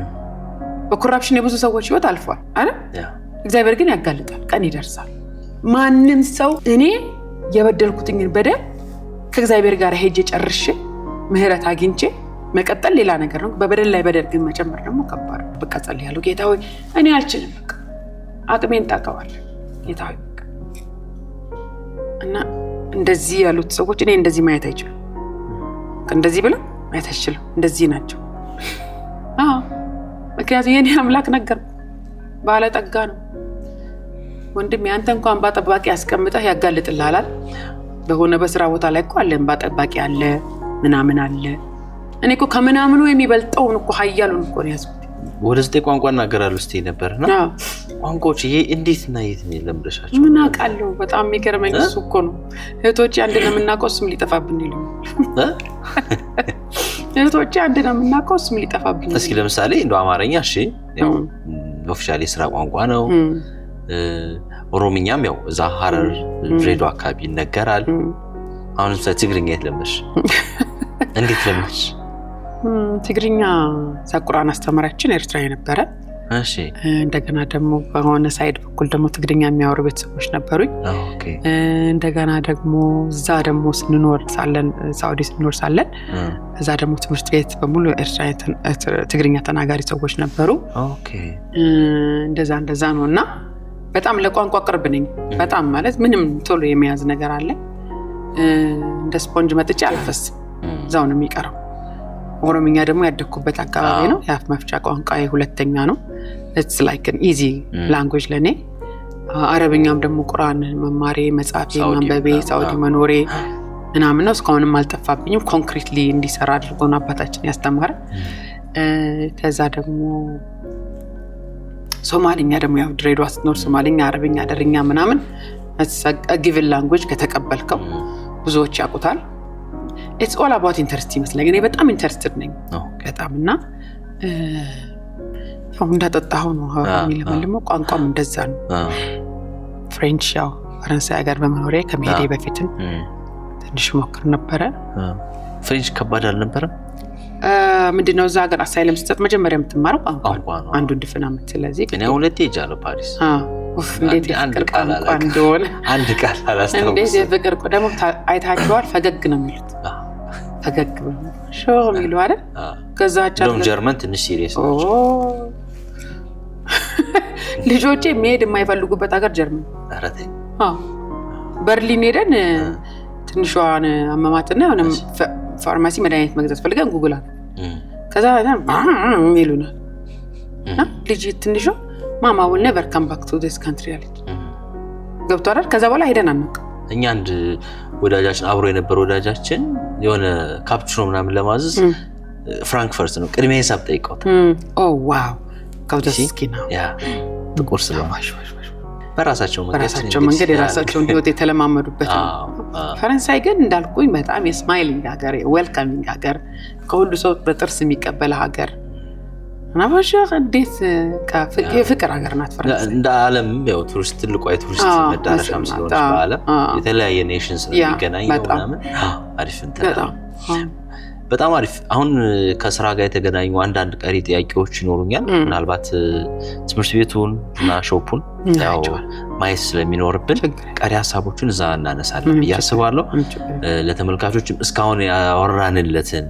በኮራፕሽን የብዙ ሰዎች ህይወት አልፏል አይደል? እግዚአብሔር ግን ያጋልጣል። ቀን ይደርሳል። ማንም ሰው እኔ የበደልኩትኝን በደል ከእግዚአብሔር ጋር ሄጄ ጨርሼ ምህረት አግኝቼ መቀጠል ሌላ ነገር ነው። በበደል ላይ በደል ግን መጨመር ደግሞ ከባድ ነው። በቃ ጸልያለሁ። ጌታ ሆይ እኔ አልችልም፣ በቃ አቅሜን ታውቀዋለህ ጌታ ሆይ በቃ። እና እንደዚህ ያሉት ሰዎች እኔ እንደዚህ ማየት አይችልም፣ እንደዚህ ብለው ማየት አይችልም። እንደዚህ ናቸው። ምክንያቱም የኔ አምላክ ነገር ባለጠጋ ነው። ወንድም ያንተ እንኳን ባጠባቂ ያስቀምጠህ ያጋልጥልሃል። በሆነ በስራ ቦታ ላይ እኮ አለ ባጠባቂ አለ ምናምን አለ። እኔ እኮ ከምናምኑ የሚበልጠውን እኮ ኃያሉን እኮ ነው ያዝኩት። ወደ 9 ቋንቋ እናገራለሁ እስቲ ነበርና ቋንቋዎች ይሄ እንዴት እና የት ነው ለምደሻቸው? ምን አውቃለሁ። በጣም የሚገርመኝ እሱ እኮ ነው። እህቶቼ አንድ ነው የምናውቀው ስም ሊጠፋብን ይሉኝ። እህቶቼ አንድ ነው የምናውቀው ስም ሊጠፋብን። እስኪ ለምሳሌ እንደው አማርኛ እሺ ያው ኦፊሻሊ ስራ ቋንቋ ነው። ኦሮምኛም ያው እዛ ሐረር ድሬዳዋ አካባቢ ይነገራል። አሁን ትግርኛ የት ለምደሽ? እንዴት ለምደሽ? ትግርኛ ቁርአን አስተማሪያችን ኤርትራዊ ነበረ። እሺ እንደገና ደግሞ በሆነ ሳይድ በኩል ደግሞ ትግርኛ የሚያወሩ ቤተሰቦች ነበሩኝ። ኦኬ እንደገና ደግሞ እዛ ደግሞ ስንኖር ሳለን ሳውዲ ስንኖር ሳለን እዛ ደግሞ ትምህርት ቤት በሙሉ ኤርትራዊ ትግርኛ ተናጋሪ ሰዎች ነበሩ። ኦኬ እንደዛ ነውና በጣም ለቋንቋ ቅርብ ነኝ። በጣም ማለት ምንም ቶሎ የሚያዝ ነገር አለ። እንደ ስፖንጅ መጥቼ አልፈስም፣ እዛው ነው የሚቀረው። ኦሮምኛ ደግሞ ያደኩበት አካባቢ ነው። የአፍ መፍቻ ቋንቋ ሁለተኛ ነው። it's like an easy language ለኔ። አረብኛም ደግሞ ቁርአን መማሬ መጻፌ ማንበቤ ሳውዲ መኖሬ ምናምን ነው። እስካሁንም አልጠፋብኝም። ኮንክሪትሊ እንዲሰራ አድርጎን አባታችን ያስተማረ። ከዛ ደግሞ ሶማሊኛ ደግሞ ያው ድሬዳዋ ስትኖር ሶማሊኛ፣ አረብኛ፣ አደርኛ ምናምን a given language ከተቀበልከው ብዙዎች ያውቁታል። it's all about interest ይመስለኛል። እኔ በጣም ኢንተረስትድ ነኝ በጣም እና ያው እንዳጠጣው ነው የሚለመልመው። ቋንቋም እንደዛ ነው። ፍሬንች ያው ፈረንሳይ ሀገር በመኖሪያ ከመሄዴ በፊትም ትንሽ ሞክር ነበረ። ፍሬንች ከባድ አልነበረም? ምንድነው እዛ ሀገር አሳይለም ስትሰጥ መጀመሪያ የምትማረው ቋንቋ ነው። አንዱ እንድፍና ማለት ስለዚህ እኔ ሁለቴ ሄጃለሁ ፓሪስ። እንዴት የፍቅር ቋንቋ እንደሆነ አንድ ቃል አላስታውስም። እንዴት የፍቅር ደግሞ አይታችኋል። ፈገግ ነው የሚሉት። ፈገግ ሾ የሚሉ አይደል? ከዛቻ ነው ጀርመን ትንሽ ሲሪየስ ነው። ልጆቼ መሄድ የማይፈልጉበት ሀገር ጀርመን። አረቴ በርሊን ሄደን ትንሿን አመማትና የሆነ ፋርማሲ መድኃኒት መግዛት ፈልገን ጉግል አለ። ከዛ ይሉናል እና ልጅ ትንሿ ማማ will never come back to this country አለች። ገብቷል። ከዛ በኋላ ሄደን አናውቅም። እኛ አንድ ወዳጃችን አብሮ የነበረ ወዳጃችን የሆነ ካፕቹኖ ምናምን ለማዘዝ ፍራንክፈርት ነው ቅድሚያ ሂሳብ ጠይቀውታል። ኦ ዋው ካውደስኪና ያ ጥቁር ስለማሽ በራሳቸው መንገድ የራሳቸውን ህይወት የተለማመዱበት ነው። ፈረንሳይ ግን እንዳልኩኝ በጣም የስማይሊንግ ሀገር፣ ዌልካሚንግ ሀገር፣ ከሁሉ ሰው በጥርስ የሚቀበል ሀገር እና ባሻህ እንዴት የፍቅር ሀገር ናት ፈረንሳይ። እንደ ዓለም ያው ቱሪስት ትልቋ የቱሪስት መዳረሻም ስለሆነች በዓለም የተለያየ ኔሽንስ ነው የሚገናኝ ነው ምናምን አሪፍ እንትን በጣም አሪፍ። አሁን ከስራ ጋር የተገናኙ አንዳንድ ቀሪ ጥያቄዎች ይኖሩኛል። ምናልባት ትምህርት ቤቱን እና ሾፑን ያው ማየት ስለሚኖርብን ቀሪ ሀሳቦችን እዛ እናነሳለን ብዬ አስባለሁ። ለተመልካቾችም እስካሁን ያወራንለትን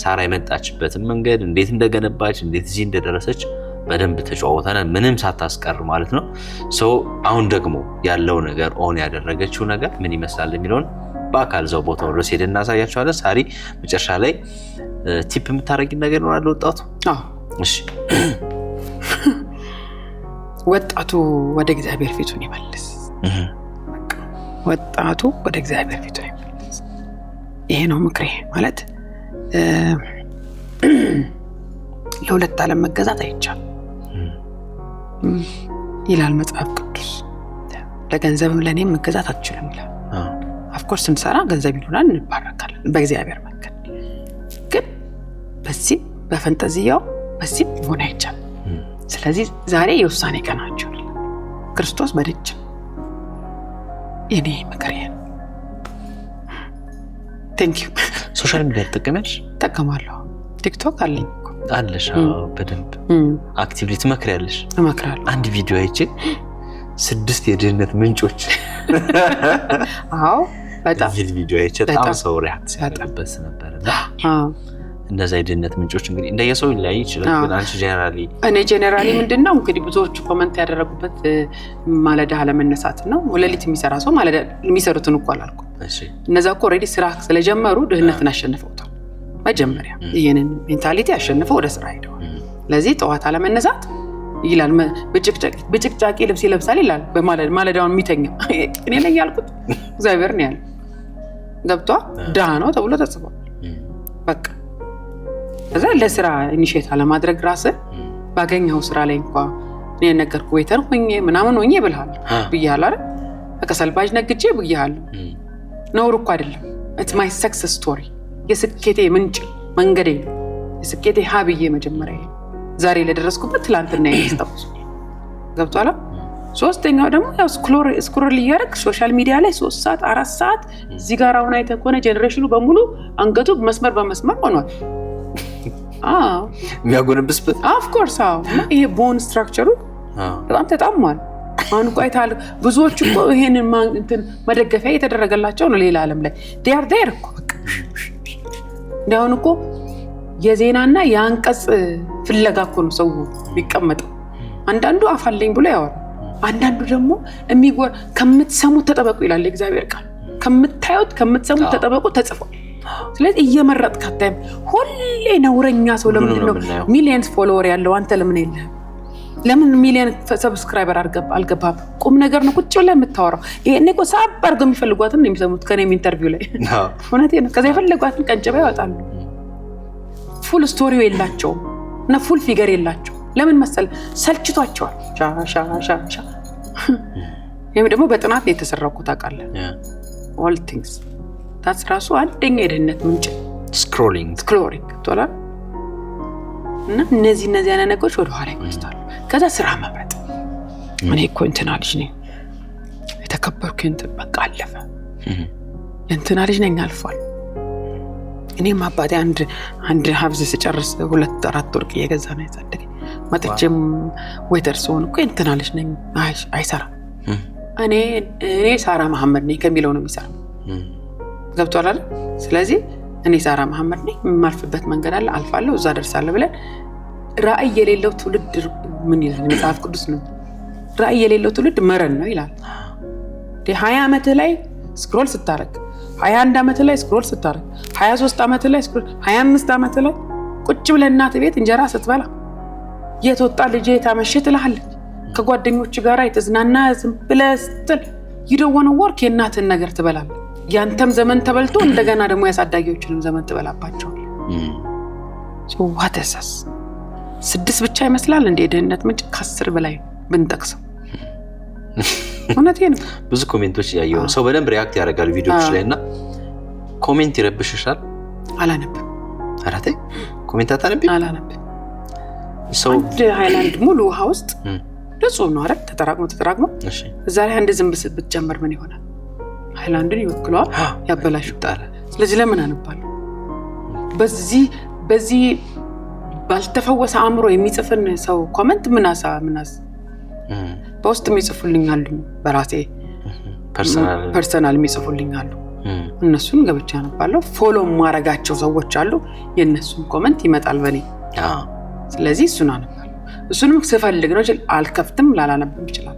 ሳራ የመጣችበትን መንገድ እንዴት እንደገነባች እንዴት እዚህ እንደደረሰች በደንብ ተጫውተናል፣ ምንም ሳታስቀር ማለት ነው። አሁን ደግሞ ያለው ነገር ኦን ያደረገችው ነገር ምን ይመስላል የሚለውን በአካል ዘው ቦታው ድረስ ሄደን እናሳያቸዋለን። ሳሪ መጨረሻ ላይ ቲፕ የምታደርጊ ነገር ይኖራል ወጣቱ? እሺ ወጣቱ ወደ እግዚአብሔር ፊቱን ይመልስ። ወጣቱ ወደ እግዚአብሔር ፊቱን ይመልስ። ይሄ ነው ምክሬ። ማለት ለሁለት ዓለም መገዛት አይቻልም ይላል መጽሐፍ ቅዱስ። ለገንዘብም ለእኔም መገዛት አትችልም ይላል። ኦፍኮርስ ስንሰራ ገንዘብ ይሉናል፣ እንባረካለን በእግዚአብሔር መንገድ። ግን በዚህ በፈንጠዚያው በዚህ ሆነ አይቻልም። ስለዚህ ዛሬ የውሳኔ ቀናችሁ ክርስቶስ በደጅ የኔ ምክር ነው። ቴንክ ዩ። ሶሻል ሚዲያ ትጠቀሚያለሽ? እጠቀማለሁ። ቲክቶክ አለኝ አለሽ? በደንብ አክቲቭሊ ትመክሪያለሽ? እመክራለሁ። አንድ ቪዲዮ አይቼ 6 የድህነት ምንጮች አዎ በጣም ቪዲዮ አይቼ በጣም ሰው ሪያክት ሲያደርግበት ነበርና እንደዛ የድህነት ምንጮች እንግዲህ እንደየሰው ይለያይ ይችላል። ግን አንቺ ጀነራሊ ምንድነው እንግዲህ ብዙዎቹ ኮሜንት ያደረጉበት ማለዳ ለመነሳት ነው። ሌሊት የሚሰራ ሰው ማለዳ የሚሰሩትን እንኳን አላልኩም። እነዛ እኮ ኦሬዲ ስራ ስለጀመሩ ድህነትን አሸንፈውታል። መጀመሪያ ይሄንን ሜንታሊቲ አሸንፈው ወደ ስራ ሄደዋል። ለዚህ ጠዋት አለመነሳት ይላል። በጭቅጫቂ ልብስ ይለብሳል ይላል። በማለዳውን የሚተኛ እኔ ነኝ ያልኩት እግዚአብሔር ነው ያለው። ገብቷ ድሃ ነው ተብሎ ተጽፏል። በቃ እዛ ለስራ ኢኒሼት አለማድረግ ራስህ ባገኘው ስራ ላይ እንኳን እኔ ነገርኩ ዌተር ሆኜ ምናምን ሆኜ ብያለሁ አይደል? በከሰልባጅ ነግጄ ብያለሁ። ነውር እኮ አይደለም። it's my success story። የስኬቴ ምንጭ መንገዴ፣ የስኬቴ ሀብዬ መጀመሪያ ዛሬ ለደረስኩበት ትላንትና ያስተውሱ። ገብቷል። ሶስተኛው ደግሞ ያው ስክሮል እያደረግ ሶሻል ሚዲያ ላይ 3 ሰዓት 4 ሰዓት እዚህ ጋር አሁን አይተህ ከሆነ ጄኔሬሽኑ በሙሉ አንገቱ መስመር በመስመር ሆኗል። የሚያጎነብስበት ኦፍ ኮርስ ይሄ ቦን ስትራክቸሩ በጣም ተጣሟል። አሁን ቆይታል ብዙዎቹ እኮ ይሄንን መደገፊያ የተደረገላቸው ነው ሌላ ዓለም ላይ ዴር እኮ በቃ እንዳሁን እኮ የዜናና የአንቀጽ ፍለጋ እኮ ነው ሰው ቢቀመጠው። አንዳንዱ አፋለኝ ብሎ ያወራል፣ አንዳንዱ ደግሞ ከምትሰሙት ተጠበቁ ይላል እግዚአብሔር ቃል። ከምትሰሙት ተጠበቁ ተጽፏል። ስለዚህ እየመረጥክ አታይም። ሁሌ ነውረኛ ሰው ለምንድን ነው ሚሊየንስ ፎሎወር ያለው አንተ ለምን የለህም? ለምን ሚሊየን ሰብስክራይበር አልገባም? ቁም ነገር ነው ቁጭ ብለህ የምታወራው። ይሄን እኮ ሳብ አድርገው የሚፈልጓትን ነው የሚሰሙት ከኔም ኢንተርቪው ላይ እውነቴን ነው። ከዛ የፈለጓትን ቀንጭባ ያወጣሉ። ፉል ስቶሪው የላቸውም እና ፉል ፊገር የላቸው። ለምን መሰለ? ሰልችቷቸዋል። ሻ ይሄም ደግሞ በጥናት ነው የተሰራው እኮ ታውቃለህ። all things that's ራሱ አንደኛ የድህነት ምንጭ ስክሮሊንግ ቶላ እና እነዚህ አይነት ነገሮች ወደ ኋላ ይወስዳሉ። ከዛ ስራ መምረጥ እኔ እኮ እንትና ልጅ ነኝ የተከበርኩ እንትን በቃ አለፈ እንትና ልጅ ነኝ አልፏል። እኔም አባቴ አንድ ሀብዝ ስጨርስ 2-4 ወርቅ እየገዛ ነው ያሳደገኝ። መጥቼም ዌተር ስሆን እኮ እንትና ልጅ ነኝ አይሰራ እኔ ሳራ መሐመድ ነኝ ከሚለው ነው የሚሰራ። ገብቷል አይደል? ስለዚህ እኔ ሳራ መሐመድ ነኝ የማልፍበት መንገድ አለ አልፋለሁ እዛ ደርሳለሁ ብለን ራዕይ የሌለው ትውልድ ምን ይላል መጽሐፍ ቅዱስ ነው? ራዕይ የሌለው ትውልድ መረን ነው ይላል። 20 ዓመት ላይ ስክሮል ስታረግ 21 ዓመት ላይ ስክሮል ስታረግ 23 ዓመት ላይ ስክሮል 25 ዓመት ላይ ቁጭ ብለህ እናት ቤት እንጀራ ስትበላ የተወጣ ልጅ ታመሽ ትልሃለች ከጓደኞች ጋር የተዝናና ዝም ብለህ ስትል ይደወነ ወርክ የእናትን ነገር ትበላለህ። ያንተም ዘመን ተበልቶ እንደገና ደግሞ ያሳዳጊዎችንም ዘመን ትበላባቸዋል። ዋተሰስ 6 ብቻ ይመስላል እንደ ድህነት ምንጭ ከ10 በላይ ብንጠቅሰው እውነቴን ነው። ብዙ ኮሜንቶች ያየው ሰው በደንብ ሪአክት ያደርጋል ቪዲዮዎች ላይና ኮሜንት ይረብሽሻል? አላነብም። አራቴ ኮሜንት አታነብም? አላነብም። ሰው ሃይላንድ ሙሉ ውሃ ውስጥ ለጾም ነው አይደል? ተጠራቅሞ እሺ እዛ ላይ አንድ ዝንብ ብትጨምር ምን ይሆናል? ሃይላንድን ይወክለዋል፣ ያበላሽታል። ስለዚህ ለምን አነባለሁ? በዚህ ባልተፈወሰ አእምሮ የሚጽፍን ሰው ኮሜንት ምናሳ በውስጥ የሚጽፉልኝ አሉ፣ በራሴ ፐርሰናል የሚጽፉልኝ አሉ። እነሱን ገብቻ አነባለሁ። ፎሎ ማረጋቸው ሰዎች አሉ፣ የነሱን ኮሜንት ይመጣል በኔ። ስለዚህ እሱን አነባለሁ። እሱንም ስፈልግ ነው እንጂ አልከፍትም፣ ላላነብም ይችላል።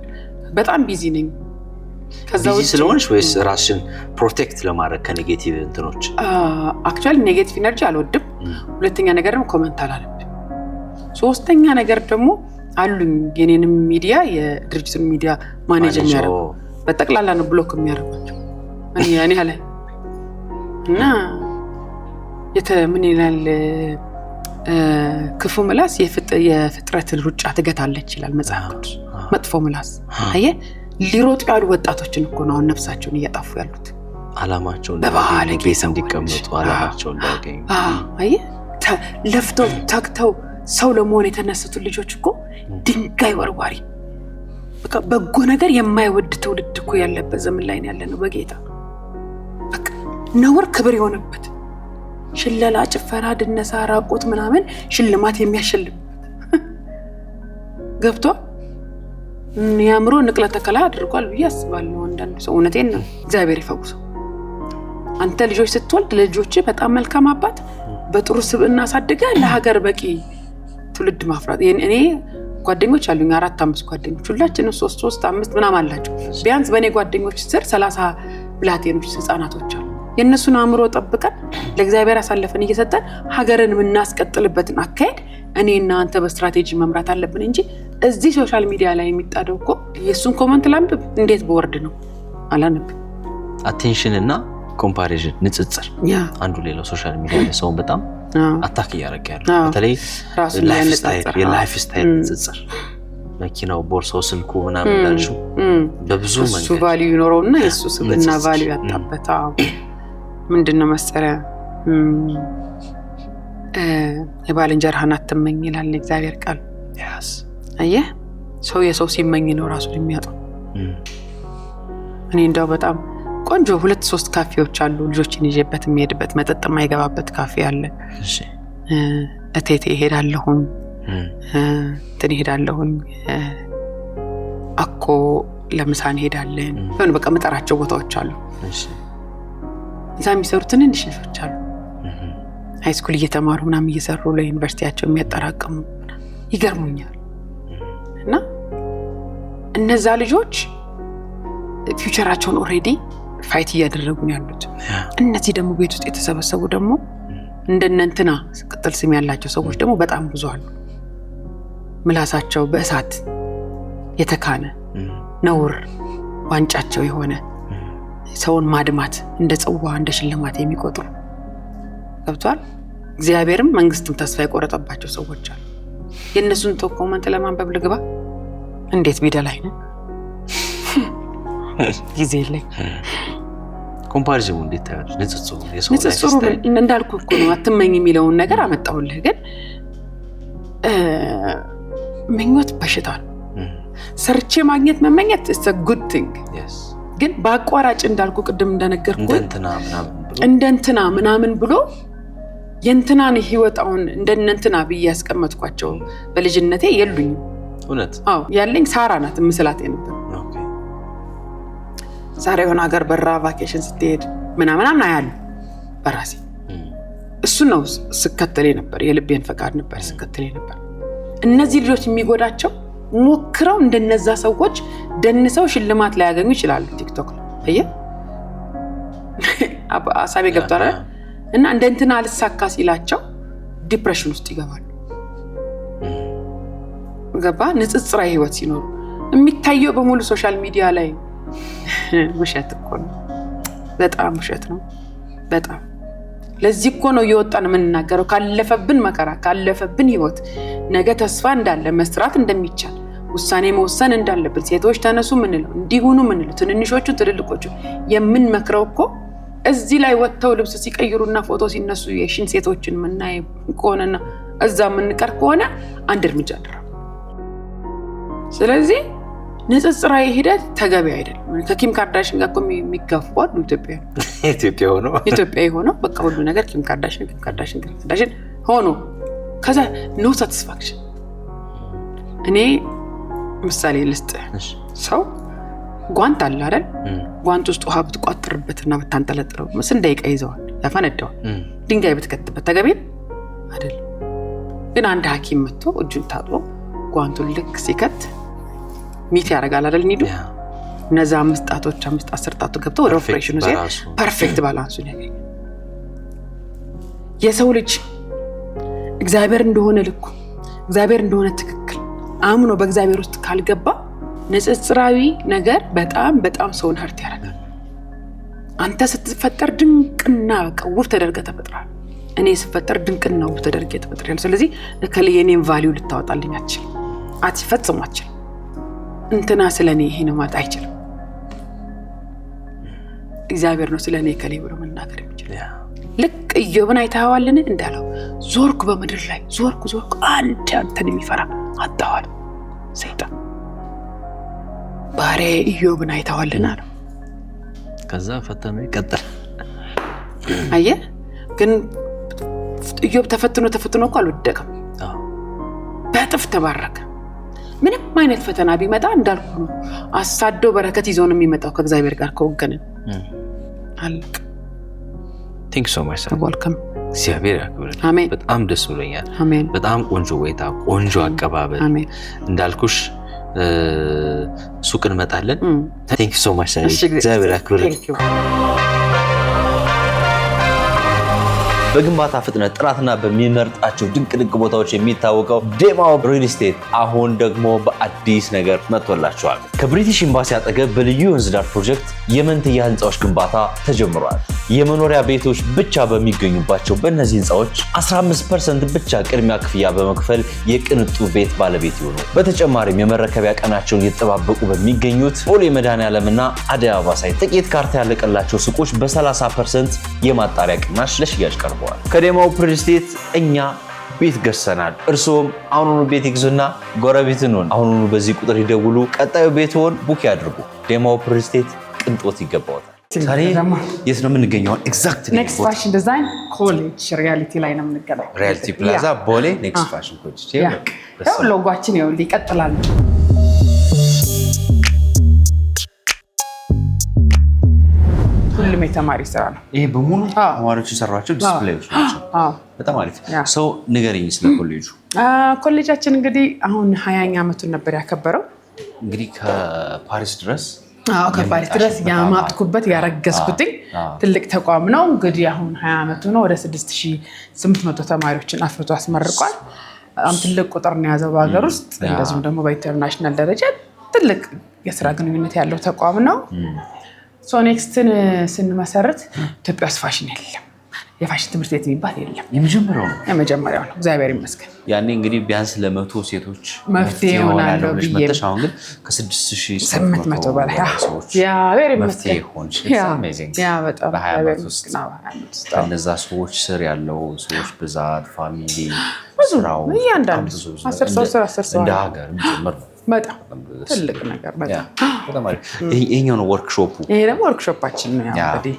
በጣም ቢዚ ነኝ። ከዛው ስለሆነሽ ወይስ ራስሽን ፕሮቴክት ለማድረግ ከኔጌቲቭ እንትኖች? አክቹአሊ ኔጌቲቭ ኢነርጂ አልወድም። ሁለተኛ ነገር ደግሞ ኮሜንት አላነብም። ሶስተኛ ነገር ደግሞ አሉኝ የኔንም ሚዲያ የድርጅቱን ሚዲያ ማኔጅ የሚያደርጉ በጠቅላላ ነው ብሎክ የሚያደርጓቸው እኔ ያለ እና ምን ይላል ክፉ ምላስ የፍጥረትን ሩጫ ትገታለች ይላል መጽሐፍ ቅዱስ። መጥፎ ምላስ አየ ሊሮጡ ያሉ ወጣቶችን እኮ ነው ነፍሳቸውን እያጣፉ ያሉት። አላማቸውን በባለጌ እንዲቀመጡ አላማቸውን እንዳያገኙ አየ ለፍተው ታክተው ሰው ለመሆን የተነሱት ልጆች እኮ ድንጋይ ወርዋሪ በቃ በጎ ነገር የማይወድ ትውልድ እኮ ያለበት ዘመን ላይ ያለነው በጌታ በቃ ነውር ክብር የሆነበት ሽለላ፣ ጭፈራ፣ ድነሳ፣ ራቆት ምናምን ሽልማት የሚያሸልምበት ገብቶ ያምሮ ንቅለ ተከላ አድርጓል ብዬ አስባለሁ። አንዳንዱ ሰው እውነቴን ነው። እግዚአብሔር ይፈውሰው። አንተ ልጆች ስትወልድ ለልጆች በጣም መልካም አባት በጥሩ ስብዕና አሳድገ ለሀገር በቂ ትውልድ ማፍራት። እኔ ጓደኞች አሉኝ 4-5 ጓደኞች ሁላችንም 3-5 ምናምን አላቸው። ቢያንስ በእኔ ጓደኞች ስር 30 ብላቴኖች ህፃናቶች አሉ። የእነሱን አእምሮ ጠብቀን ለእግዚአብሔር አሳልፈን እየሰጠን ሀገርን የምናስቀጥልበትን አካሄድ እኔና አንተ በስትራቴጂ መምራት አለብን እንጂ እዚህ ሶሻል ሚዲያ ላይ የሚጣደው እኮ የእሱን ኮመንት ላንብብ እንዴት በወርድ ነው አላነብም። አቴንሽን እና ኮምፓሪዥን ንጽጽር አንዱ ሌላው ሶሻል ሚዲያ ላይ ሰውን በጣም አታክ እያደረገ ያለው በተለይ የላይፍ ስታይል ንጽጽር መኪናው፣ ቦርሳው፣ ስልኩ ምናምን እንዳልሽው በብዙ መንገድ እሱ ቫልዩ ይኖረውና የሱ ስብዕና ቫልዩ ያጣበታ ምንድነው መሰሪያ የባልንጀራህን አትመኝ ይላል እግዚአብሔር ቃል። አየህ ሰው የሰው ሲመኝ ነው ራሱን የሚያጣው። እኔ እንደው በጣም ቆንጆ 2-3 ካፌዎች አሉ ልጆችን ይዤበት የሚሄድበት መጠጥ የማይገባበት ካፌ አለ። እሺ እቴቴ እሄዳለሁኝ እሄዳለሁኝ አኮ ለምሳን ሄዳለን ሆነ በቃ መጠራቸው ቦታዎች አሉ። እሺ እዛ የሚሰሩ ትንንሽ ልጆች አሉ ሃይስኩል እየተማሩ ምናምን እየሰሩ ለዩኒቨርሲቲያቸው የሚያጠራቅሙ ይገርሙኛል። እና እነዛ ልጆች ፊውቸራቸውን ኦሬዲ ፋይት እያደረጉ ነው ያሉት። እነዚህ ደግሞ ቤት ውስጥ የተሰበሰቡ ደግሞ እንደነንትና ቅጥል ስም ያላቸው ሰዎች ደግሞ በጣም ብዙ አሉ። ምላሳቸው በእሳት የተካነ ነውር ዋንጫቸው የሆነ ሰውን ማድማት እንደ ጽዋ እንደ ሽልማት የሚቆጥሩ ገብቷል። እግዚአብሔርም መንግስትም ተስፋ የቆረጠባቸው ሰዎች አሉ። የእነሱን ኮመንት ለማንበብ ልግባ እንዴት ቢደላይ ነው ጊዜ ላይ ኮምፓሪዥኑ እንዴት ታያለሽ? ንጽጽሩ እንዳልኩ እኮ ነው አትመኝ የሚለውን ነገር አመጣሁልህ። ግን ምኞት በሽታ ነው። ሰርቼ ማግኘት መመኘት is a good thing ግን በአቋራጭ እንዳልኩ ቅድም እንደነገርኩ እንደንትና ምናምን ብሎ የእንትናን ህይወት አሁን እንደነንትና ብዬ ያስቀመጥኳቸው በልጅነቴ የሉኝም እውነት ያለኝ ሳራ ናት ምስላት ነበር ሳራ የሆነ ሀገር በራ ቫኬሽን ስትሄድ ምናምን አያሉ በራሴ እሱ ነው ስከተለ ነበር የልቤን ፈቃድ ነበር ስከተለ ነበር እነዚህ ልጆች የሚጎዳቸው ሞክረው እንደነዛ ሰዎች ደንሰው ሽልማት ላይ ያገኙ ይችላሉ ቲክቶክ ላይ አየ አሳቤ ገብቷል እና እንደንትና አልሳካ ሲላቸው ዲፕሬሽን ውስጥ ይገባሉ ገባ ንጽጽራዊ ህይወት ሲኖሩ የሚታየው በሙሉ ሶሻል ሚዲያ ላይ ውሸት እኮ ነው በጣም ውሸት ነው በጣም ለዚህ እኮ ነው እየወጣን የምንናገረው ካለፈብን መከራ ካለፈብን ህይወት ነገ ተስፋ እንዳለ መስራት እንደሚቻል ውሳኔ መወሰን እንዳለብን ሴቶች ተነሱ ምንለው እንዲሆኑ ምንለው ትንንሾቹ ትልልቆቹ የምንመክረው እኮ እዚህ ላይ ወጥተው ልብስ ሲቀይሩና ፎቶ ሲነሱ የሽን ሴቶችን ምናይ ቆነና እዛ ምንቀር ከሆነ አንድ እርምጃ አድራ ስለዚህ ንጽጽራዊ ሂደት ተገቢ አይደለም ከኪም ካርዳሽን ጋር የሚጋፋው ኢትዮጵያ ሆኖ በቃ ሁሉ ነገር ኪም ካርዳሽን ሆኖ ከዛ ኖ ሳቲስፋክሽን እኔ ምሳሌ ልስጥ ሰው ጓንት አለ አይደል ጓንት ውስጥ ውሃ ብትቋጥርበትና ብታንጠለጥለው መስል ደቂቃ ይዘዋል ያፈነዳው ድንጋይ ብትከትበት ተገቢ አይደል ግን አንድ ሐኪም መጥቶ እጁን ታጥቦ ጓንቱን ልክ ሲከት ሚት ያረጋል አይደል ኒዱ እነዛ 5 ጣቶች 10 ጣቶች ገብተው ወደ ኦፕሬሽኑ ሲል ፐርፌክት ባላንሱን ያገኝ የሰው ልጅ እግዚአብሔር እንደሆነ ልኩ እግዚአብሔር እንደሆነ ትክክል አምኖ በእግዚአብሔር ውስጥ ካልገባ ንጽጽራዊ ነገር በጣም ሰውን ሀርት ያረጋል አንተ ስትፈጠር ድንቅና በቃ ውብ ተደርገህ ተፈጥራል እኔ ስፈጠር ድንቅና ውብ ተደርገህ ተፈጥራል ስለዚህ ለከለየኔን ቫልዩ ልታወጣልኝ አትችል አትፈጽሟቸው እንትና ስለኔ ይሄ ነው ማለት አይችልም እግዚአብሔር ነው ስለኔ ከሌ ብሎ መናገር የሚችል ልክ ኢዮብን አይተዋልን እንዳለው ዞርኩ በመድር ላይ ዞርኩ አንድ አንተን የሚፈራ አጣዋል ሰይጣን ባሬ ኢዮብን አይተዋልን አለው ከዛ ፈተነ ይቀጥል አየ ግን ኢዮብ ተፈትኖ እኮ አልወደቀም በጥፍ ተባረከ ምንም አይነት ፈተና ቢመጣ እንዳልኩ ነው አሳዶ በረከት ይዞ ነው የሚመጣው ከእግዚአብሔር ጋር ከወገንን አለቅ ቴንክ ሶ ማች ወልካም እግዚአብሔር ያክብርልኝ አሜን በጣም ደስ ብሎኛል አሜን በጣም ቆንጆ ወይታ ቆንጆ አቀባበል አሜን እንዳልኩሽ ሱቅ እንመጣለን ቴንክ ሶ ማች እግዚአብሔር ያክብርልኝ በግንባታ ፍጥነት ጥራትና በሚመርጣቸው ድንቅ ቦታዎች የሚታወቀው ዴማው ሪል ስቴት አሁን ደግሞ በአዲስ ነገር መጥቶላቸዋል። ከብሪቲሽ ኤምባሲ አጠገብ በልዩ የወንዝ ዳር ፕሮጀክት የመንትያ ህንፃዎች ግንባታ ተጀምሯል። የመኖሪያ ቤቶች ብቻ በሚገኙባቸው በእነዚህ ህንፃዎች 15% ብቻ ቅድሚያ ክፍያ በመክፈል የቅንጡ ቤት ባለቤት ይሆኑ። በተጨማሪም የመረከቢያ ቀናቸውን እየተጠባበቁ በሚገኙት ቦሌ መድኃኔዓለምና አዲስ አበባ ሳይት ጥቂት ካርታ ያለቀላቸው ሱቆች በ30% የማጣሪያ ቅናሽ ለሽያጭ ቀርበዋል። ከዴማው ሪል ስቴት እኛ ቤት ገዝተናል። እርስዎም አሁኑኑ ቤት ይግዙና ጎረቤትን ሆነ አሁኑኑ በዚህ ቁጥር ይደውሉ። ቀጣዩ ቤትዎን ቡክ ያድርጉ። ዴማው ሪል ስቴት ቅንጦት ይገባዎታል። ዛሬ የት ነው የምንገኘው? ኤግዛክትሊ ኔክስት ፋሽን ዲዛይን ኮሌጅ ሪያሊቲ ላይ ነው የምንገናኘው። ሪያሊቲ ፕላዛ ቦሌ ኔክስት ፋሽን ኮሌጅ ያው ሎጓችን ያው ይቀጥላል። ሁሉም የተማሪ ስራ ነው። ይሄ በሙሉ ተማሪዎች የሰሯቸው ዲስፕሌዮች ናቸው። በጣም አሪፍ ሰው ንገረኝ ስለ ኮሌጁ። ኮሌጃችን እንግዲህ አሁን 20ኛ ዓመቱን ነበር ያከበረው። እንግዲህ ከፓሪስ ድረስ ከፓሪስ ድረስ ያማጥኩበት ያረገዝኩትኝ ትልቅ ተቋም ነው። እንግዲህ አሁን 20 ዓመቱ ነው። ወደ 6800 ተማሪዎችን አፍርቶ አስመርቋል። በጣም ትልቅ ቁጥር ነው የያዘው በሀገር ውስጥ እንደዚሁም ደግሞ በኢንተርናሽናል ደረጃ ትልቅ የስራ ግንኙነት ያለው ተቋም ነው። ሶ ኔክስትን ስንመሰርት ኢትዮጵያ ውስጥ ፋሽን የለም። የፋሽን ትምህርት ቤት የሚባል የለም። የመጀመሪያው ነው። እግዚአብሔር ይመስገን። ያኔ እንግዲህ ቢያንስ ለ100 ሴቶች መፍትሄ ይሆናል ብዬ አሁን ግን ከ6800 በላይ እግዚአብሔር ይመስገን። ከነዛ ሰዎች ስር ያለው ሰዎች ብዛት ፋሚሊ ስራው እያንዳንዱ 10 ሰው እንደ ሀገር ጭምር ነው። በጣም ትልቅ ነገር በጣም ይሄኛው ነው ወርክሾፑ። ይሄ ደግሞ ወርክሾፓችን ነው እንግዲህ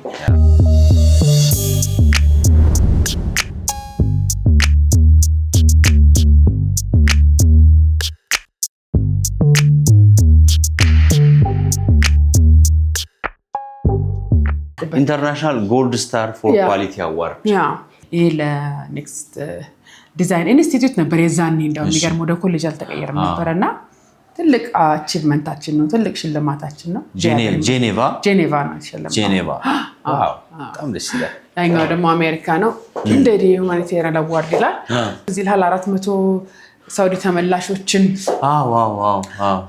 ኢንተርናሽናል ጎልድ ስታር ፎር ኳሊቲ አዋርድ ይሄ ለኔክስት ዲዛይን ኢንስቲትዩት ነበር የዛኔ። እንደው የሚገርም ወደ ኮሌጅ አልተቀየረም ነበርና ትልቅ አቺቭመንታችን ነው፣ ትልቅ ሽልማታችን ነው። ጄኔቫ ነው ጄኔቫ በጣም ደስ ይላል። ያኛው ደግሞ አሜሪካ ነው። እንደ ሁማኒቴሪያን አዋርድ ይላል። እዚህ ላይ 400 ሳውዲ ተመላሾችን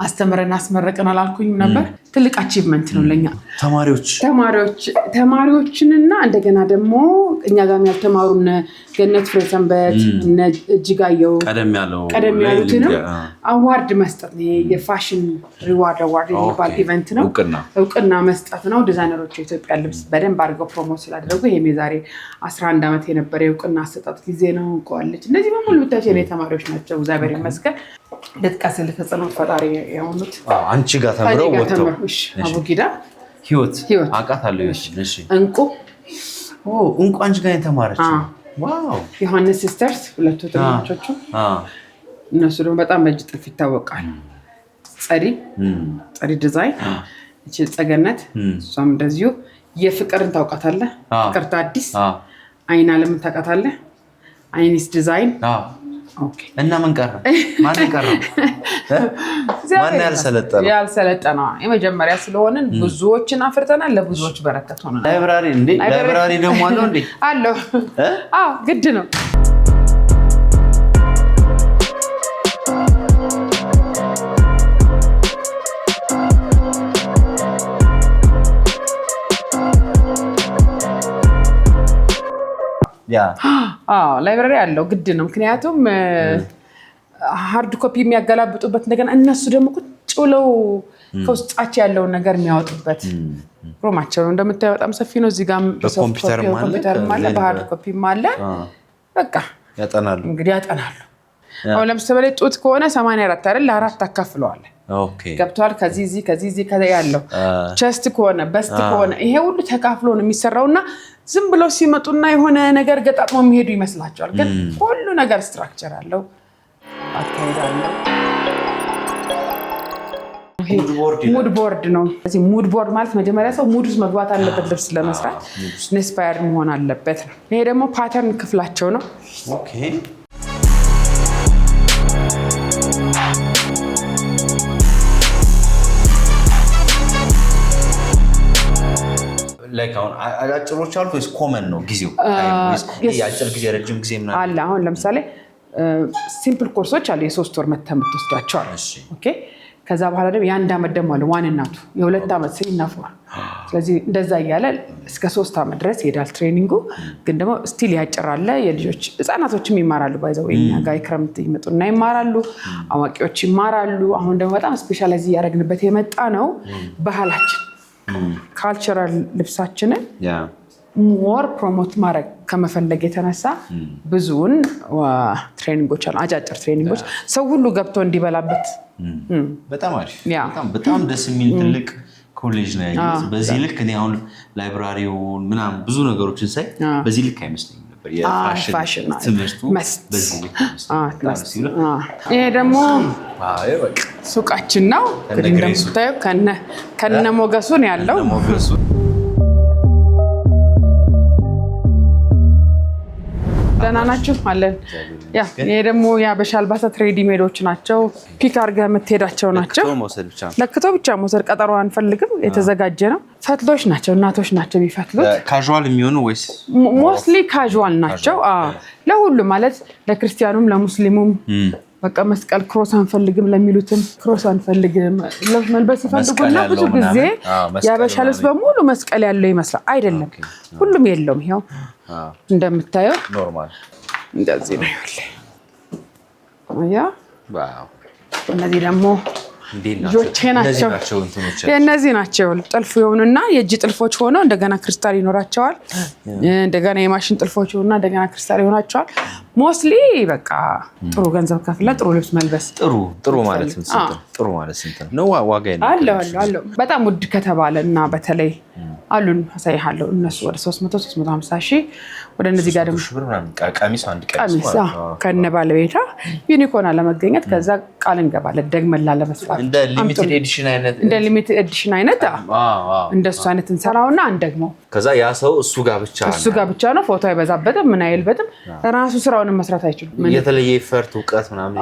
አስተምረን አስመረቅን አላልኩኝም ነበር? ትልቅ አቺቭመንት ነው ለኛ ተማሪዎችንና እንደገና ደግሞ እኛ ጋር ያልተማሩ እነ ገነት ፍሬሰንበት እነ እጅጋየሁ ቀደም ያሉትንም አዋርድ መስጠት ነው። የፋሽን ሪዋርድ አዋርድ የሚባል ኢቨንት ነው። እውቅና መስጠት ነው። ዲዛይነሮች የኢትዮጵያ ልብስ በደንብ አድርገው ፕሮሞት ስላደረጉ ይሄም የዛሬ 11 ዓመት የነበረ የእውቅና አሰጣጥ ጊዜ ነው። እንኳለች እነዚህ በሙሉ ብታቸው የኔ ተማሪዎች ናቸው። እግዚአብሔር ይመስገን። ልጥቀስልህ ተጽዕኖ ፈጣሪ የሆኑት አንቺ ጋር ተምረው ወጥተው አቡጊዳ ህይወት አውቃታለሁ። እሺ እንቁ አንቺ ጋር የተማረች ዋው። ዮሐንስ ሲስተርስ ሁለቱ ተማሪዎቹ እነሱ ደግሞ በጣም በእጅ ጥልፍ ይታወቃሉ። ጸዲ ዲዛይን እቺ ጸገነት እሷም እንደዚሁ የፍቅርን ታውቃታለህ። ፍቅርታ አዲስ አይን አለም ታውቃታለህ። አይኒስ ዲዛይን እና ምን ቀረ? ማን ቀረ? ማን ያልሰለጠነው የመጀመሪያ ስለሆንን ብዙዎችን አፍርተናል። ለብዙዎች በረከት ሆነናል። ላይብራሪ ደግሞ አለው እንዴ? አለው። ግድ ነው። ላይብራሪ አለው። ግድ ነው። ምክንያቱም ሃርድ ኮፒ የሚያገላብጡበት እንደገና እነሱ ደግሞ ቁጭ ብለው ከውስጣቸው ያለውን ነገር የሚያወጡበት ሮማቸው ነው። እንደምታየው በጣም ሰፊ ነው። እዚህ ጋር ኮምፒውተርም አለ፣ በሃርድ ኮፒም አለ። በቃ ያጠናሉ። አሁን ለምሳሌ ጡት ከሆነ 84 አይደል? ለአራት አካፍለዋል። ገብቷል። ከዚህ ያለው ቸስት ከሆነ በስት ከሆነ ይሄ ሁሉ ተካፍሎ ነው የሚሰራውና ዝም ብለው ሲመጡና የሆነ ነገር ገጣጥሞ የሚሄዱ ይመስላቸዋል። ግን ሁሉ ነገር ስትራክቸር አለው፣ አካሄድ አለው። ሙድ ቦርድ ነው። እዚህ ሙድ ቦርድ ማለት መጀመሪያ ሰው ሙድ ውስጥ መግባት አለበት ልብስ ለመስራት፣ ኢንስፓየርድ መሆን አለበት ነው። ይሄ ደግሞ ፓተርን ክፍላቸው ነው። አሁን አጭሮች አሉ ወይስ ኮመን ነው ጊዜው? የአጭር ጊዜ ረጅም ጊዜ ምናምን አለ። አሁን ለምሳሌ ሲምፕል ኮርሶች አሉ፣ የ3 ወር መተህ የምትወስዷቸው አሉ። ከዛ በኋላ ደግሞ የ1 ዓመት ደግሞ አለ፣ ዋን እናቱ የ2 ዓመት ስናፍሯል። ስለዚህ እንደዛ እያለ እስከ 3 ዓመት ድረስ ይሄዳል ትሬኒንጉ። ግን ደግሞ ስቲል ያጭራለ። የልጆች ህፃናቶችም ይማራሉ። ባይዘው እኛ ጋር ክረምት ይመጡና ይማራሉ፣ አዋቂዎች ይማራሉ። አሁን ደግሞ በጣም ስፔሻላይዝ እያደረግንበት የመጣ ነው ባህላችን ካልቸራል ልብሳችንን ሞር ፕሮሞት ማድረግ ከመፈለግ የተነሳ ብዙውን ትሬኒንጎች አሉ፣ አጫጭር ትሬኒንጎች ሰው ሁሉ ገብቶ እንዲበላበት። በጣም አሪፍ፣ በጣም ደስ የሚል ትልቅ ኮሌጅ ነው ያየሁት። በዚህ ልክ እኔ አሁን ላይብራሪውን ምናምን ብዙ ነገሮችን ሳይ በዚህ ልክ አይመስለኝም ነበር። የፋሽን ትምህርቱ በዚህ ልክ አይመስለኝም። ይሄ ደግሞ ሱቃችን ነው። እንደምታየው ከነ ሞገሱ ነው ያለው። ደህና ናችሁ አለን። ይሄ ደግሞ የሀበሻ አልባሳት ሬዲሜዶች ናቸው። ፒክ አድርገህ የምትሄዳቸው ናቸው። ለክቶ ብቻ መውሰድ፣ ቀጠሮ አንፈልግም። የተዘጋጀ ነው። ፈትሎች ናቸው፣ እናቶች ናቸው የሚፈትሉት። ካዥዋል የሚሆኑ ወይስ ሞስትሊ ካዥዋል ናቸው? ለሁሉ ማለት ለክርስቲያኑም ለሙስሊሙም በቃ መስቀል ክሮስ አንፈልግም ለሚሉትም ክሮስ አንፈልግም መልበስ ይፈልጉና ብዙ ጊዜ የሀበሻ ልብስ በሙሉ መስቀል ያለው ይመስላል። አይደለም፣ ሁሉም የለውም። ይሄው እንደምታየው ኖርማል እንደዚህ ነው ይኸውልህ። አያ እነዚህ ደግሞ ልጆቼ ናቸው። የእነዚህ ናቸው ጥልፍ የሆኑና የእጅ ጥልፎች ሆነው እንደገና ክሪስታል ይኖራቸዋል። እንደገና የማሽን ጥልፎች ሆኑና እንደገና ክሪስታል ይሆናቸዋል። ሞስሊ በቃ ጥሩ ገንዘብ ከፍለ ጥሩ ልብስ መልበስ ጥሩ ማለት ስንት ነው ዋጋ አለው? በጣም ውድ ከተባለ እና በተለይ አሉን አሳይሃለሁ። እነሱ ወደ 300-350 ሺህ ወደ እነዚህ ጋር ደግሞ ቀሚስ አንድ ቀሚስ ከነ ባለቤቷ ዩኒኮና ለመገኘት ከዛ ቃል እንገባለን ደግመን ላለመስፋት እንደ ሊሚትድ ኤዲሽን አይነት እንደሱ አይነት እንሰራውና ደግሞ ከዛ ያ ሰው እሱ ጋር ብቻ ነው። ፎቶ አይበዛበትም ምን አይልበትም። ራሱ ስራውን መስራት አይችልም። የተለየ ፈርት እውቀት ምናምን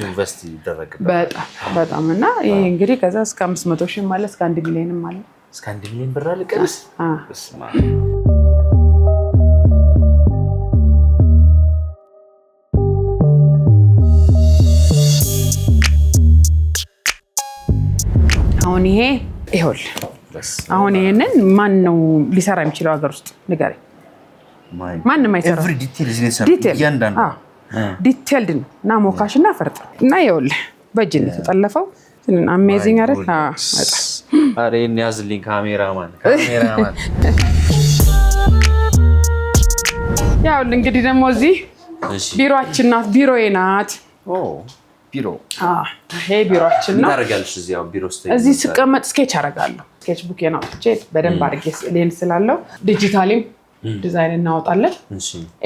ኢንቨስት ይደረግበታል በጣም እና ይሄ እንግዲህ ከዛ እስከ 500 ሺህ ማለት እስከ 1 ሚሊዮን ማለት እስከ 1 ሚሊዮን ብር አለ ቀሚስ። አሁን ይሄ ይኸውልህ አሁን ይሄንን ማን ነው ሊሰራ የሚችለው ሀገር ውስጥ ንገረኝ? ማንም አይሰራም። ዲቴይልድ ነው እና ሞካሽ እና ፈርጥ እና ይኸውልህ በእጅ ነው የተጠለፈው። አሜዚንግ አይደል? አሬ ያዝልኝ ካሜራማን። ያው እንግዲህ ደግሞ እዚህ ቢሮአችን ናት፣ ቢሮዬ ናት። ቢሮ ይሄ ቢሮአችን ነው። ታረጋለሽ እዚህ ያው ቢሮ ውስጥ እዚህ ስቀመጥ ስኬች አደርጋለሁ። ስኬች ቡኬን አውጥቼ በደንብ አድርጌ ሌንስ ስላለው ዲጂታሊም ዲዛይን እናወጣለን።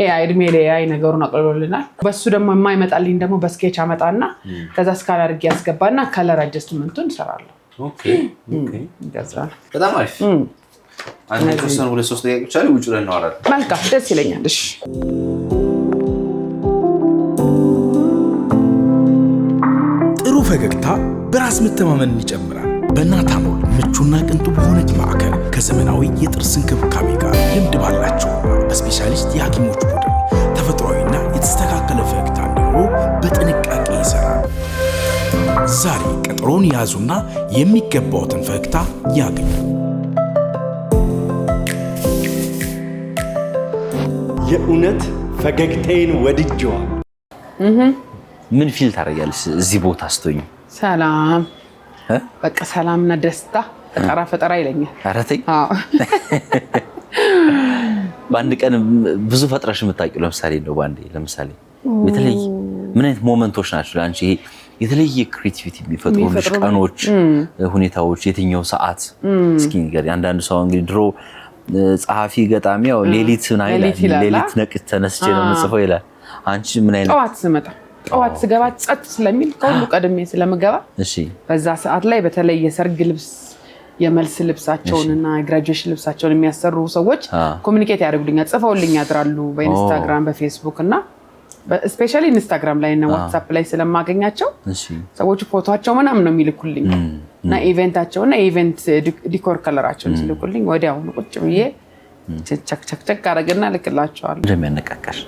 ኤአይ እድሜ ለኤአይ ነገሩን አቅልሎልናል። በሱ ደግሞ የማይመጣልኝ ደግሞ በስኬች አመጣና ከዛ ስካን አድርጌ ያስገባና ከለር አጀስትመንቱን እንሰራለን። ኦኬ በጣም አሪፍ። አንድ የተወሰኑ 2-3 ደቂቃዎች አሉ፣ ውጭ ላይ እናወራለን። መልካም ደስ ይለኛል። እሺ ጥሩ ፈገግታ በራስ መተማመንን ይጨምራል። በናታኖል ምቹና ቅንጡ በሆነች ማዕከል ከዘመናዊ የጥርስ እንክብካቤ ጋር ልምድ ባላቸው በስፔሻሊስት የሐኪሞች ቡድን ተፈጥሯዊና የተስተካከለ ፈገግታ እንዲኖሩ በጥንቃቄ ይሰራል። ዛሬ ቀጠሮን ያዙና የሚገባውትን ፈገግታ ያገኙ። የእውነት ፈገግታዬን ወድጄዋል። ምን ፊል ታደርጊያለሽ እዚህ ቦታ ስትሆኚ? ሰላም በቃ ሰላምና ደስታ ፈጠራ ይለኛል። ኧረ ተይ። በአንድ ቀን ብዙ ፈጥረሽ የምታውቂው ለምሳሌ ነው ባንዴ ለምሳሌ የተለየ ምን አይነት ሞመንቶች ናቸው አንቺ የተለየ ክሬቲቪቲ የሚፈጥሩልሽ ቀኖች፣ ሁኔታዎች፣ የትኛው ሰዓት? እስኪ ንገሪኝ። አንዳንድ ሰው እንግዲህ ድሮ ጸሐፊ ገጣሚ ያው ሌሊት ነቅቼ ተነስቼ ነው የምጽፈው ይላል። አንቺ ምን አይነት? ጠዋት ስገባ ጸጥ ስለሚል ከሁሉ ቀድሜ ስለምገባ በዛ ሰዓት ላይ በተለይ የሰርግ ልብስ የመልስ ልብሳቸውንና ግራጁዌሽን ልብሳቸውን የሚያሰሩ ሰዎች ኮሙኒኬት ያደርጉልኛል፣ ጽፈውልኝ ያድራሉ በኢንስታግራም በፌስቡክ እና ስፔሻሊ ኢንስታግራም ላይ እና ዋትስአፕ ላይ ስለማገኛቸው ሰዎች ፎቶአቸው ምናምን ነው የሚልኩልኝ እና ኢቨንታቸውና ኢቨንት ዲኮር ከለራቸውን ሲልኩልኝ ወዲያው ቁጭ ብዬ ቸክ አደረግና ልክላቸዋለሁ። እንደሚያነቃቃሽ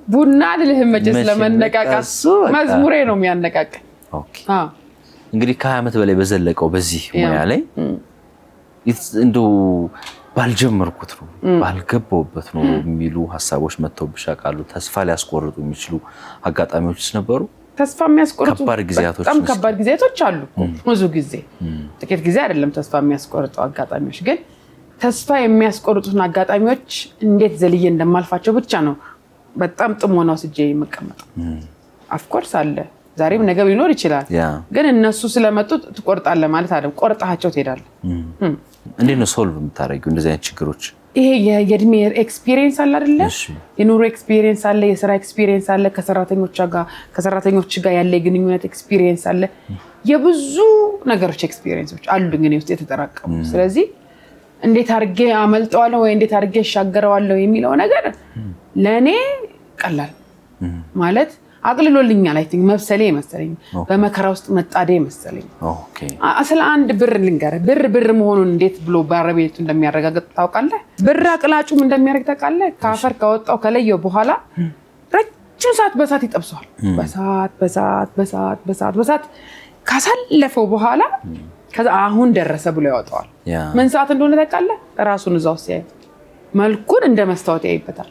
ቡና ልልህም መቼስ ለመነቃቃት መዝሙሬ ነው የሚያነቃቃኝ። ኦኬ እንግዲህ ከ20 ዓመት በላይ በዘለቀው በዚህ ሙያ ላይ እንደው ባልጀመርኩት ነው ባልገባውበት ነው የሚሉ ሀሳቦች መተውብሽ ያውቃሉ? ተስፋ ሊያስቆርጡ የሚችሉ አጋጣሚዎችስ ነበሩ? ተስፋ የሚያስቆርጡ በጣም ከባድ ጊዜያቶች አሉ። ብዙ ጊዜ ጥቂት ጊዜ አይደለም ተስፋ የሚያስቆርጡ አጋጣሚዎች። ግን ተስፋ የሚያስቆርጡትን አጋጣሚዎች እንዴት ዘልዬ እንደማልፋቸው ብቻ ነው በጣም ጥሞና ወስጄ የምቀመጠው። ኦፍኮርስ አለ ዛሬም ነገ ሊኖር ይችላል። ግን እነሱ ስለመጡ ትቆርጣለህ ማለት አይደለም፣ ቆርጣቸው ትሄዳለህ። እንዴት ነው ሶልቭ የምታደርጊው እንደዚህ አይነት ችግሮች? ይሄ የእድሜ ኤክስፒሪየንስ አለ አይደለ? የኑሮ ኤክስፒሪየንስ አለ፣ የስራ ኤክስፒሪየንስ አለ፣ ከሰራተኞች ጋር ያለ የግንኙነት ኤክስፒሪየንስ አለ። የብዙ ነገሮች ኤክስፒሪየንሶች አሉ ግን ውስጥ የተጠራቀሙ። ስለዚህ እንዴት አድርጌ አመልጠዋለሁ ወይ እንዴት አድርጌ እሻገረዋለሁ የሚለው ነገር ለእኔ ቀላል ማለት አቅልሎልኛል። አይ ቲንክ መብሰሌ መሰለኝ፣ በመከራ ውስጥ መጣዴ መሰለኝ። አስለ አንድ ብር ልንገርህ፣ ብር መሆኑን እንዴት ብሎ ባለቤቱ እንደሚያረጋግጥ ታውቃለህ? ብር አቅላጩም እንደሚያረግ ታውቃለህ? ከአፈር ካወጣው ከለየው በኋላ ረጅም ሰዓት በሳት ይጠብሰዋል። በሳት ካሳለፈው በኋላ ከዛ አሁን ደረሰ ብሎ ያወጣዋል። ምን ሰዓት እንደሆነ ታውቃለህ? ራሱን እዛው ሲያይ መልኩን እንደ መስታወት ያይበታል።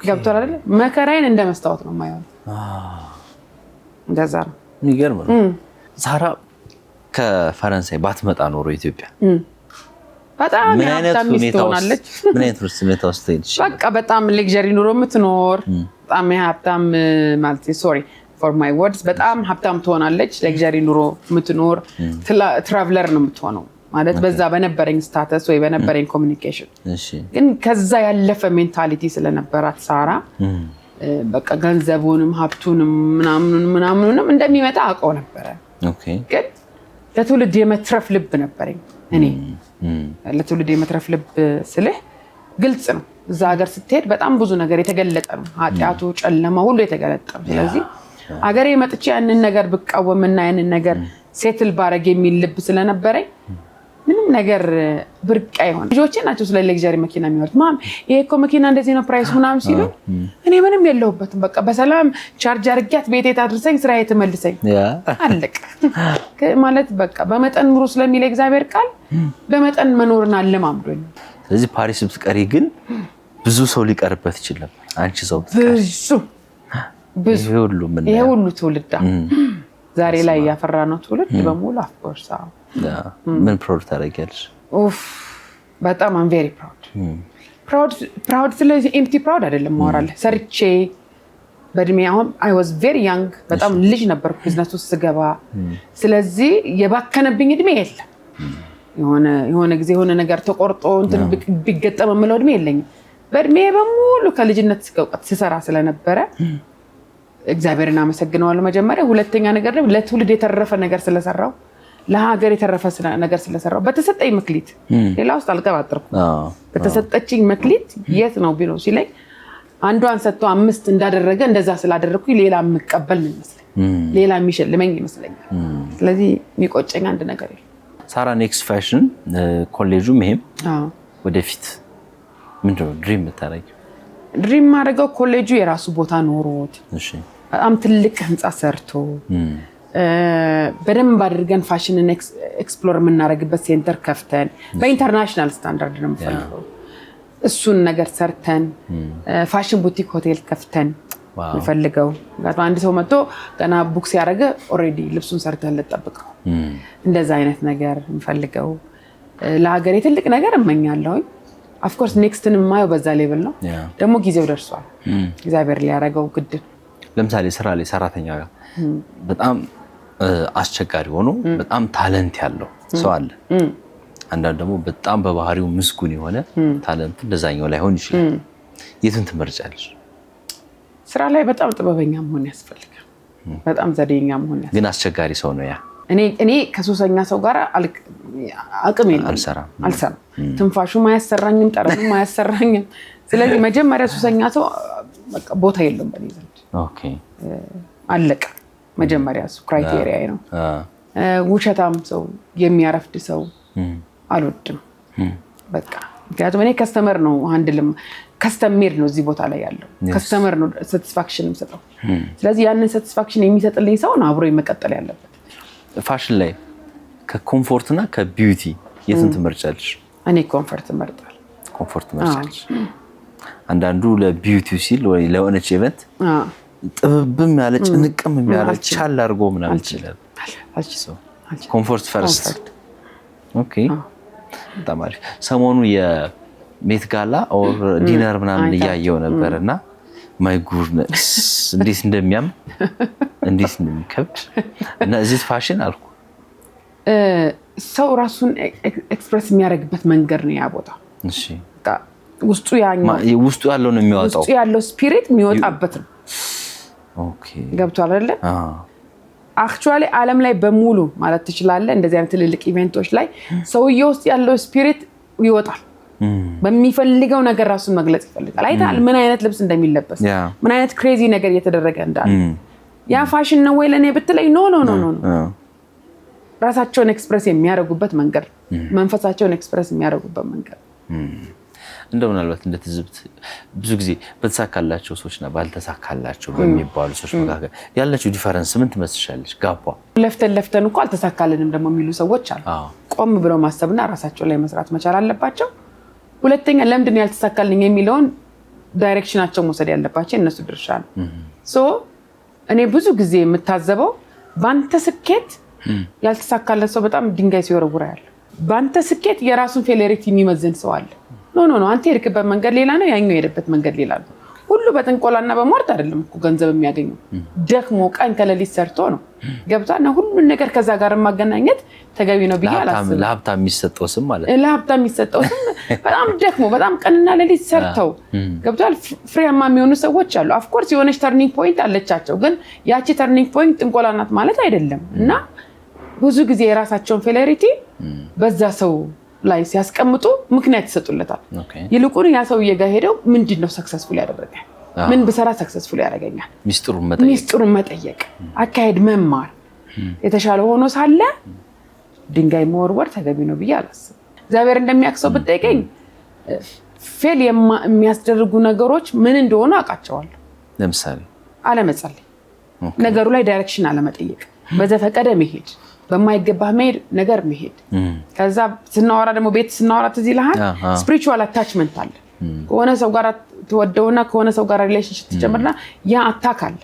ገብቶሃል አይደል? መከራዬን እንደ መስታወት ነው የማየው። እንደዛ ነው። የሚገርም ነው። ሳራ ከፈረንሳይ ባትመጣ ኖሮ ኢትዮጵያ በጣም ሀብታም ትሆናለች። ምን አይነት ሁኔታ ውስጥ ትሄድሽ? በቃ በጣም ሌክዠሪ ኑሮ የምትኖር በጣም ሀብታም ማለት ሶሪ ፎር ማይ ወርድስ በጣም ሀብታም ትሆናለች። ሌክዠሪ ኑሮ የምትኖር ትራቭለር ነው የምትሆነው ማለት በዛ በነበረኝ ስታተስ ወይ በነበረኝ ኮሚኒኬሽን። ግን ከዛ ያለፈ ሜንታሊቲ ስለነበራት ሳራ በቃ ገንዘቡንም ሀብቱንም ምናምኑንም እንደሚመጣ አውቀው ነበረ። ግን ለትውልድ የመትረፍ ልብ ነበረኝ እኔ። ለትውልድ የመትረፍ ልብ ስልህ ግልጽ ነው። እዛ ሀገር ስትሄድ በጣም ብዙ ነገር የተገለጠ ነው። ኃጢአቱ፣ ጨለማ ሁሉ የተገለጠ ነው። ስለዚህ ሀገሬ መጥቼ ያንን ነገር ብቃወምና ያንን ነገር ሴትል ባረግ የሚል ልብ ስለነበረኝ ምንም ነገር ብርቅ አይሆን። ልጆቼ ናቸው ስለ ሌክዠሪ መኪና የሚወርድ ማም ይሄ እኮ መኪና እንደዚህ ነው ፕራይስ ምናምን ሲሉ እኔ ምንም የለሁበትም። በቃ በሰላም ቻርጅ አድርጊያት ቤቴ ታድርሰኝ ስራዬ ትመልሰኝ አለቀ ማለት በቃ በመጠን ኑሮ ስለሚል እግዚአብሔር ቃል በመጠን መኖርን አለማምዶኝ። ስለዚህ ፓሪስ ብትቀሪ ግን ብዙ ሰው ሊቀርበት ይችል ነበር። አንቺ ሰው ብዙ ይሄ ሁሉ ትውልድ ዛሬ ላይ ያፈራ ነው ትውልድ በሙሉ አፍቆርሳ ምን ፕራውድ ታደርጊያለሽ? በጣም I'm very proud ስለዚህ ኤምፕቲ ፕራውድ አይደለም ማወራለህ። ሰርቼ በእድሜ አሁን I was very young በጣም ልጅ ነበርኩ ቢዝነስ ውስጥ ስገባ። ስለዚህ የባከነብኝ እድሜ የለም። የሆነ ጊዜ የሆነ ነገር ተቆርጦ እንትን ቢገጠም የምለው እድሜ የለኝም። በእድሜ በሙሉ ከልጅነት እስከ እውቀት ስሰራ ስለነበረ እግዚአብሔርን አመሰግነዋለሁ መጀመሪያ። ሁለተኛ ነገር ደግሞ ለትውልድ የተረፈ ነገር ስለሰራው ለሀገር የተረፈ ነገር ስለሰራው በተሰጠኝ መክሊት ሌላ ውስጥ አልቀባጥርኩም። በተሰጠችኝ መክሊት የት ነው ቢሮ ሲለኝ አንዷን ሰጥቶ 5 እንዳደረገ እንደዛ ስላደረኩኝ ሌላ የምቀበል ነው ይመስለኝ፣ ሌላ የሚሸልመኝ ይመስለኛል። ስለዚህ የሚቆጨኝ አንድ ነገር የለም። ሳራ ኔክስት ፋሽን ኮሌጁም ይሄም ወደፊት ምንድነው ድሪም የምታደርጊው? ድሪም ማድረገው ኮሌጁ የራሱ ቦታ ኖሮት በጣም ትልቅ ህንፃ ሰርቶ በደንብ አድርገን ፋሽንን ኤክስፕሎር የምናደርግበት ሴንተር ከፍተን በኢንተርናሽናል ስታንዳርድ ነው የምፈልገው። እሱን ነገር ሰርተን ፋሽን ቡቲክ ሆቴል ከፍተን የምፈልገው። አንድ ሰው መጥቶ ገና ቡክ ሲያደርግ ኦልሬዲ ልብሱን ሰርተን ልጠብቀው። እንደዛ አይነት ነገር የምፈልገው። ለሀገሬ ትልቅ ነገር እመኛለሁኝ። ኦፍ ኮርስ ኔክስትን የማየው በዛ ሌቭል ነው። ደግሞ ጊዜው ደርሷል። እግዚአብሔር ሊያደርገው ግድ። ለምሳሌ ስራ ላይ ሰራተኛ በጣም አስቸጋሪ ሆኖ በጣም ታለንት ያለው ሰው አለ። አንዳንድ ደግሞ በጣም በባህሪው ምስጉን የሆነ ታለንት እንደዛኛው ላይሆን ይችላል። የቱን ትመርጫለሽ? ስራ ላይ በጣም ጥበበኛ መሆን ያስፈልጋል። በጣም ዘዴኛ መሆን ያስፈልጋል። ግን አስቸጋሪ ሰው ነው ያ። እኔ ከሱሰኛ ሰው ጋር አቅም የለኝም፣ አልሰራም። ትንፋሹም አያሰራኝም፣ ጠረኑም አያሰራኝም። ስለዚህ መጀመሪያ ሱሰኛ ሰው በቃ ቦታ የለውም በኔ ዘንድ። ኦኬ አለቀ። መጀመሪያ እሱ ክራይቴሪያ ነው። ውሸታም ሰው፣ የሚያረፍድ ሰው አልወድም በቃ። ምክንያቱም እኔ ከስተመር ነው ሃንድልም ከስተመር ነው እዚህ ቦታ ላይ ያለው ከስተመር ነው ሳቲስፋክሽን የምሰጠው። ስለዚህ ያንን ሳቲስፋክሽን የሚሰጥልኝ ሰው ነው አብሮ መቀጠል ያለበት። ፋሽን ላይ ከኮምፎርትና ከቢዩቲ የቱን ትመርጫለሽ? እኔ ኮምፎርት እመርጣለሁ። ኮምፎርት ትመርጫለሽ? አንዳንዱ ለቢዩቲው ሲል ወይ ለሆነች ኢቨንት ጥብብም ያለ ጭንቅም የሚያለ ቻል አድርጎ ምናምን ይችላል። ኮምፎርት ፈርስት። ኦኬ በጣም አሪፍ። ሰሞኑ የሜት ጋላ ኦር ዲነር ምናምን እያየው ነበርና ማይ ጉድነስ እንዴት እንደሚያም እንዴት እንደሚከብድ እና እዚህ ፋሽን አልኩ ሰው ራሱን ኤክስፕረስ የሚያደርግበት መንገድ ነው ያ ቦታ። እሺ ውስጡ ያለው ነው የሚወጣው፣ ውስጡ ያለው ስፒሪት የሚወጣበት ነው። ኦኬ ገብቷል አይደል? አክቹአሊ ዓለም ላይ በሙሉ ማለት ትችላለህ እንደዚህ አይነት ትልልቅ ኢቨንቶች ላይ ሰውየው ውስጥ ያለው ስፒሪት ይወጣል። በሚፈልገው ነገር ራሱን መግለጽ ይፈልጋል። አይታል ምን አይነት ልብስ እንደሚለበስ፣ ምን አይነት ክሬዚ ነገር እየተደረገ እንዳለ። ያ ፋሽን ነው ወይ ለኔ ብትለኝ ኖ ኖ ኖ ኖ። ራሳቸውን ኤክስፕረስ የሚያደርጉበት መንገድ፣ መንፈሳቸውን ኤክስፕረስ የሚያደርጉበት መንገድ። እንደው ምናልባት እንደተዝብት ብዙ ጊዜ በተሳካላቸው ሰዎችና ባልተሳካላቸው በሚባሉ ሰዎች መካከል ያላችሁ ዲፈረንስ ምን ትመስልሻለች? ጋባ ለፍተን እኮ አልተሳካልንም ደግሞ የሚሉ ሰዎች አሉ። ቆም ብለው ማሰብና ራሳቸው ላይ መስራት መቻል አለባቸው። ሁለተኛ ለምንድን ነው ያልተሳካልኝ የሚለውን ዳይሬክሽናቸው መውሰድ ያለባቸው እነሱ ድርሻ ነው። እኔ ብዙ ጊዜ የምታዘበው ባንተ ስኬት ያልተሳካለት ሰው በጣም ድንጋይ ሲወረውራ ያለ። ባንተ ስኬት የራሱን ፌሌሪቲ የሚመዝን ሰው አለ። ኖ አንተ የሄድክበት መንገድ ሌላ ነው፣ ያኛው የሄደበት መንገድ ሌላ ነው። ሁሉ በጥንቆላና በሟርት አይደለም እኮ ገንዘብ የሚያገኘው። ደክሞ ቀን ከሌሊት ሰርቶ ነው። ገብቷና ሁሉን ነገር ከዛ ጋር ማገናኘት ተገቢ ነው ብዬ አላስብም። ለሀብታም የሚሰጠው ስም ማለት ነው። ለሀብታም የሚሰጠው ስም በጣም ደክሞ በጣም ቀንና ሌሊት ሰርተው ገብቷል ፍሬያማ የሚሆኑ ሰዎች አሉ። ኦፍ ኮርስ የሆነች ተርኒንግ ፖይንት አለቻቸው፣ ግን ያቺ ተርኒንግ ፖይንት ጥንቆላ ናት ማለት አይደለም። እና ብዙ ጊዜ የራሳቸውን ፌሌሪቲ በዛ ሰው ላይ ሲያስቀምጡ ምክንያት ይሰጡለታል። ይልቁን ያ ሰውዬ ጋር ሄደው ምንድነው ሰክሰስፉል ያደረገኝ? ምን ብሰራ ሰክሰስፉል ያደርገኛል? ሚስጥሩን መጠየቅ፣ አካሄድ መማር የተሻለ ሆኖ ሳለ ድንጋይ መወርወር ተገቢ ነው ብዬ አላስብም። እግዚአብሔር እንደሚያክሰው ብትጠይቀኝ ፌል የሚያስደርጉ ነገሮች ምን እንደሆኑ አውቃቸዋለሁ። ለምሳሌ አለመጸለይ፣ ነገሩ ላይ ዳይሬክሽን አለመጠየቅ፣ በዘፈቀደ መሄድ፣ በማይገባ መሄድ ነገር መሄድ። ከዛ ስናወራ ደግሞ ቤት ስናወራ ትዝ ይልሃል ስፒሪቹዋል አታችመንት አለ። ከሆነ ሰው ጋር ተወደውና ከሆነ ሰው ጋር ሪሌሽንሺፕ ተጨምርና ያ አታክ አለ።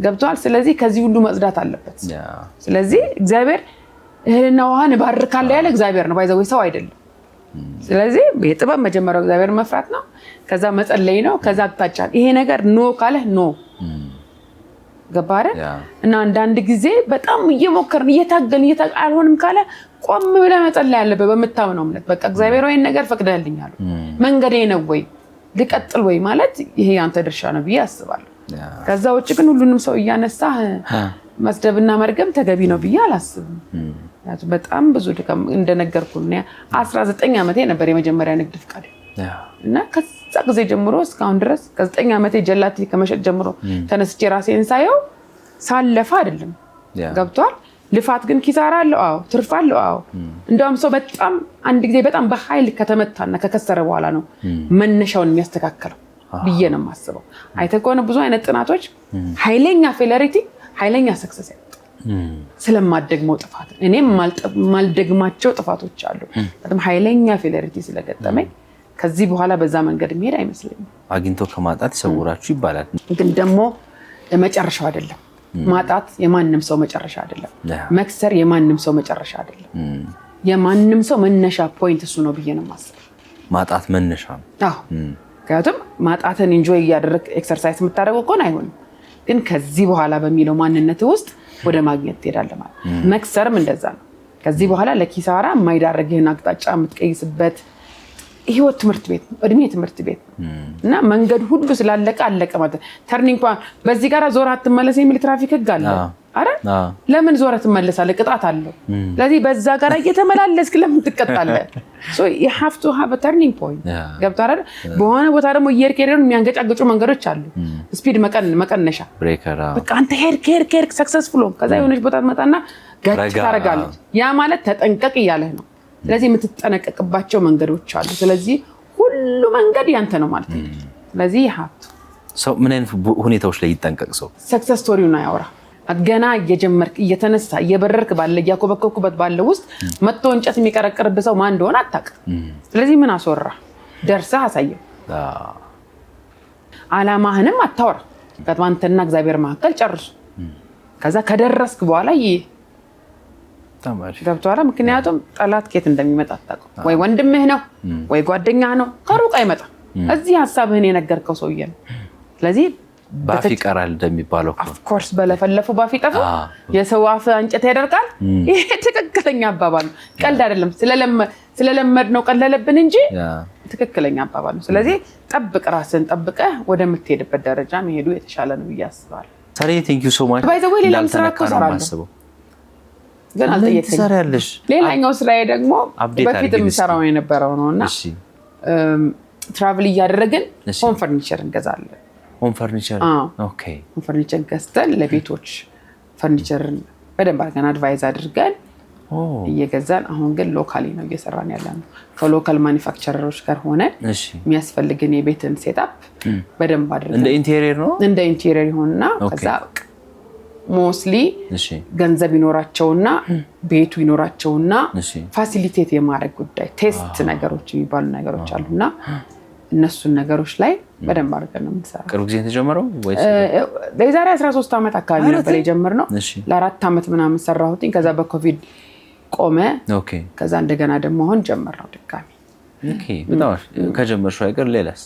ገብቷል። ስለዚህ ከዚህ ሁሉ መጽዳት አለበት። ስለዚህ እግዚአብሔር እህልና ውሃን እባርካለሁ ያለ እግዚአብሔር ነው፣ ባይዘው ሰው አይደለም። ስለዚህ የጥበብ መጀመሪያው እግዚአብሔር መፍራት ነው። ከዛ መጸለይ ነው። ከዛ አቅጣጫ ይሄ ነገር ኖ ካለ ኖ ገባረ እና አንዳንድ ጊዜ በጣም እየሞከርን እየታገልን አልሆንም ካለ ቆም ብለህ መጸለይ ያለበት በመታመን እምነት። በቃ እግዚአብሔር ወይ ነገር ፈቅደልኛል መንገዴ ነው ወይ ልቀጥል ወይ ማለት ይሄ ያንተ ድርሻ ነው ብዬ አስባለሁ። ከዛ ውጭ ግን ሁሉንም ሰው እያነሳ መስደብና መርገም ተገቢ ነው ብዬ አላስብም። በጣም ብዙ ድካም እንደነገርኩህ 19 ዓመቴ ነበር የመጀመሪያ ንግድ ፍቃድ እና ከዛ ጊዜ ጀምሮ እስካሁን ድረስ ከ9 ዓመቴ ጀላቲ ከመሸጥ ጀምሮ ተነስቼ ራሴን ሳየው ሳለፋ አይደለም። ገብቷል። ልፋት ግን ኪሳራ አለው። አዎ ትርፍ አለው። አዎ እንደውም ሰው በጣም አንድ ጊዜ በጣም በኃይል ከተመታና ከከሰረ በኋላ ነው መነሻውን የሚያስተካክለው ብዬ ነው የማስበው። አይተህ ከሆነ ብዙ አይነት ጥናቶች ኃይለኛ ፌለሪቲ ኃይለኛ ሰክሰስ ያመጣ ስለማደግመው ጥፋት እኔም ማልደግማቸው ጥፋቶች አሉ። በጣም ኃይለኛ ፌለሪቲ ስለገጠመኝ ከዚህ በኋላ በዛ መንገድ መሄድ አይመስልኝም። አግኝቶ ከማጣት ይሰውራችሁ ይባላል። ግን ደግሞ መጨረሻው አይደለም። ማጣት የማንም ሰው መጨረሻ አይደለም። መክሰር የማንም ሰው መጨረሻ አይደለም። የማንም ሰው መነሻ ፖይንት እሱ ነው ብዬ ነው የማስበው። ማጣት መነሻ ነው። አዎ ምክንያቱም ማጣትን ኢንጆይ እያደረግ ኤክሰርሳይዝ የምታደርገው ከሆነ አይሆንም። ግን ከዚህ በኋላ በሚለው ማንነት ውስጥ ወደ ማግኘት ትሄዳለህ ማለት። መክሰርም እንደዛ ነው። ከዚህ በኋላ ለኪሳራ የማይዳረግህን አቅጣጫ የምትቀይስበት ህይወት ትምህርት ቤት ነው፣ እድሜ ትምህርት ቤት ነው እና መንገድ ሁሉ ስላለቀ አለቀ ማለት። ተርኒንግ ፖይንት በዚህ ጋር ዞር አትመለስ የሚል ትራፊክ ህግ አለ አይደል? ለምን ዞር ትመለሳለህ? ቅጣት አለው። ስለዚህ በዛ ጋር እየተመላለስክ ለምን ትቀጣለህ? you have to have a turning point። ገብቶሃል አይደል? በሆነ ቦታ ደግሞ እየሄድን የሚያንገጫግጩ መንገዶች አሉ። ስፒድ መቀነሻ ብሬከር። በቃ አንተ ሄድክ ሰክሰስፉል ከዛ የሆነች ቦታ ትመጣና ጋጭ ታደርጋለች። ያ ማለት ተጠንቀቅ እያለህ ነው። ስለዚህ የምትጠነቀቅባቸው መንገዶች አሉ። ስለዚህ ሁሉ መንገድ ያንተ ነው ማለት ነው። ስለዚህ ሀብቱ ሰው ምን አይነት ሁኔታዎች ላይ ይጠንቀቅ? ሰው ሰክሰስ ስቶሪውን ያወራ። ገና እየጀመርክ እየተነሳ እየበረርክ ባለ እያኮበኮብኩበት ባለ ውስጥ መጥቶ እንጨት የሚቀረቅርብህ ሰው ማን እንደሆነ አታውቅም። ስለዚህ ምን አስወራ ደርሰህ አሳየው። አላማህንም አታወራ። ከአንተና እግዚአብሔር መካከል ጨርሱ። ከዛ ከደረስክ በኋላ ገብቶሃል። ምክንያቱም ጠላት ከየት እንደሚመጣ አታውቅም። ወይ ወንድምህ ነው ወይ ጓደኛህ ነው፣ ከሩቅ አይመጣም። እዚህ ሐሳብህን የነገርከው ሰውዬ ነው። ስለዚህ ባፍ ይቀራል እንደሚባለው ኦፍ ኮርስ በለፈለፉ ባፍ ይጠፋ፣ የሰው አፍ እንጨት ያደርቃል። ይሄ ትክክለኛ አባባል ነው፣ ቀልድ አይደለም። ስለለመድ ነው ቀለለብን እንጂ ትክክለኛ አባባል ነው። ስለዚህ ጠብቅ፣ ራስን ጠብቀህ ወደምትሄድበት ደረጃ መሄዱ የተሻለ ነው ብዬ አስባለሁ። ሰሪ ቴንክ ዩ ሶ ማች። ባይ ዘ ዌይ ሌላ ስራ እኮ እሰራለሁ ግን አልጠየቀኝም። ሌላኛው ስራዬ ደግሞ በፊት የምሰራው የነበረው ነውና ትራቭል እያደረግን ሆም ፈርኒቸር እንገዛለን። ሆም ፈርኒቸር ኦኬ። ሆም ፈርኒቸር ገዝተን ለቤቶች ፈርኒቸርን በደንብ አድርገን አድቫይዝ አድርገን እየገዛን አሁን ግን ሎካሊ ነው እየሰራን ያለነው ከሎካል ማኒፋክቸረሮች ጋር ሆነ የሚያስፈልግን የቤትን ሴትአፕ በደንብ አድርገን እንደ ኢንቴሪየር ነው እንደ ኢንቴሪየር ይሆንና ከዛ ሞስሊ ገንዘብ ይኖራቸውና ቤቱ ይኖራቸውና ፋሲሊቴት የማድረግ ጉዳይ ቴስት ነገሮች የሚባሉ ነገሮች አሉና እነሱን ነገሮች ላይ በደንብ አድርገን ነው የምንሰራው። ቅርብ ጊዜ ተጀመረው ወይስ ለዛሬ 13 ዓመት አካባቢ ነበር የጀመርነው። ለ4 ዓመት ምናምን ሰራሁትኝ ከዛ በኮቪድ ቆመ። ከዛ እንደገና ደግሞ አሁን ጀመርነው ድጋሚ። በጣም ከጀመርሽው አይቀር ሌላስ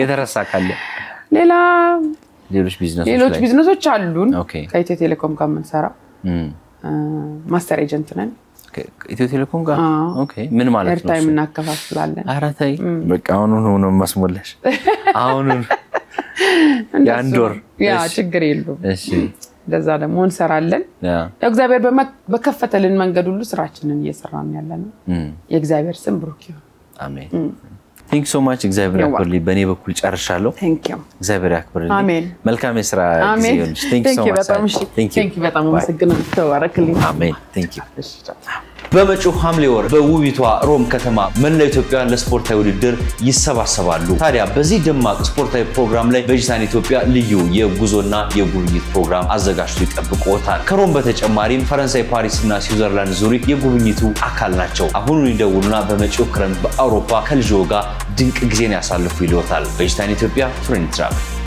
የተረሳ ካለ ሌሎች ቢዝነሶች አሉን። ከኢትዮ ቴሌኮም ጋር የምንሰራው ማስተር ኤጀንት ነን። ኢትዮ ቴሌኮም ጋር ምን ማለት ነው? ኤርታይም እናከፋፍላለን። ኧረ ተይ በቃ አሁኑን ሆኖ ማስሞላሽ አሁኑን የአንድ ወር ችግር የለውም። እንደዛ ደግሞ እንሰራለን። እግዚአብሔር በከፈተልን መንገድ ሁሉ ስራችንን እየሰራን ያለነው የእግዚአብሔር ስም ብሩክ ይሁን። አሜን። ቴንክ ሶ ማች። እግዚአብሔር ያክብርልኝ። በእኔ በኩል ጨርሻለሁ። እግዚአብሔር ያክብርልኝ። አሜን። መልካም የስራ ጊዜ ይሁንልሽ። ቴንክ ሶ ማች። በጣም አመሰግናለሁ። ተባረክልኝ። አሜን። ቴንክ ዩ። በመጪው ሐምሌ ወር በውቢቷ ሮም ከተማ መላው ኢትዮጵያውያን ለስፖርታዊ ውድድር ይሰባሰባሉ። ታዲያ በዚህ ደማቅ ስፖርታዊ ፕሮግራም ላይ ቬጂታን ኢትዮጵያ ልዩ የጉዞና የጉብኝት ፕሮግራም አዘጋጅቶ ይጠብቅዎታል። ከሮም በተጨማሪም ፈረንሳይ፣ ፓሪስ እና ስዊዘርላንድ ዙሪክ የጉብኝቱ አካል ናቸው። አሁኑን ይደውሉና በመጪው ክረምት በአውሮፓ ከልጅዎ ጋር ድንቅ ጊዜን ያሳልፉ ይልዎታል። ቬጂታን ኢትዮጵያ ቱር ኤንድ ትራቭል